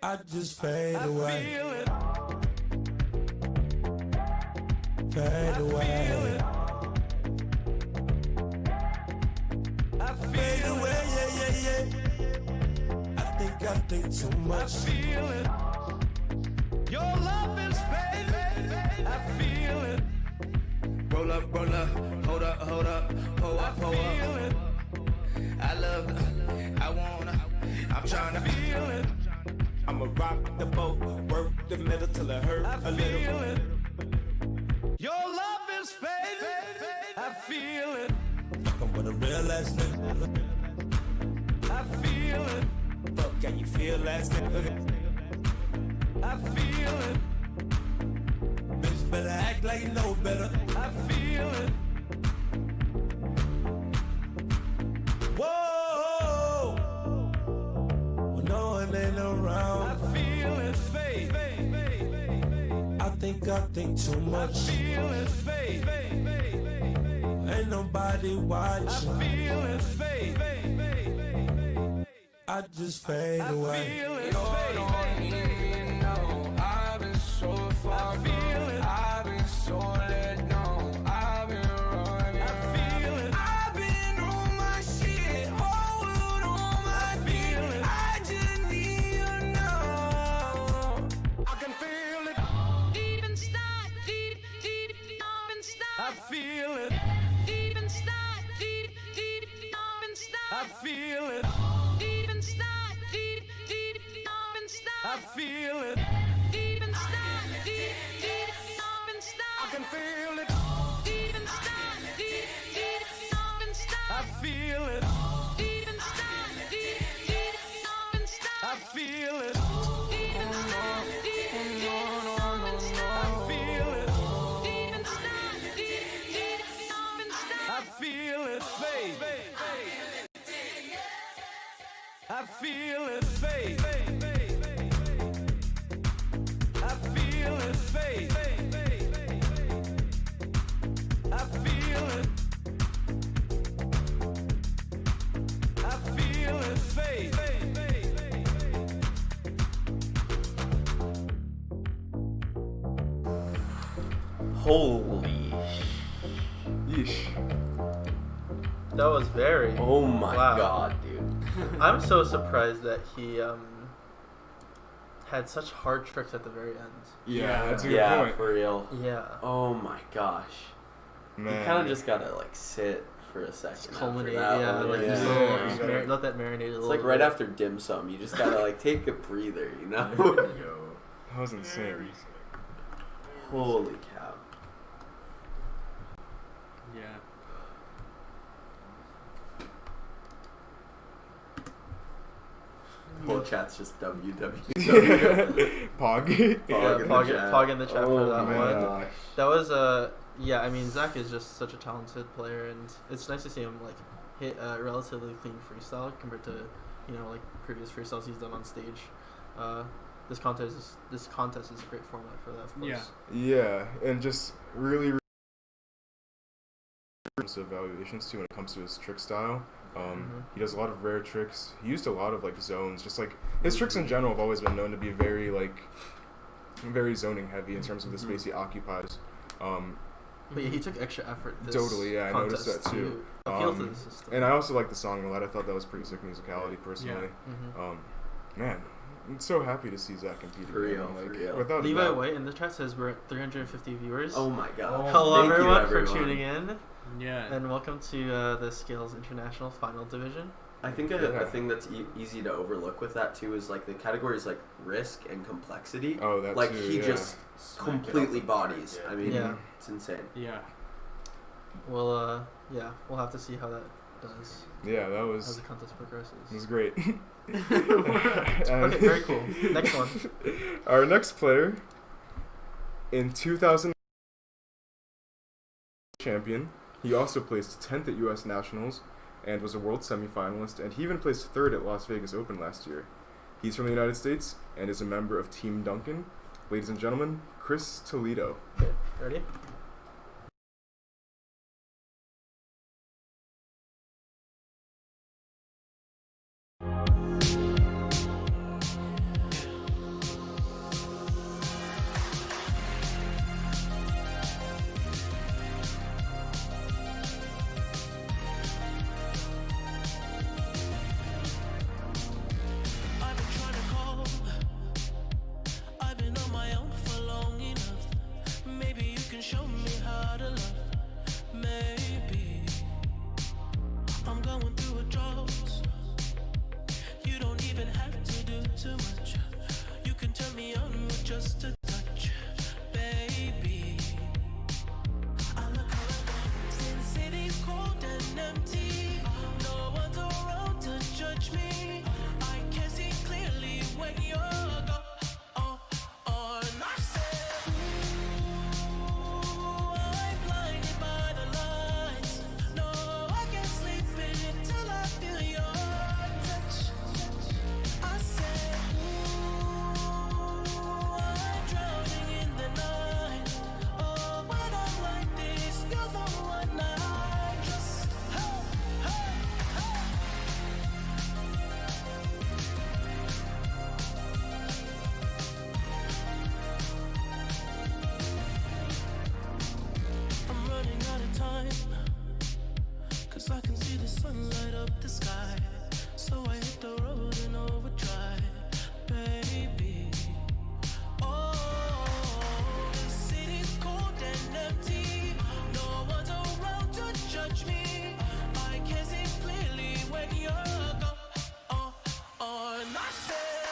I just fade away. Feel it. Fade away. I feel away, yeah. I think too much. I feel it. Your love is fading. I feel it. Roll up, hold up, pull up. I feel it. I love it. I wanna. I'm trying to feel it. I'ma rock the boat, work the middle till it hurt a little. It. Your love is fading. I feel it. Fucking with a real ass nigga. I feel it. Fuck, can you feel that nigga? I feel it. Bitch better act like you know better. I feel it. Whoa. When no one ain't around, I feel it fade. I think too much. I feel it fade. Ain't nobody watching. I feel it fade. I just fade away. I feel it fade. I've been so far gone. I've been so let down. I've been running. I feel it. I've been on my shit. Whole world on my feet. I just need you now. I can feel it. Deep inside, deep inside. I feel it. Deep inside, deep inside. I feel it. Deep inside, deep inside. I feel it. Deep inside, deep inside. I can feel it. Deep inside, deep inside. I feel it. Deep inside, deep inside. I feel it. Deep inside, deep inside. I feel it. Deep inside, deep inside. I feel it fade. I feel it fade. I feel it fade. I feel it. I feel it fade. Holy yeesh. That was very. Oh my wow. god, dude. I'm so surprised that he had such hard tricks at the very end. Yeah, that's a good point. For real. Yeah. Oh my gosh. Man. You kind of just gotta like sit for a second. Just culminate, after that one. like Yeah. just let that marinate a It's little like bit. right after dim sum, you just gotta like take a breather, you know? That was insane. Holy cow. Yeah. Whole chat's just WWW. Pog. Pog in the chat for that my one. gosh. That was yeah. I mean, Zach is just such a talented player, and it's nice to see him like hit a relatively clean freestyle compared to like previous freestyles he's done on stage. This contest is a great format for that. Of course. Yeah, and just really evaluations too when it comes to his trick style. He does a lot of rare tricks. He used a lot of like zones. Just like his tricks in general have always been known to be very zoning heavy in terms of the space he occupies. But yeah, he took extra effort. This Totally, yeah, I noticed contest that too. to appeal to the system. And I also like the song a lot. I thought that was pretty sick musicality, personally. Man, I'm so happy to see Zach compete. For again. real, Like, for real. Without a Levi doubt. White in the chat says we're at 350 viewers. Oh my god. Hello Thank you, everyone for everyone. tuning in. Yeah. And welcome to the Scales International Final Division. I think a thing that's easy to overlook with that too is like the categories like risk and complexity. Oh, that like too, he yeah. just completely bodies. I mean, Yeah. it's insane. Yeah. Well, yeah, we'll have to see how that does. Yeah, that was. As the contest progresses. It was great. Okay, very cool. Next one. Our next player in 2000 champion. He also placed 10th at U.S. Nationals and was a world semifinalist, and he even placed 3rd at Las Vegas Open last year. He's from the United States and is a member of Team Duncan. Ladies and gentlemen, Chris Toledo. Okay, ready? I've been trying to call. I've been on my own for long enough. Maybe you can show me how to love. Maybe I'm going through a drought. You don't even have to do too much. You can turn me on with just a touch, baby. I look around since city's cold and empty. No one's around to judge me. I can see clearly when you're gone. And I said, ooh, I'm blinded by the lights. No, I can't sleep until I feel your touch. I said, ooh, I'm drowning in the night. Oh, when I'm like this, you're the one I trust. Hey, hey, hey. I'm running out of time, 'cause I can see the sun light up the sky. So I hit the road in overdrive, baby. Oh, the city's cold and empty. No one's around to judge me. I can see clearly when you're gone. And I said,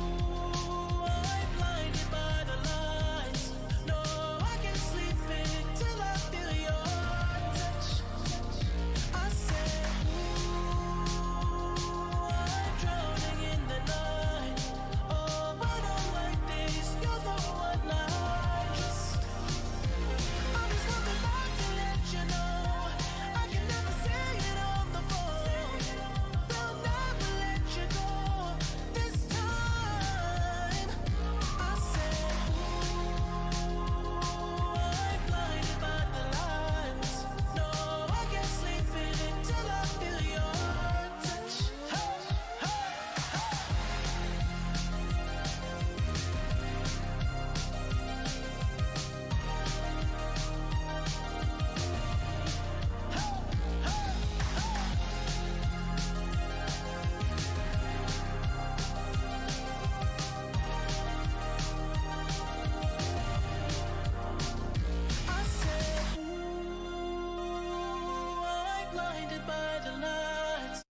ooh, I'm blinded by the lights. No, I can't sleep until I feel your touch. I said, ooh, I'm drowning in the night. Oh, when I'm like this, you're the one I trust. I'm just coming back to let you know I can never say it on the phone. They'll never let you go this time. I said, ooh, I'm blinded by the lights. No, I can't sleep until I feel your touch. Hey, hey, hey. I said, ooh, I'm blinded by the lights.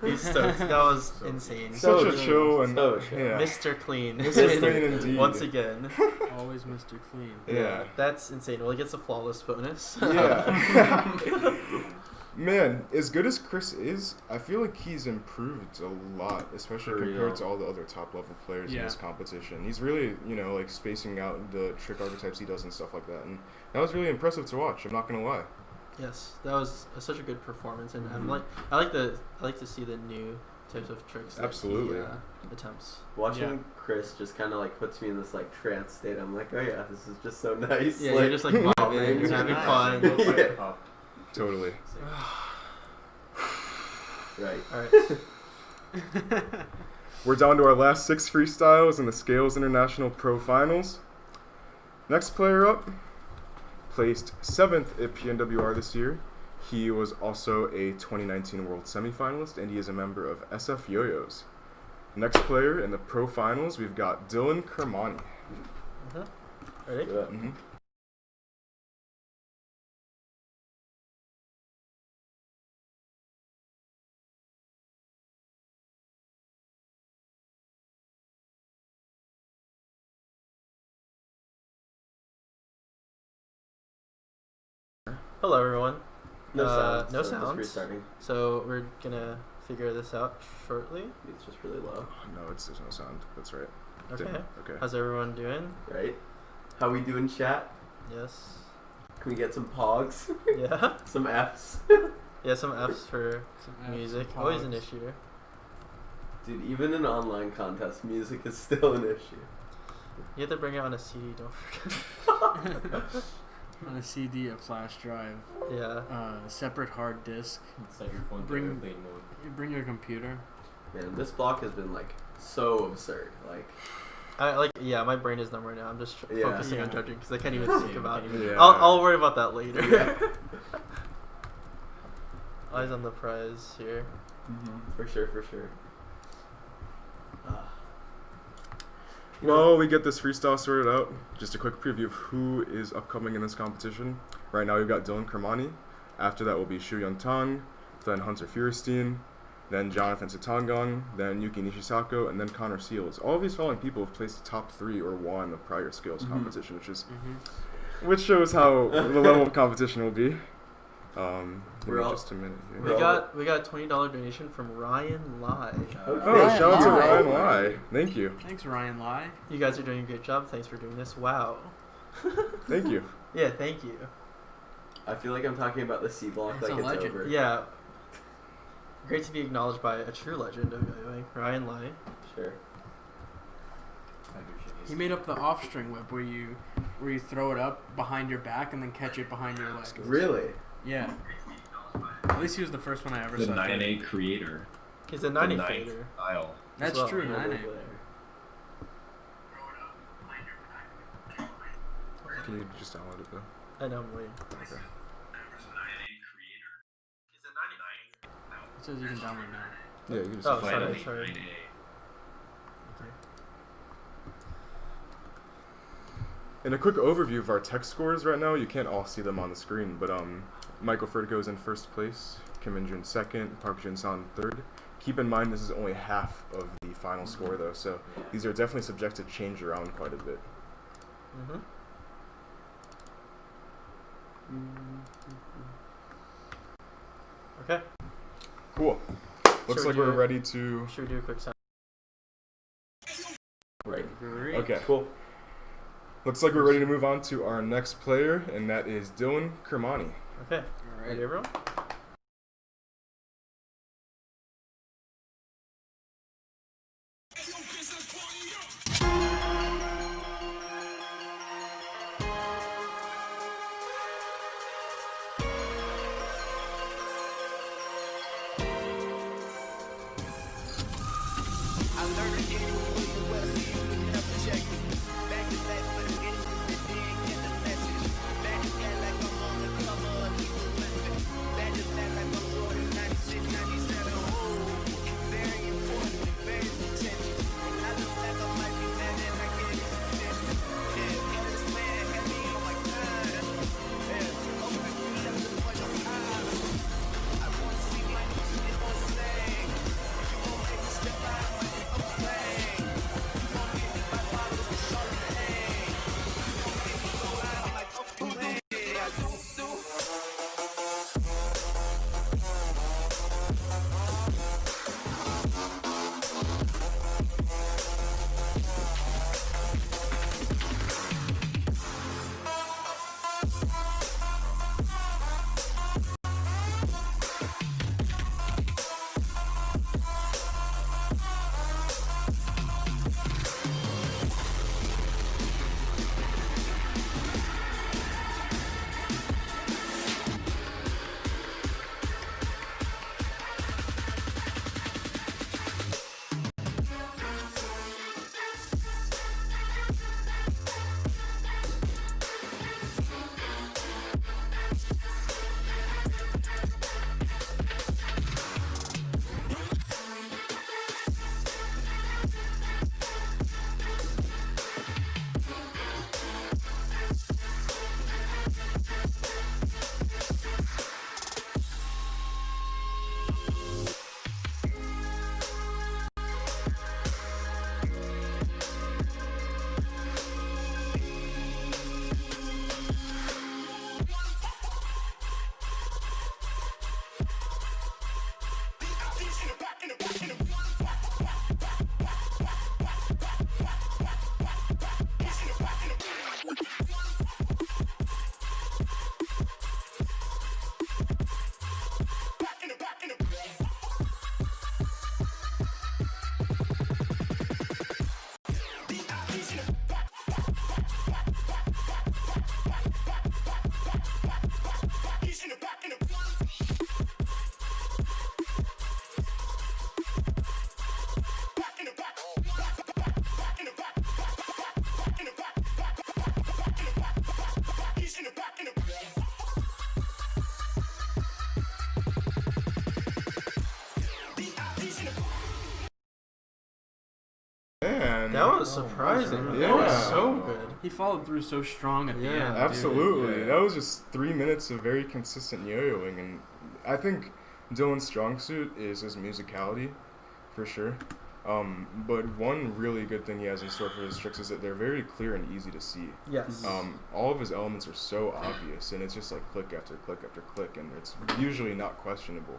He's stoked. That was insane. Such a chill and yeah. Mr. Clean. Mr. Clean indeed. Once again. Always Mr. Clean. Yeah. That's insane. Well, he gets a flawless bonus. Yeah. Man, as good as Chris is, I feel like he's improved a lot, especially For compared real. to all the other top level players in Yeah. this competition. He's really, like spacing out the trick archetypes he does and stuff like that, and that was really impressive to watch. I'm not gonna lie. Yes, that was such a good performance, and I like to see the new types of tricks. that Absolutely. he, attempts. Watching Chris just kind of like puts me in this like trance state. I'm like, oh yeah, this is just so nice. Yeah, you're just like vibing, you're having fun. Yeah. Totally. Right. Alright. We're down to our last 6 freestyles in the Scales International Pro Finals. Next player up, placed 7th at PNWR this year. He was also a 2019 World Semifinalist, and he is a member of SF Yo-Yos. Next player in the Pro Finals, we've got Dylan Kermani. Ready? Mm-hmm. Hello, everyone. No sound. No so just sounds. restarting. So we're gonna figure this out shortly. It's just really low. No, there's no sound. That's right. Okay. Okay. How's everyone doing? Right. How we doing, chat? Yes. Can we get some pogs? Yeah. Some Fs. Yeah, some Fs for Some Fs, music. some Always an pogs. issue. Dude, even in online contests, music is still an issue. You have to bring it on a CD. Don't forget. On a CD, a flash drive. Yeah. Separate hard disk. Set your phone to Bring airplane mode. you bring your computer. Man, this block has been like so absurd. Like, My brain is numb right now. I'm just Yeah. focusing on Yeah. judging because I can't even think about it. Yeah. I'll worry about that later. Yeah. Eyes on the prize here. for sure. Well, we get this freestyle sorted out. Just a quick preview of who is upcoming in this competition. Right now, we've got Dylan Kermani. After that will be Shu Yun Tang, then Hunter Feuerstein, then Jonathan Sitangong, then Yuki Nishisako, and then Connor Seals. All of these following people have placed top 3 or won the prior skills competition, which shows how the level of competition will be. Give me just a minute here. We got a $20 donation from Ryan Lai. Oh, shout out to Ryan Lai. Thank you. Thanks, Ryan Lai. You guys are doing a great job. Thanks for doing this. Wow. Thank you. Yeah, thank you. I feel like I'm talking about the C block That's like a it's legend. over. Yeah. Great to be acknowledged by a true legend of yo-yoing, Ryan Lai. Sure. He made up the off-string whip where you throw it up behind your back and then catch it behind your leg. Really? Yeah. At least he was the first one I ever The saw. 9A creator. He's a 90 creator. Style. That's well. true, Yeah, 9A. Can you just download it though? I know, I'm waiting. Okay. It says you can download now. Yeah, you can just Oh, find sorry. it. And a quick overview of our tech scores right now. You can't all see them on the screen, but Michael Furtico is in first place, Kim In-jun second, Park Jin-san third. Keep in mind this is only half of the final score though, so these are definitely subject to change around quite a bit. Okay. Cool. Looks Should we like do we're it? ready to... Should we do a quick sound? Right. Okay. Cool. Looks like we're ready to move on to our next player, and that is Dylan Kermani. Okay. Ready, everyone? Back was surprising. Yeah. That was so good. He followed through so strong at the end. dude. Absolutely. Yeah. That was just 3 minutes of very consistent yo-yoing, and I think Dylan's strong suit is his musicality, for sure. But one really good thing he has in store for his tricks is that they're very clear and easy to see. Yes. All of his elements are so obvious, and it's just like click after click after click, and it's usually not questionable.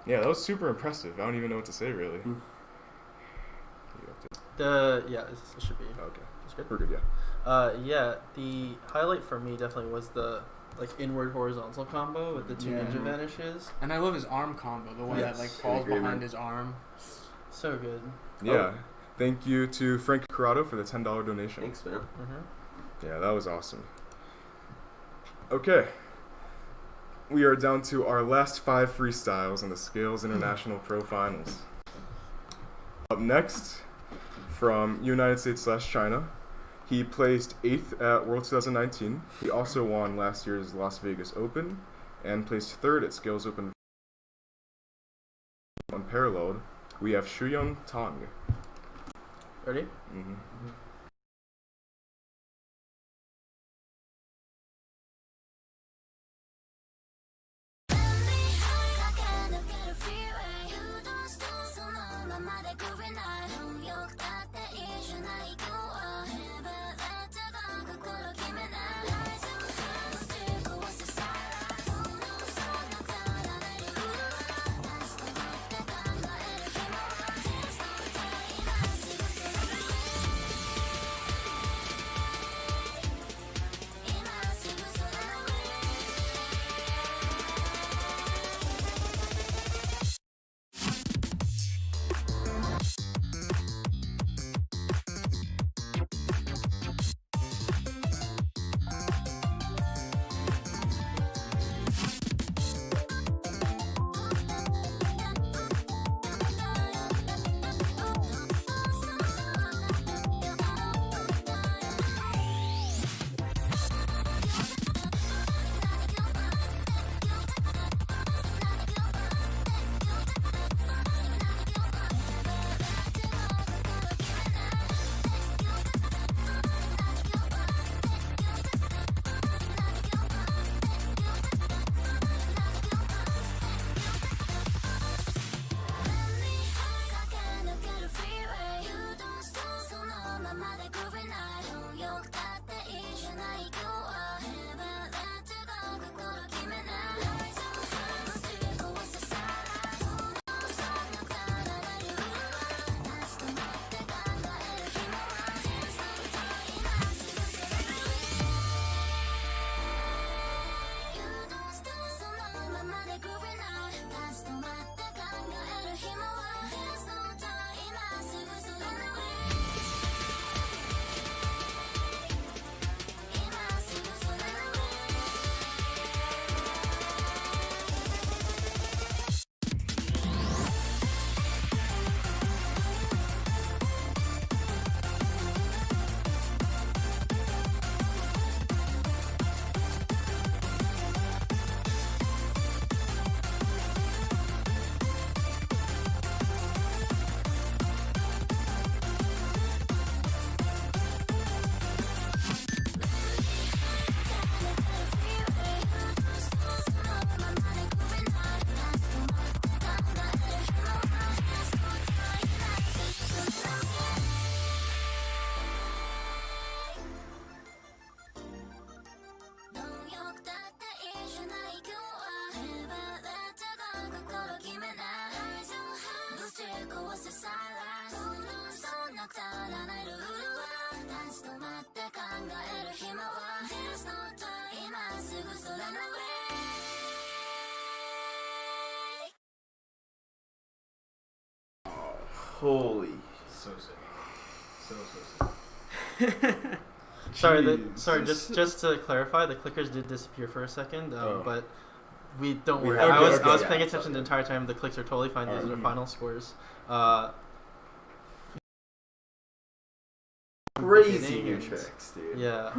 Yeah, that was super impressive. I don't even know what to say, really. It should be. Okay. It's good. We're good, yeah. Yeah, the highlight for me definitely was the inward horizontal combo with the two ninja vanishes. And I love his arm combo, the one that falls behind his arm. So good. Yeah. Thank you to Frank Corrado for the $10 donation. Thanks, man. Yeah, that was awesome. Okay. We are down to our last 5 freestyles in the Scales International Pro Finals. Up next, from United States/China, he placed 8th at World 2019. He also won last year's Las Vegas Open and placed 3rd at Scales Open. Unparalleled, we have Shuyun Tong. Ready? Mm-hmm. Holy. So sick. So sick. Sorry, just to clarify, the clickers did disappear for a second, but don't worry. Okay, I was okay, paying attention the entire time. The clicks are totally fine. These are the final scores. Crazy new tricks, dude. Yeah.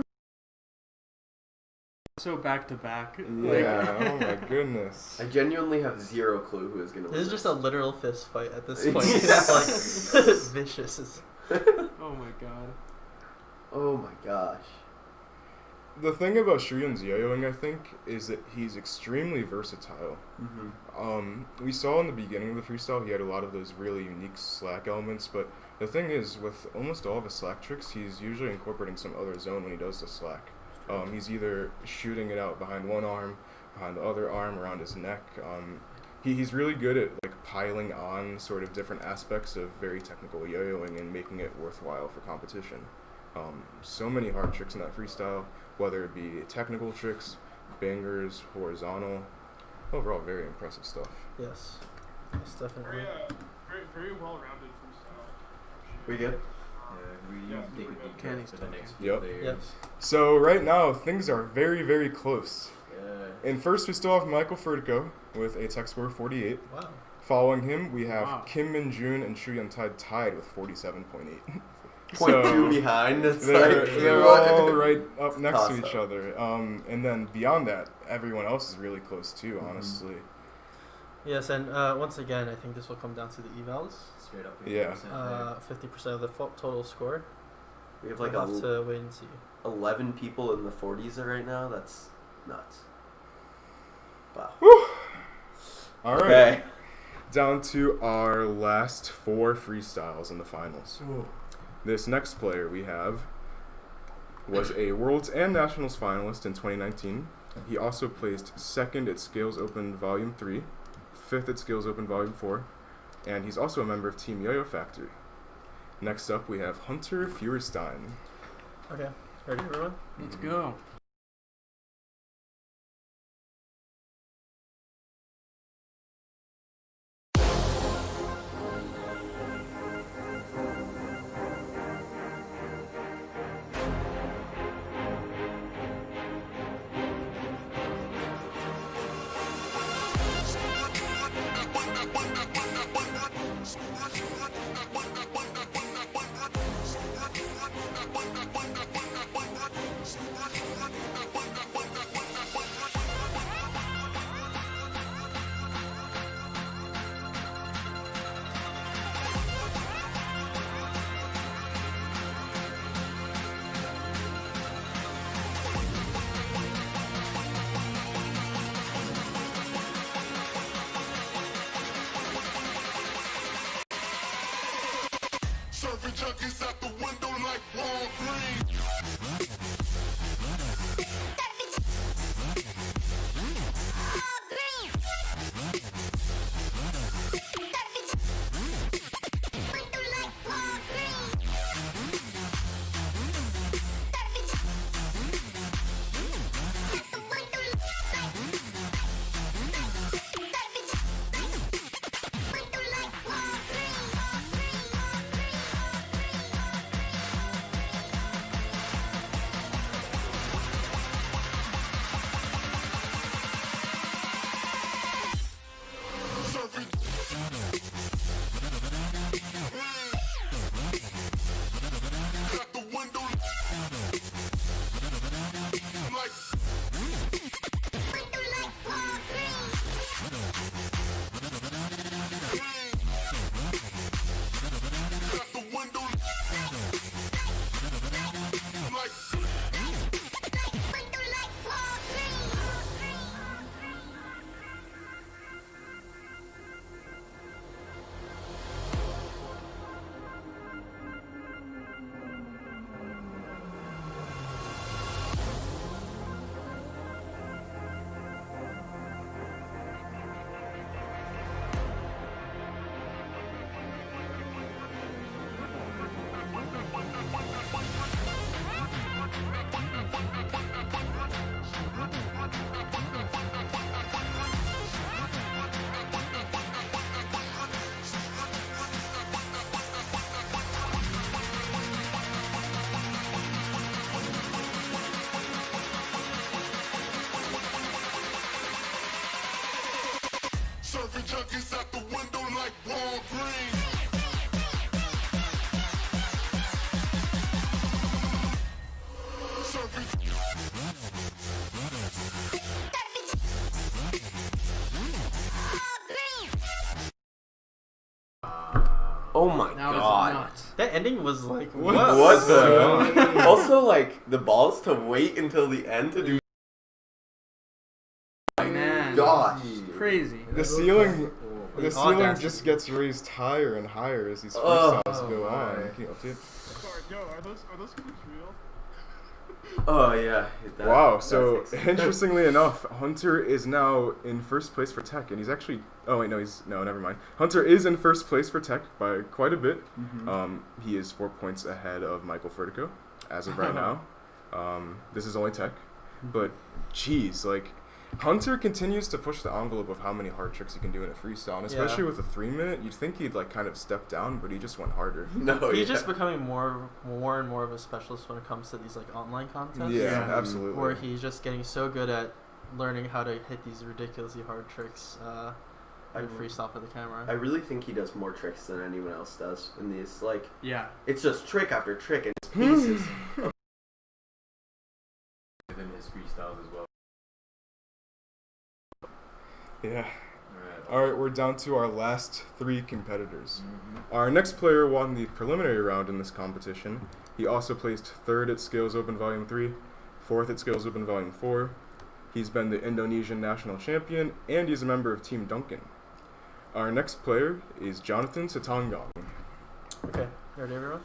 So back to back. Yeah, oh my goodness. I genuinely have zero clue who is going to win. This is just a literal fist fight at this point. Yeah. It's like vicious. Oh my god. Oh my gosh. The thing about Shuyan's yo-yoing, I think, is that he's extremely versatile. We saw in the beginning of the freestyle he had a lot of those really unique slack elements, but the thing is, with almost all of his slack tricks, he's usually incorporating some other zone when he does the slack. He's either shooting it out behind one arm, behind the other arm, around his neck. He's really good at like piling on sort of different aspects of very technical yo-yoing and making it worthwhile for competition. So many hard tricks in that freestyle, whether it be technical tricks, bangers, horizontal. Overall, very impressive stuff. Yes, definitely. Very well-rounded freestyle. We good? Take a deep Kenny's breath for the next few Yep. players. So right now, things are very, very close. Yeah. In first, we still have Michael Furtico with a tech score of 48. Wow. Following him, we have Wow. Kim Min-jun and Shuyan tied with 47.8. 0.2 behind. It's They're what? all right up next to Toss each up. other. And then beyond that, everyone else is really close too, honestly. Yes, and once again, I think this will come down to the evals. Straight up. Yeah. 50% of the total score. We have like We'll have to wait and see. 11 people in the 40s right now. That's nuts. Wow. All right. Okay. Down to our last 4 freestyles in the finals. Ooh. This next player we have was a Worlds and Nationals finalist in 2019. He also placed 2nd at Scales Open Volume 3, 5th at Scales Open Volume 4, and he's also a member of Team Yo-Yo Factory. Next up, we have Hunter Feuerstein. Okay, ready everyone? Let's go. Serving junkies out the window like Walgreens. Serving junkies out the window like Walgreens. Oh my That was god. nuts. That ending was like, What? What the? going on? Also, like the balls to wait until the end to do. Man, Gosh, crazy. The ceiling, The the ceiling audacity. just gets raised higher and higher as these Oh. freestyles go on. my. Can you update? Sorry, yo, are those clips real? Oh yeah. that- Wow. that's So exciting. interestingly enough, Hunter is now in first place for Tech, and he's actually. Oh wait, no, never mind. Hunter is in first place for Tech by quite a bit. He is 4 points ahead of Michael Furtico as of right now. This is only Tech, but geez, like. Hunter continues to push the envelope of how many hard tricks he can do in a freestyle, and especially Yeah. with a 3 minute, you'd think he'd like kind of step down, but he just went harder. No, He's yeah. just becoming more and more of a specialist when it comes to these like online contests. Yeah, absolutely. Where he's just getting so good at learning how to hit these ridiculously hard tricks and freestyle for the camera. I really think he does more tricks than anyone else does in these. Like, Yeah. it's just trick after trick and it's pieces. Within his freestyles as well. Yeah. Alright. Alright, we're down to our last 3 competitors. Our next player won the preliminary round in this competition. He also placed 3rd at Scales Open Volume 3, 4th at Scales Open Volume 4. He's been the Indonesian national champion, and he's a member of Team Duncan. Our next player is Jonathan Satongong. Okay, you ready, everyone?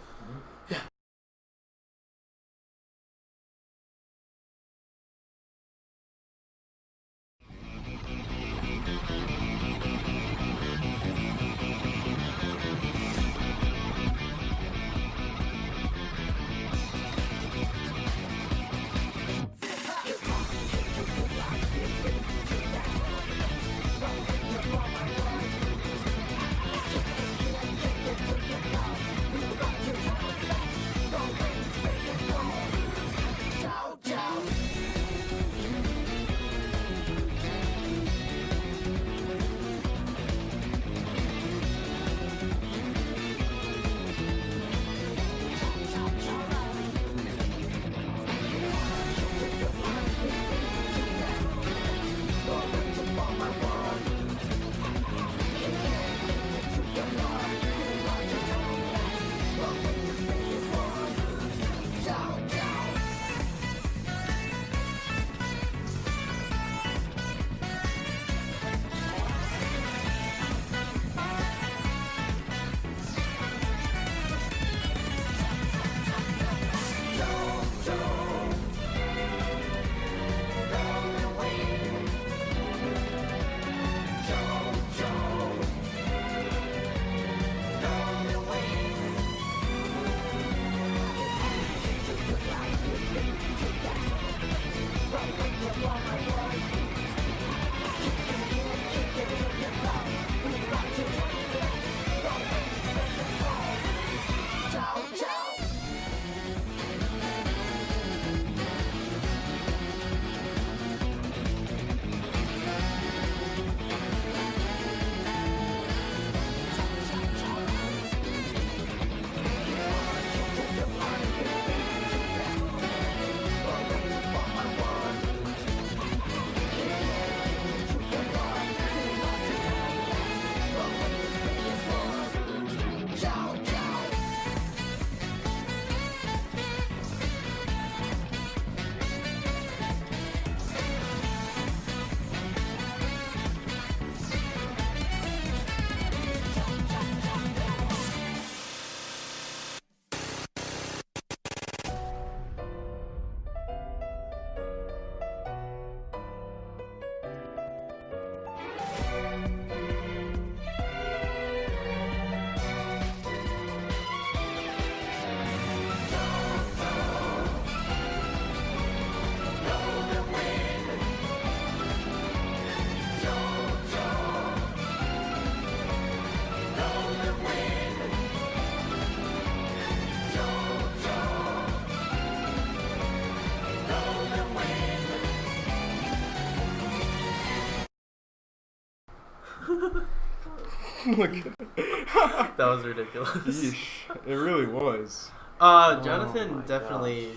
Look at That was ridiculous. Yeesh. It really was. Jonathan my definitely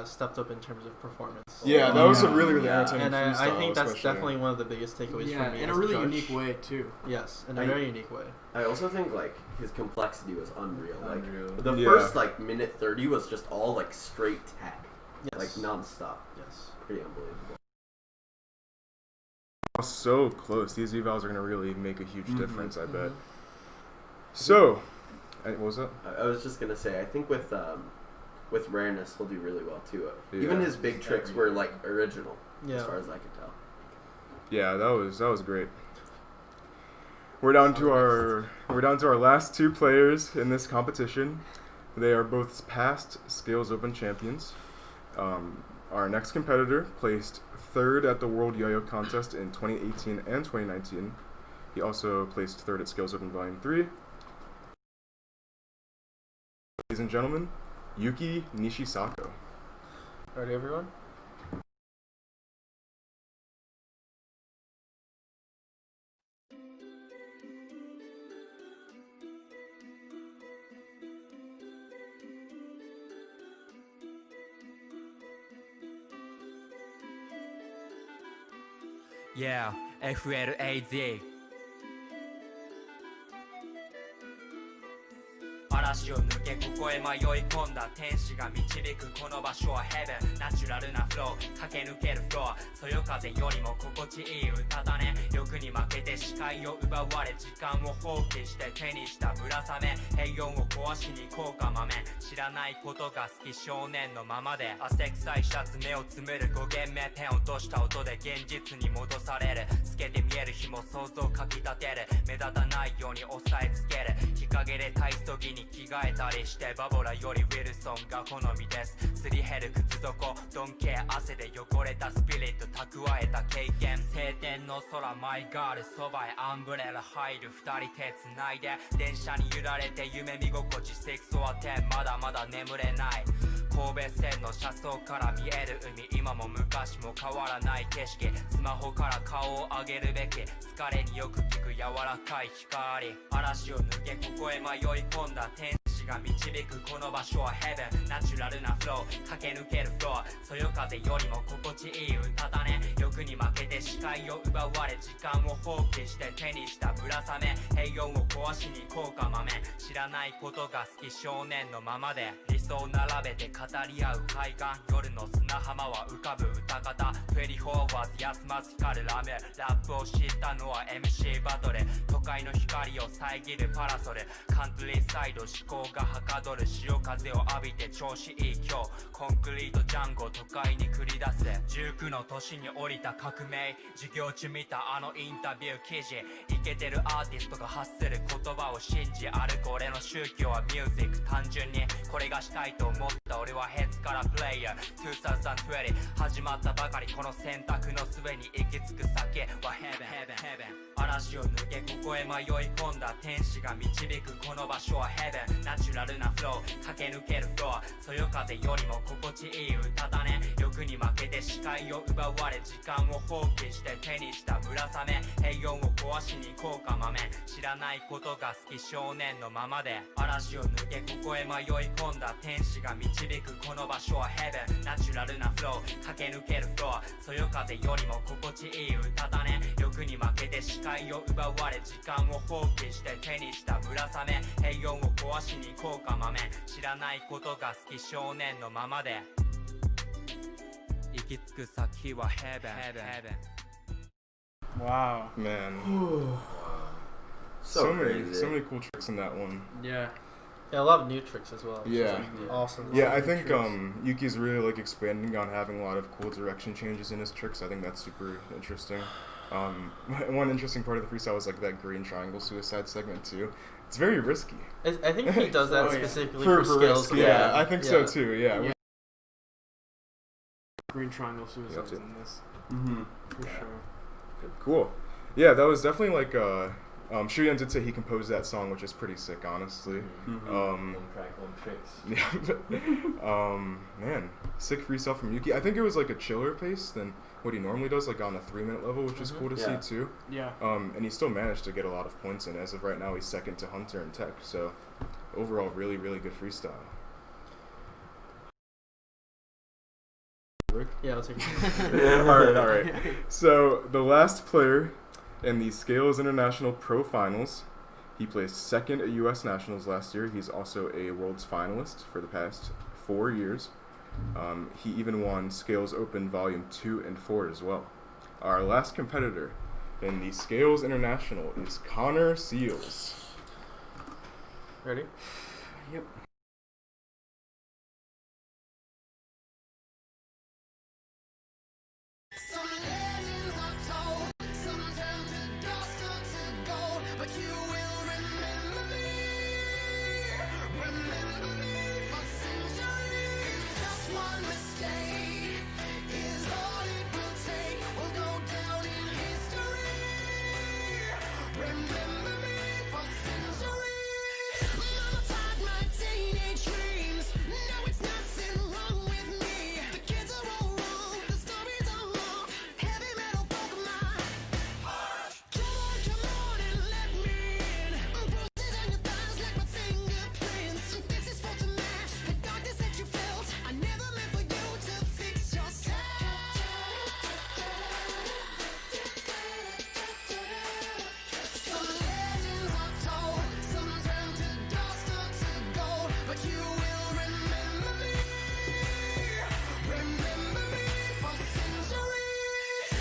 stepped up in terms of performance. Yeah, that was a really, really entertaining And I freestyle, think that's especially. definitely one of the biggest takeaways Yeah, for me. in a as really judge. unique way, too. Yes, in a very unique way. I also think like his complexity was unreal. Like Unreal. the Yeah. first like minute 30 was just all like straight tech, Yes. like nonstop. Yes. Pretty unbelievable. So close. These evals are going to really make a huge Mhm. difference, I bet. So, what was that? I was just gonna say, I think with Rareness, he'll do really well too. Even Yeah. his big tricks were like original, Yeah. as far as I could tell. Yeah, that was great. We're down to our last two players in this competition. They are both past Scales Open champions. Our next competitor placed third at the World Yo-Yo Contest in 2018 and 2019. He also placed third at Scales Open Volume 3. Ladies and gentlemen, Yuki Nishisako. Ready, everyone? Yeah, FLAZ 嵐を抜けここへ迷い込んだ天使が導くこの場所はヘブンナチュラルなフロー駆け抜けるフロアそよ風よりも心地いい歌だね欲に負けて視界を奪われ時間を放棄して手にしたぶらさめ平穏を壊しに行こうか豆知らないことが好き少年のままで汗臭いシャツ目をつむる5弦目ペンを落とした音で現実に戻される透けて見える日も想像かき立てる目立たないように押さえつける日陰で体操着に着替えたりしてバボラよりウィルソンが好みですすり減る靴底ドンケア汗で汚れたスピリット蓄えた経験晴天の空マイガールそばへアンブレラ入る二人手つないで電車に揺られて夢見心地6は10まだまだ眠れない神戸線の車窓から見える海今も昔も変わらない景色スマホから顔を上げるべき疲れによく効く柔らかい光嵐を抜けここへ迷い込んだ天使が導くこの場所はヘブンナチュラルなフロー駆け抜けるフロアそよ風よりも心地いい歌だね欲に負けて視界を奪われ時間を放棄して手にしたぶらさめ平穏を壊しに行こうか豆知らないことが好き少年のままで理想並べて語り合う海岸夜の砂浜は浮かぶ歌方24 hours 休まず光るラメラップを知ったのは MC バトル都会の光を遮るパラソルカントリーサイド思考がはかどる潮風を浴びて調子いい今日コンクリートジャンゴ都会に繰り出す19の年に降りた革命授業中見たあのインタビュー記事イケてるアーティストが発する言葉を信じ歩く俺の宗教はミュージック単純にこれがしたいと思った俺はヘッズからプレイヤー2020始まったばかりこの選択の末に行き着く先はヘブン嵐を抜けここへ迷い込んだ天使が導くこの場所はヘブンナチュラルなフロー駆け抜けるフロアそよ風よりも心地いい歌だね欲に負けて視界を奪われ時間を放棄して手にしたぶらさめ平穏を壊しに行こうか豆知らないことが好き少年のままで嵐を抜けここへ迷い込んだ天使が導くこの場所はヘブンナチュラルなフロー駆け抜けるフロアそよ風よりも心地いい歌だね欲に負けて視界を奪われ時間を放棄して手にしたぶらさめ平穏を壊しに行こうか豆知らないことが好き少年のままで行き着く先はヘブン Wow. Man. So many crazy. so many cool tricks in that one. Yeah. Yeah, a lot of new tricks as well. which is, Yeah. like, awesome. Yeah, Lots I of new think tricks. Yuki's really like expanding on having a lot of cool direction changes in his tricks. I think that's super interesting. One interesting part of the freestyle was like that green triangle suicide segment too. It's very risky. I think he does that Oh, yeah. specifically for for skills. risk, yeah, I think so too. Yeah. Yeah. Green triangle suicides in this. Mm-hmm. For sure. Cool. Yeah, that was definitely like Shuyan did say he composed that song, which is pretty sick, honestly. Home tricks. Yeah, man, sick freestyle from Yuki. I think it was like a chiller pace than what he normally does, like on a 3-minute level, which is cool to see too. Yeah. And he still managed to get a lot of points in. As of right now, he's second to Hunter and Tech. So overall, really, really good freestyle. Yeah, I'll take all right. So the last player in the Scales International Pro Finals, he placed second at U.S. Nationals last year. He's also a Worlds finalist for the past 4 years. He even won Scales Open Volume 2 and 4 as well. Our last competitor in the Scales International is Connor Seals. Ready? Yep. Some legends are told, some turn to dust or to gold, but you will remember me for centuries. Just one mistake is all it will take. We'll go down in history. Remember me for centuries. Mama fight my teenage dreams. No, it's nothing wrong with me. The kids are all wrong, the stories are wrong. Heavy metal broke my heart. Come on and let me in. Bruises on your thighs like my fingerprints. This is for to match the darkness that you felt. I never meant for you to fix yourself. Some legends are told, some turn to dust or to gold, but you will remember me for centuries.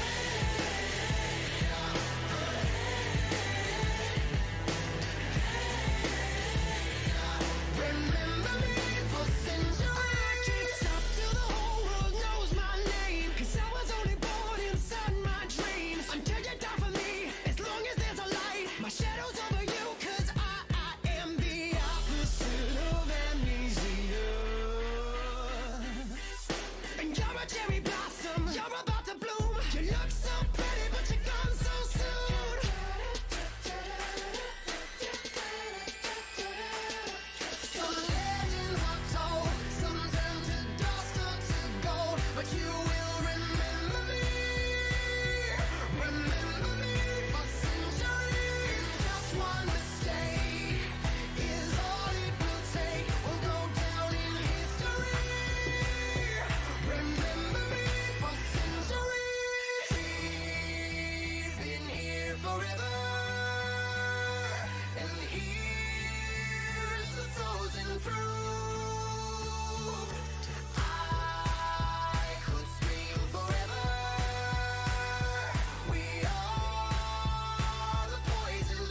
Remember me for centuries. I can't stop till the whole world knows my name, 'cause I was only born inside my dreams. Until you die for me, as long as there's a light, my shadow's over you, 'cause I am the opposite of amnesia. And you're a cherry blossom, you're about to bloom. You look so pretty, but you're gone so soon. Some legends are told, some turn to dust or to gold, but you will remember me for centuries. Just one mistake is all it will take. We'll go down in history. Remember me for centuries. We've been here forever, and here's the frozen fruit. I could scream forever. We are the poison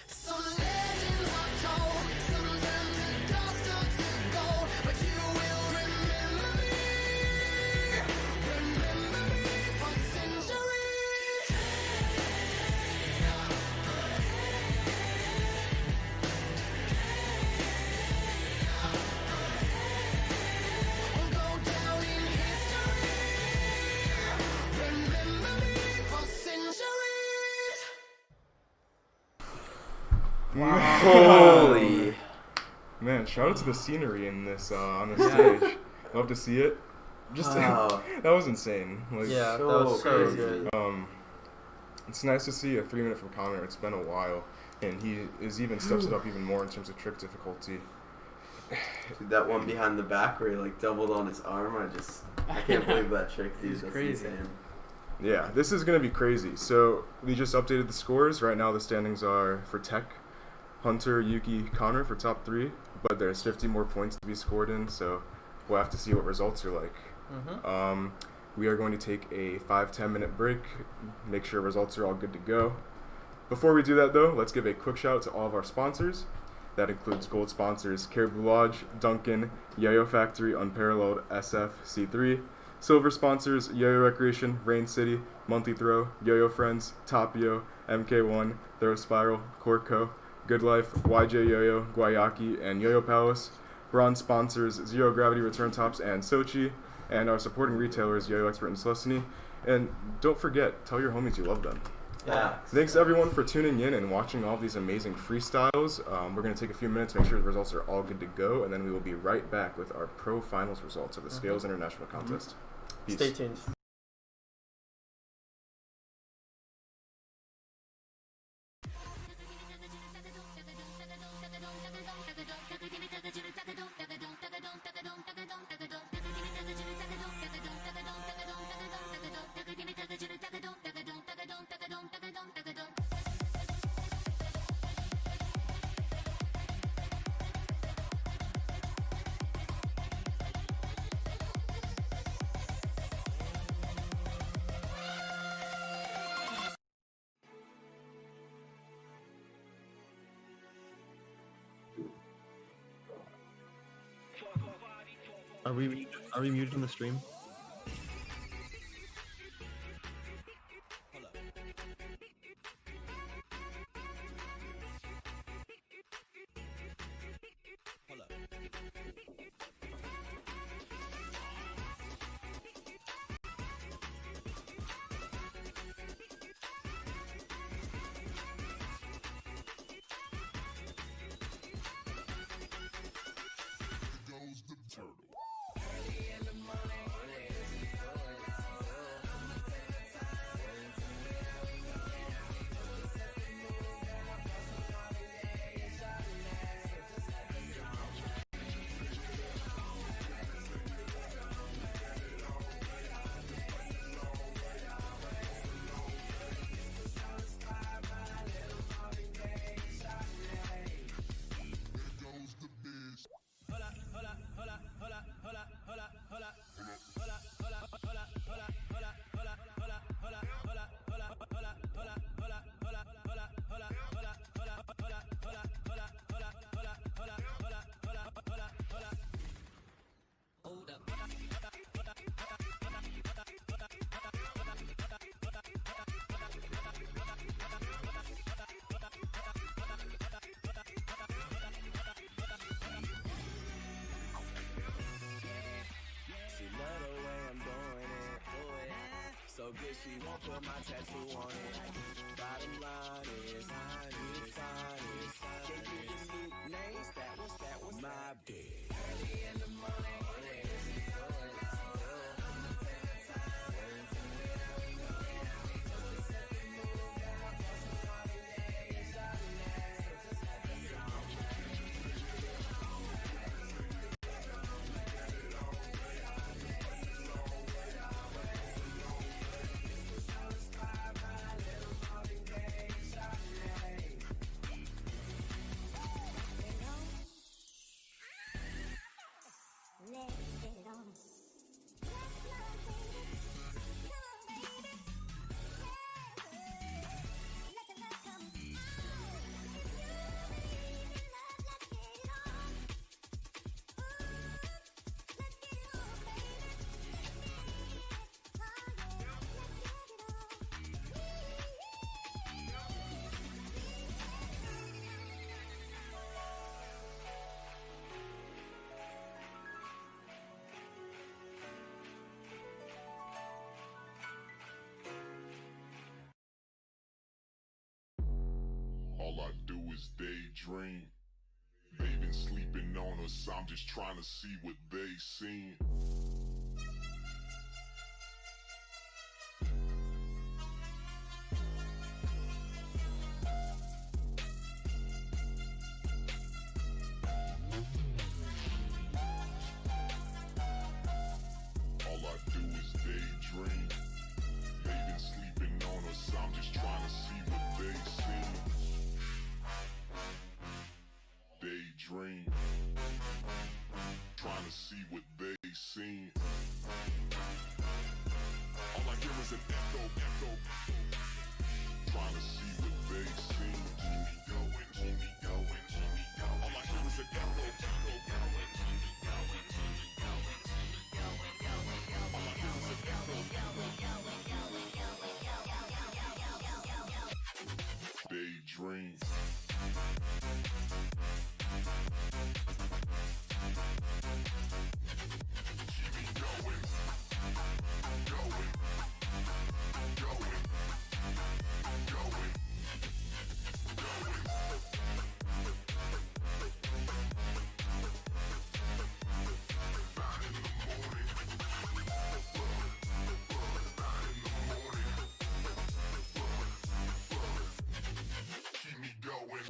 Some legends are told, some turn to dust or to gold, but you will remember me for centuries. We'll go down in history. Remember me for centuries. Holy man! Shout out to the scenery in this on this stage. Love to see it. Just Wow. that was insane. Like, Yeah, that was so crazy. good. It's nice to see a 3-minute from Connor. It's been a while, and he is even steps it up even more in terms of trick difficulty. Dude, that one behind the back where he like doubled on his arm, I can't believe that trick, dude. It's That's crazy. insane. Yeah, this is gonna be crazy. So we just updated the scores. Right now the standings are for Tech, Hunter, Yuki, Connor for top 3, but there's 50 more points to be scored in, so we'll have to see what results are like. We are going to take a 5-10 minute break, make sure results are all good to go. Before we do that though, let's give a quick shout out to all of our sponsors. That includes gold sponsors Caribou Lodge, Duncan, Yo-Yo Factory, Unparalleled, SF, C3. Silver sponsors Yo-Yo Recreation, Rain City, Monthly Throw, Yo-Yo Friends, Tapio, MK1, Throw Spiral, Corco, Good Life, YJ Yo-Yo, Guayaki, and Yo-Yo Palace. Bronze sponsors Zero Gravity Return Tops and Sochi, and our supporting retailers Yo-Yo Expert and Schlesiny. And don't forget, tell your homies you love them. Yeah. Thanks everyone for tuning in and watching all these amazing freestyles. We're going to take a few minutes, make sure the results are all good to go, and then we will be right back with our pro finals results of the Scales International Contest. Peace. Stay tuned. Are we muted on the stream? Goes the turtle. She love the way I'm doing it. So good she won't put my tattoo on it. Bottom line is I need finest. Can't give the new names. That was my bed. Early in the morning. Let's get it on. All I do is daydream. They been sleeping on us, I'm just trying to see what they seen. All I do is daydream. They been sleeping on us, I'm just trying to see what they seen. Daydream, trying to see what they seen. All I hear is an echo, trying to see what they seen. Keep me going, keep me going, keep me going. All I hear is an echo, all I hear is an echo. Daydream. Keep me going.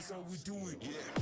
That's how we do it, yeah.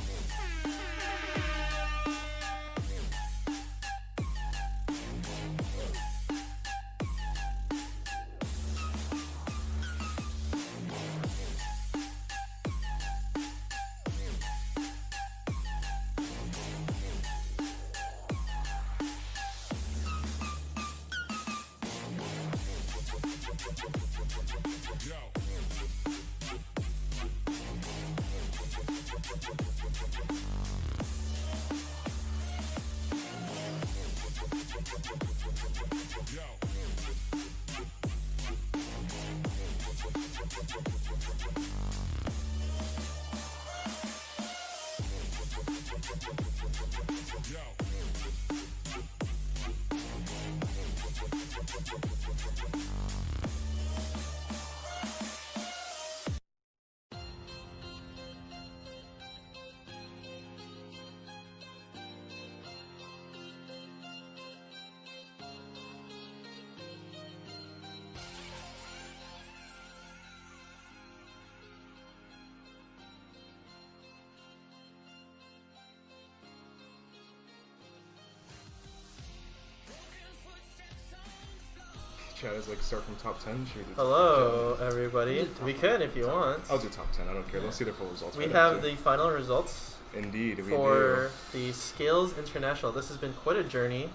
chat is like start from top 10? Should we do Hello, top 10? everybody. We can if you want. I'll do top 10. I don't care. Let's see the full results. We right have after. the final results. Indeed, we for the Scales International. This has been quite a journey.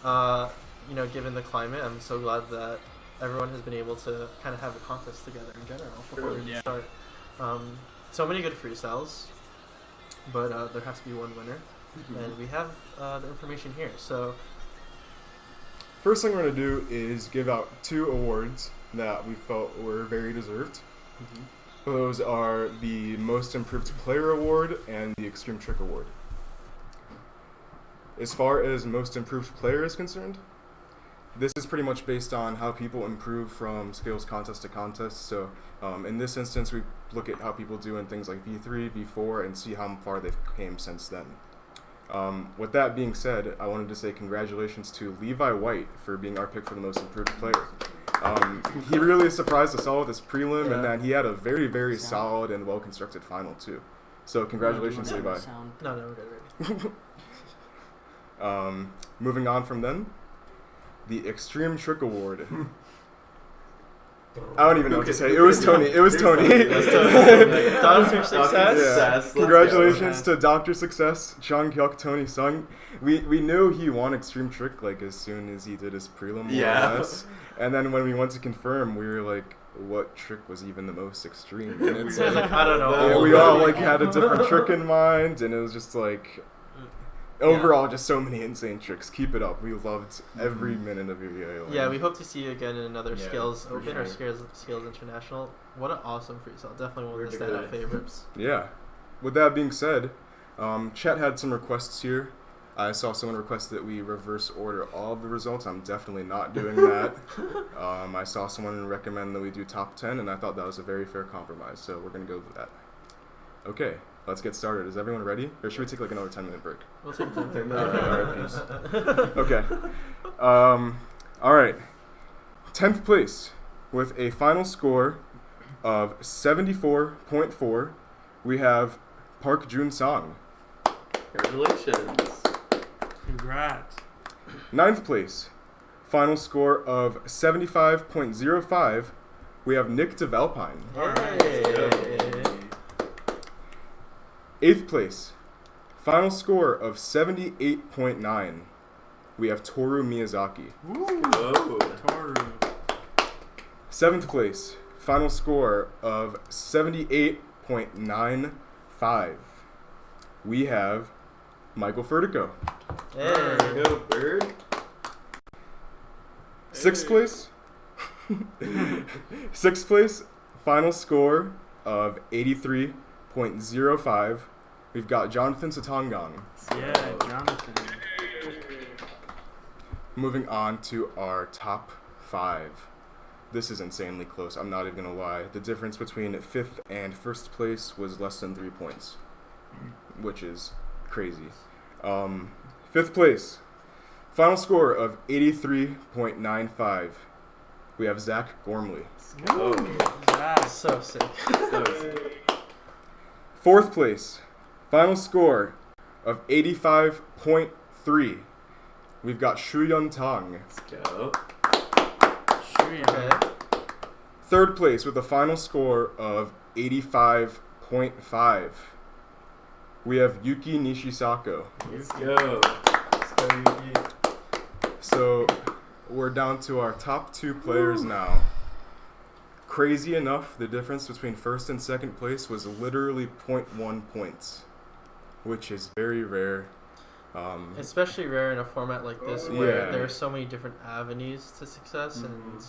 You know, given the climate, I'm so glad that everyone has been able to kind of have a contest together in general before we start. So many good freestyles, but there has to be one winner, and we have the information here. So, first thing we're going to do is give out 2 awards that we felt were very deserved. Those are the Most Improved Player Award and the Extreme Trick Award. As far as Most Improved Player is concerned, this is pretty much based on how people improve from Scales contest to contest. So in this instance, we look at how people do in things like V3, V4, and see how far they've came since then. With that being said, I wanted to say congratulations to Levi White for being our pick for the Most Improved Player. He really surprised us all with his prelim, and then he had a very, very solid and well-constructed final, too. So congratulations, Levi. No, we're good. Moving on from then, the Extreme Trick Award. I don't even know what to say. It was Tony. It was Tony. Dr. Success. Yeah. Congratulations to Dr. Success, Chung Hyuk Tony Sung. We knew he won Extreme Trick like as soon as he did his prelim. More or less. And then when we went to confirm, we were like, what trick was even the most extreme? And it's like, I don't know. Yeah, we all like had a different trick in mind, and it was just like overall just so many insane tricks. Keep it up. We loved every minute of your VA. Yeah, we hope to see you again in another Scales Open or sure. Scales International. What an awesome freestyle. Definitely one of the standout favorites. Yeah. With that being said, chat had some requests here. I saw someone request that we reverse order all of the results. I'm definitely not doing that. I saw someone recommend that we do top 10, and I thought that was a very fair compromise, so we're going to go with that. Okay, let's get started. Is everyone ready? Or should we take like another 10-minute break? We'll take 10 minutes. Alright, peace. Okay. Alright. 10th place with a final score of 74.4, we have Park Jun Sang. Congratulations. Congrats. 9th place, final score of 75.05, we have Nick DeValpine. Hey. 8th place, final score of 78.9, we have Toru Miyazaki. Toru. 7th place, final score of 78.95, we have Michael Furtico. Hey. Go, Bird. 6th place. 6th place, final score of 83.05. We've got Jonathan Satangang. Yeah, Jonathan. Moving on to our top 5. This is insanely close, I'm not even going to lie. The difference between 5th and 1st place was less than 3 points, which is crazy. 5th place, final score of 83.95. We have Zach Gormley. That's so sick. 4th place, final score of 85.3. We've got Shuyun Tang. Let's go. Okay. 3rd place with a final score of 85.5. We have Yuki Nishisako. Let's go. So we're down to our top 2 players now. Crazy enough, the difference between 1st and 2nd place was literally 0.1 points, which is very rare. Especially rare in a format like this where there are so many different avenues to success, and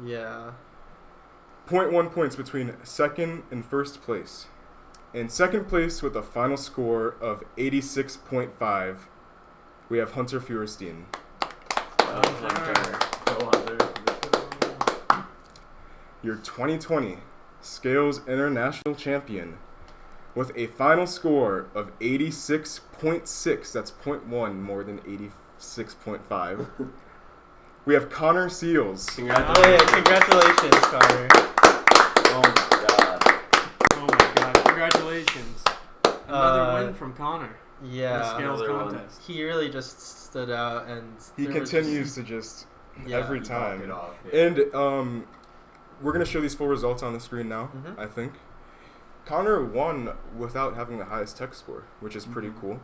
0.1 points between 2nd and 1st place. In 2nd place with a final score of 86.5, we have Hunter Feuerstein. Your 2020 Scales International Champion with a final score of 86.6. That's 0.1 more than 86.5. We have Connor Seals. Congratulations, Connor. Oh my god. Oh my god. Congratulations. Another win from Connor. Yeah. The Scales contest. He really just stood out, and he continues to just Yeah. every You time. knock it off, yeah. And we're gonna show these full results on the screen now. Mhm. I think Connor won without having the highest tech score, which is pretty cool.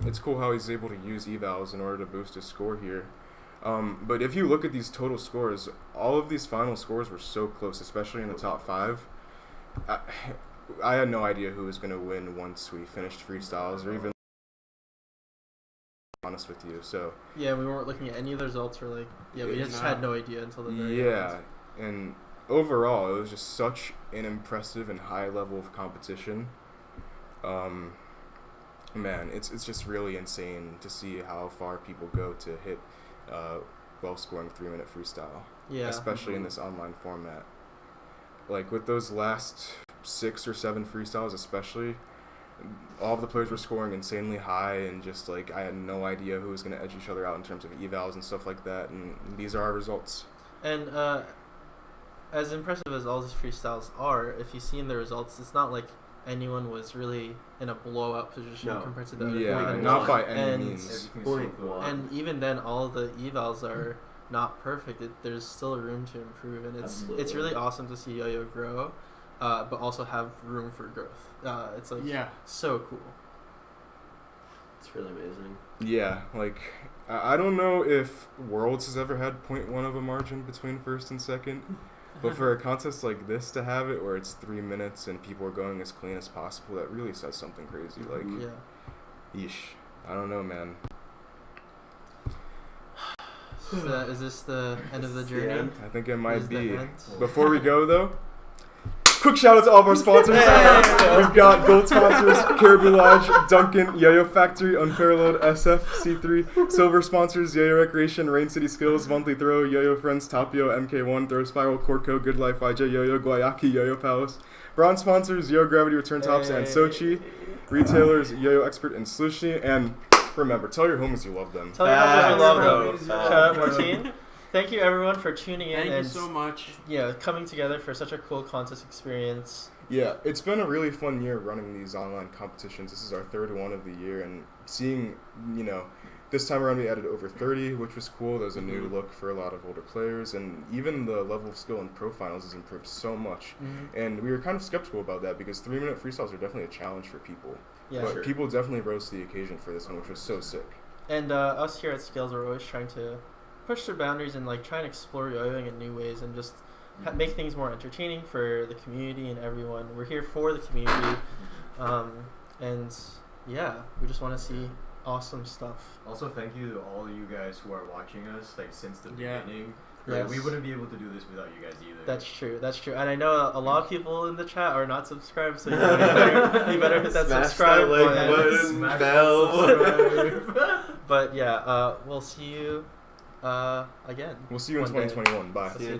It's cool how he's able to use evals in order to boost his score here. But if you look at these total scores, all of these final scores were so close, especially in the top 5. I had no idea who was going to win once we finished freestyles, or even honest with you. So Yeah, we weren't looking at any of the results. Or like, yeah, we just had no idea until the very yeah, end. and overall, it was just such an impressive and high level of competition. Man, it's just really insane to see how far people go to hit well-scoring 3-minute freestyle. Yeah. Especially in this online format. Like with those last 6 or 7 freestyles, especially, all of the players were scoring insanely high, and just like I had no idea who was going to edge each other out in terms of evals and stuff like that. And these are our results. And as impressive as all these freestyles are, if you've seen the results, it's not like anyone was really in a blowout position compared to the other Yeah, players. not by any means. And even then, all of the evals are not perfect. There's still room to improve, and it's really awesome to see Yo-Yo grow, but also have room for growth. It's like so cool. It's really amazing. Yeah, like I don't know if Worlds has ever had 0.1 of a margin between first and second. But for a contest like this to have it, where it's 3 minutes and people are going as clean as possible, that really says something crazy. Like, yeesh, I don't know, man. Is this the end of the journey? I think it might Is the be. end? Before we go, though, quick shout out to all of our sponsors. We've got gold sponsors: Caribou Lodge, Duncan, Yo-Yo Factory, Unparalleled, SF, C3. Silver sponsors: Yo-Yo Recreation, Rain City Skills, Monthly Throw, Yo-Yo Friends, Tapio, MK1, Throw Spiral, Corco, Good Life, YJ, Yo-Yo, Guayaki, Yo-Yo Palace. Bronze sponsors: Yo Gravity Return Tops and Sochi. Retailers: Yo-Yo Expert and Slushny. And remember, tell your homies you love them. Tell your homies you love them. Shout out Martine. Thank you everyone for tuning in. Thank you and so much. Yeah, coming together for such a cool contest experience. Yeah, it's been a really fun year running these online competitions. This is our 3rd one of the year, and seeing, this time around we added over 30, which was cool. There's a new look for a lot of older players, and even the level of skill in pro finals has improved so much. And we were kind of skeptical about that because 3-minute freestyles are definitely a challenge for people. Yeah, but people definitely rose to the occasion for this one, which was so sick. And us here at Scales are always trying to push their boundaries and like try and explore yo-yoing in new ways and just make things more entertaining for the community and everyone. We're here for the community, and yeah, we just want to see awesome stuff. Also, thank you to all of you guys who are watching us since the beginning. Yes. We wouldn't be able to do this without you guys either. That's true. And I know a lot of people in the chat are not subscribed, so you better hit that Smash subscribe that like button. Smash bell. But yeah, we'll see you again. We'll see you in one day. 2021. Bye. We'll see you in